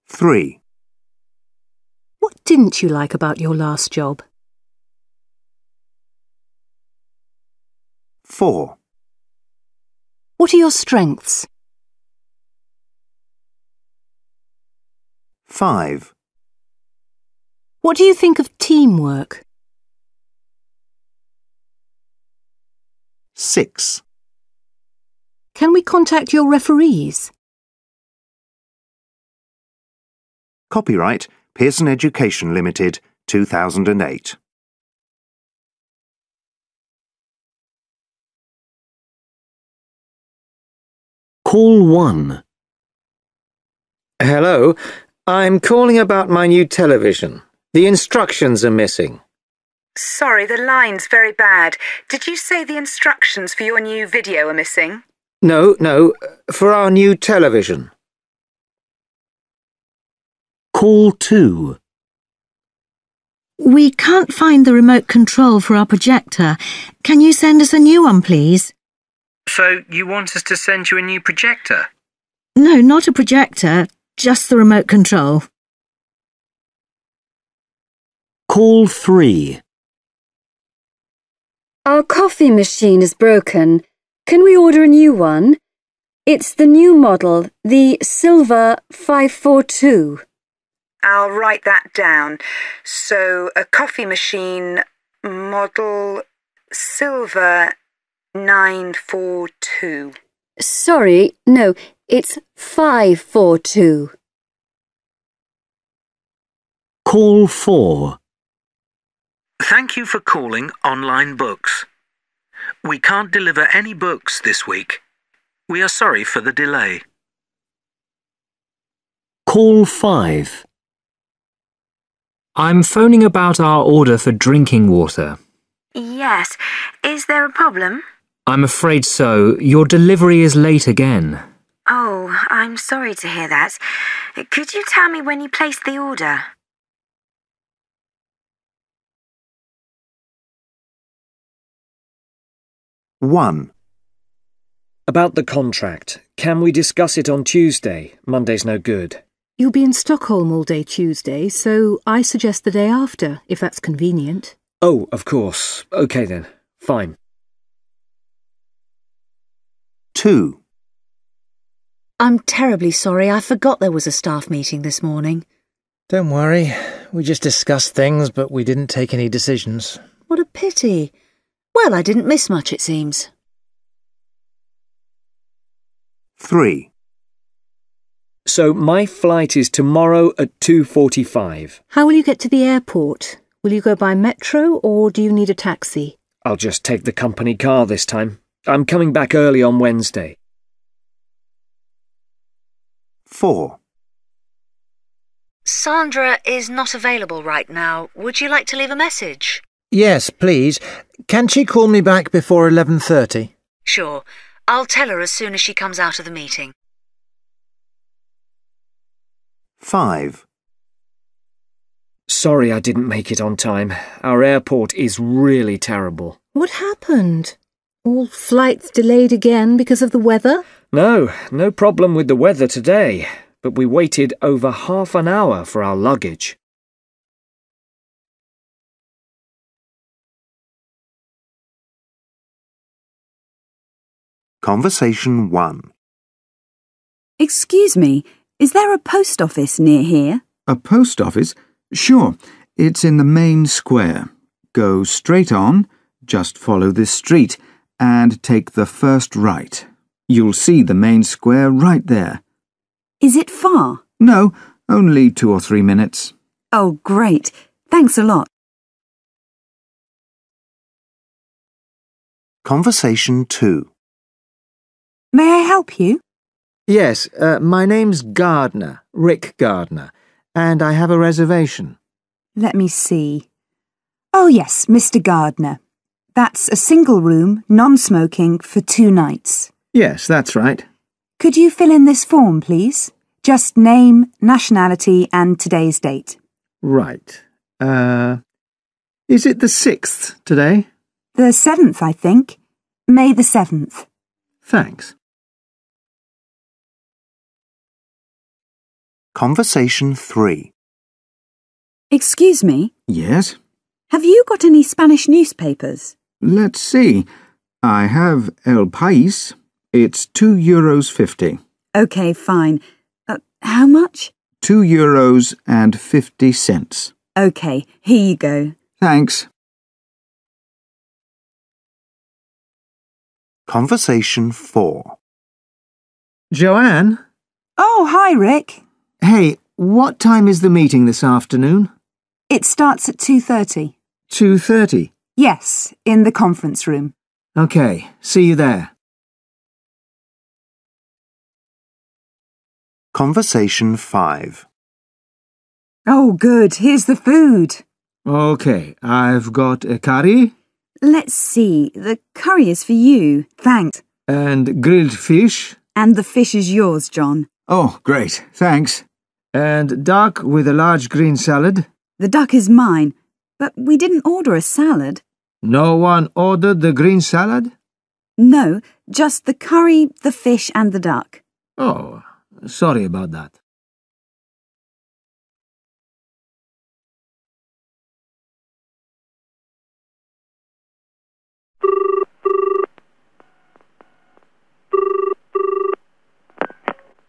J: 3.
B: What didn't you like about your last job?
J: 4.
B: What are your strengths?
J: 5.
B: What do you think of teamwork?
J: 6.
B: Can we contact your referees?
J: Copyright Pearson Education Limited, 2008.
A: Call 1.
C: Hello, I'm calling about my new television. The instructions are missing.
V: Sorry, the line's very bad. Did you say the instructions for your new video are missing?
C: No, for our new television.
A: Call 2.
I: We can't find the remote control for our projector. Can you send us a new one, please?
E: So, you want us to send you a new projector?
I: No, not a projector, just the remote control.
A: Call 3.
M: Our coffee machine is broken. Can we order a new one? It's the new model, the Silver 542.
V: I'll write that down. So, a coffee machine, model Silver 942.
M: Sorry, no, it's 542.
A: Call 4.
S: Thank you for calling Online Books. We can't deliver any books this week. We are sorry for the delay.
A: Call 5.
W: I'm phoning about our order for drinking water.
V: Yes. Is there a problem?
W: I'm afraid so. Your delivery is late again.
V: Oh, I'm sorry to hear that. Could you tell me when you placed the order?
K: One.
D: About the contract. Can we discuss it on Tuesday? Monday's no good.
B: You'll be in Stockholm all day Tuesday, so I suggest the day after, if that's convenient.
D: Oh, of course. OK then. Fine.
K: 2.
N: I'm terribly sorry. I forgot there was a staff meeting this morning.
C: Don't worry. We just discussed things, but we didn't take any decisions.
N: What a pity. Well, I didn't miss much, it seems.
K: 3.
D: So my flight is tomorrow at 2:45.
B: How will you get to the airport? Will you go by metro or do you need a taxi?
D: I'll just take the company car this time. I'm coming back early on Wednesday.
K: 4.
N: Sandra is not available right now. Would you like to leave a message?
C: Yes, please. Can she call me back before 11:30?
N: Sure. I'll tell her as soon as she comes out of the meeting.
K: 5.
D: Sorry I didn't make it on time. Our airport is really terrible.
B: What happened? All flights delayed again because of the weather?
D: No problem with the weather today, but we waited over half an hour for our luggage.
J: Conversation 1.
T: Excuse me, is there a post office near here?
R: A post office? Sure. It's in the main square. Go straight on, just follow this street, and take the first right. You'll see the main square right there.
T: Is it far?
R: No, only 2 or 3 minutes.
T: Oh, great. Thanks a lot.
J: Conversation 2.
T: May I help you?
C: Yes, my name's Gardner, Rick Gardner, and I have a reservation.
T: Let me see. Oh, yes, Mr. Gardner. That's a single room, non-smoking, for 2 nights.
R: Yes, that's right.
T: Could you fill in this form, please? Just name, nationality, and today's date.
R: Right. Is it the 6th today?
T: The 7th, I think. May the 7th.
R: Thanks.
J: Conversation 3.
T: Excuse me?
R: Yes?
T: Have you got any Spanish newspapers?
R: Let's see. I have El País. It's €2.50.
T: OK, fine. How much?
R: €2.50.
T: OK, here you go.
R: Thanks.
J: Conversation 4.
C: Joanne?
T: Oh, hi, Rick.
C: Hey, what time is the meeting this afternoon?
T: It starts at 2:30.
C: 2:30?
T: Yes, in the conference room.
C: OK, see you there.
J: Conversation 5.
T: Oh, good. Here's the food.
R: OK, I've got a curry.
T: Let's see. The curry is for you. Thanks.
R: And grilled fish.
T: And the fish is yours, John.
R: Oh, great. Thanks. And duck with a large green salad.
T: The duck is mine, but we didn't order a salad.
R: No one ordered the green salad?
T: No, just the curry, the fish and the duck.
R: Oh,
Q: Sorry about that.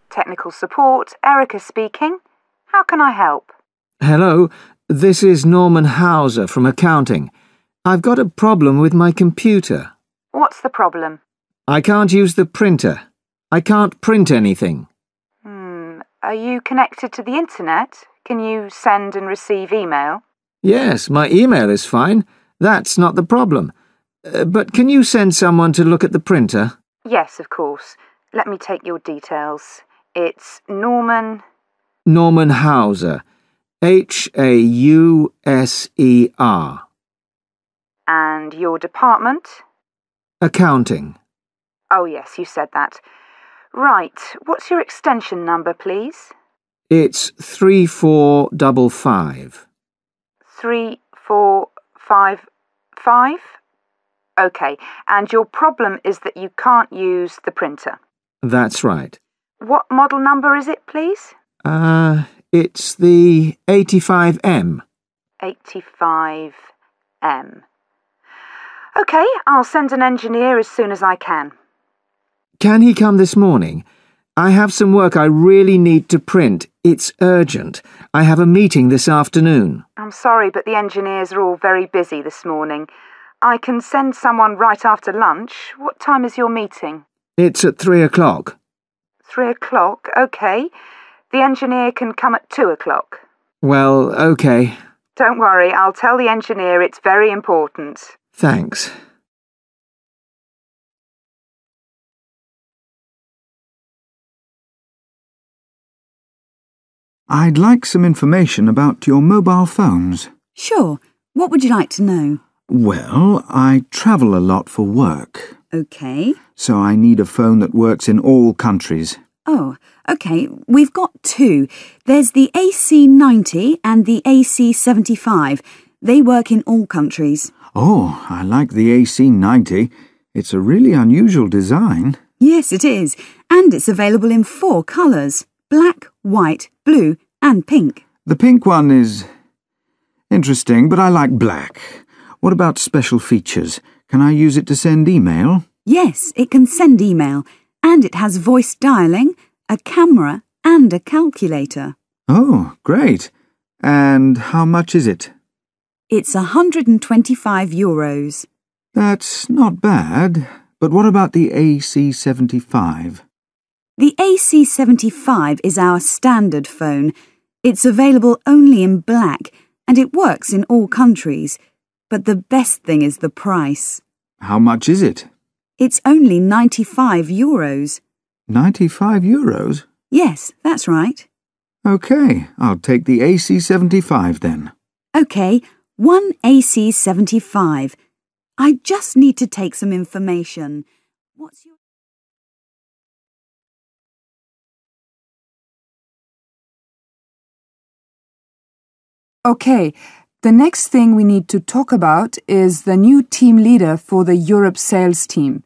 H: Technical support, Erica speaking. How can I help?
Q: Hello, this is Norman Hauser from accounting. I've got a problem with my computer.
H: What's the problem?
Q: I can't use the printer. I can't print anything.
H: Are you connected to the internet? Can you send and receive email?
Q: Yes, my email is fine. That's not the problem. But can you send someone to look at the printer?
H: Yes, of course. Let me take your details. It's Norman
Q: Hauser. Hauser.
H: And your department?
Q: Accounting.
H: Oh, yes, you said that. Right, what's your extension number, please?
Q: It's 3455.
H: 3455? OK, and your problem is that you can't use the printer?
Q: That's right.
H: What model number is it, please?
Q: It's the 85M.
H: 85M. OK, I'll send an engineer as soon as I can.
Q: Can he come this morning? I have some work I really need to print. It's urgent. I have a meeting this afternoon.
H: I'm sorry, but the engineers are all very busy this morning. I can send someone right after lunch. What time is your meeting?
Q: It's at 3 o'clock.
H: 3 o'clock? OK. The engineer can come at 2 o'clock.
Q: Well, OK.
H: Don't worry, I'll tell the engineer it's very important.
Q: Thanks.
R: I'd like some information about your mobile phones.
T: Sure. What would you like to know?
R: Well, I travel a lot for work.
T: OK.
R: So I need a phone that works in all countries.
T: Oh, OK. We've got two. There's the AC90 and the AC75. They work in all countries.
R: Oh, I like the AC90. It's a really unusual design.
T: Yes, it is. And it's available in 4 colours. Black, white, blue and pink.
R: The pink one is interesting, but I like black. What about special features? Can I use it to send email?
T: Yes, it can send email. And it has voice dialing, a camera and a calculator.
R: Oh, great. And how much is it?
T: It's €125.
R: That's not bad. But what about the AC75?
T: The AC75 is our standard phone. It's available only in black and it works in all countries. But the best thing is the price.
R: How much is it?
T: It's only €95.
R: €95?
T: Yes, that's right.
R: OK, I'll take the AC75 then.
T: OK, one AC75. I just need to take some information. What's your...
F: OK, the next thing we need to talk about is the new team leader for the Europe sales team.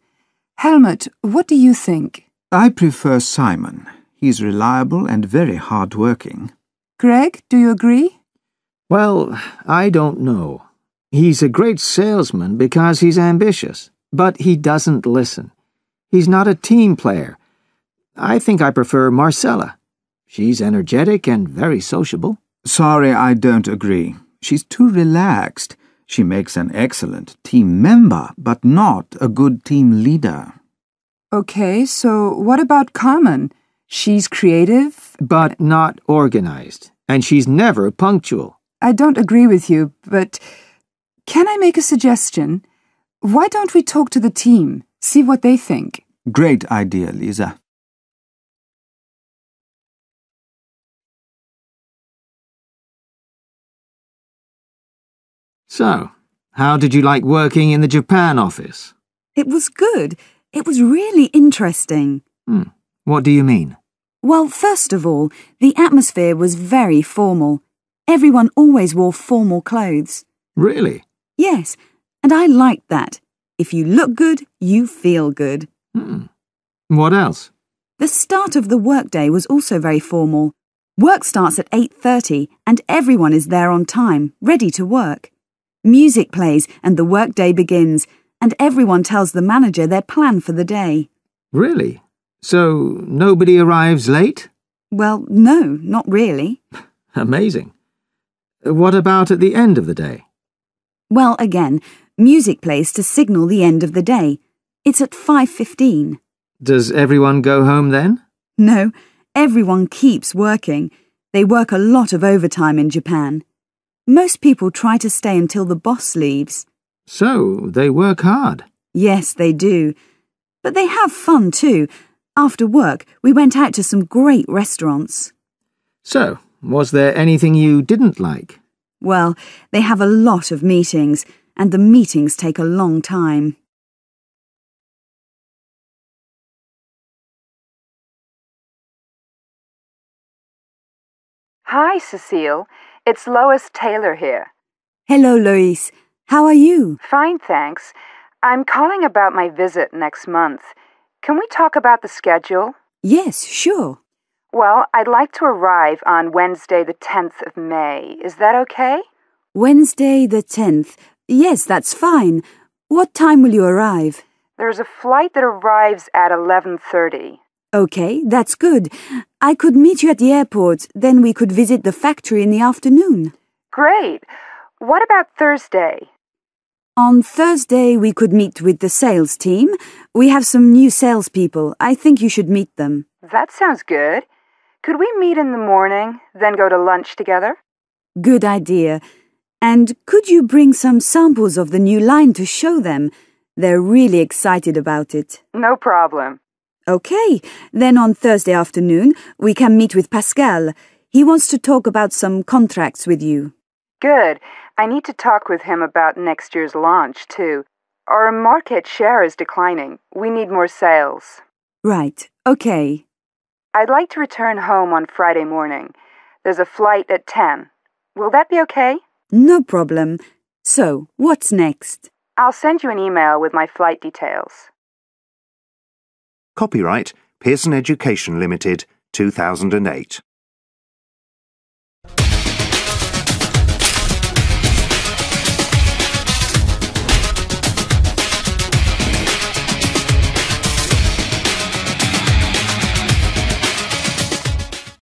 F: Helmut, what do you think?
R: I prefer Simon. He's reliable and very hard-working.
F: Greg, do you agree?
Q: Well, I don't know. He's a great salesman because he's ambitious, but he doesn't listen. He's not a team player. I think I prefer Marcella. She's energetic and very sociable.
R: Sorry, I don't agree. She's too relaxed. She makes an excellent team member, but not a good team leader.
F: OK, so what about Carmen? She's creative...
Q: But not organized, and she's never punctual.
F: I don't agree with you, but can I make a suggestion? Why don't we talk to the team, see what they think?
R: Great idea, Lisa.
Q: So, how did you like working in the Japan office?
T: It was good. It was really interesting.
Q: What do you mean?
T: Well, first of all, the atmosphere was very formal. Everyone always wore formal clothes.
Q: Really?
T: Yes, and I liked that. If you look good, you feel good.
Q: What else?
T: The start of the workday was also very formal. Work starts at 8:30 and everyone is there on time, ready to work. Music plays and the workday begins, and everyone tells the manager their plan for the day.
Q: Really? So nobody arrives late?
T: Well, no, not really.
Q: Amazing. What about at the end of the day?
T: Well, again, music plays to signal the end of the day. It's at 5:15.
Q: Does everyone go home then?
T: No, everyone keeps working. They work a lot of overtime in Japan. Most people try to stay until the boss leaves.
Q: So they work hard.
T: Yes, they do. But they have fun too. After work, we went out to some great restaurants.
Q: So, was there anything you didn't like?
T: Well, they have a lot of meetings, and the meetings take a long time.
L: Hi, Cecile. It's Lois Taylor here.
T: Hello, Lois. How are you?
L: Fine, thanks. I'm calling about my visit next month. Can we talk about the schedule?
T: Yes, sure.
L: Well, I'd like to arrive on Wednesday the 10th of May. Is that okay?
T: Wednesday the 10th. Yes, that's fine. What time will you arrive?
L: There's a flight that arrives at 11:30.
T: Okay, that's good. I could meet you at the airport, then we could visit the factory in the afternoon.
L: Great. What about Thursday?
T: On Thursday, we could meet with the sales team. We have some new salespeople. I think you should meet them.
L: That sounds good. Could we meet in the morning, then go to lunch together?
T: Good idea. And could you bring some samples of the new line to show them? They're really excited about it.
L: No problem.
T: Okay, then on Thursday afternoon, we can meet with Pascal. He wants to talk about some contracts with you.
L: Good. I need to talk with him about next year's launch, too. Our market share is declining. We need more sales.
T: Right, okay.
L: I'd like to return home on Friday morning. There's a flight at 10. Will that be okay?
T: No problem. So, what's next?
L: I'll send you an email with my flight details.
J: Copyright Pearson Education Limited, 2008.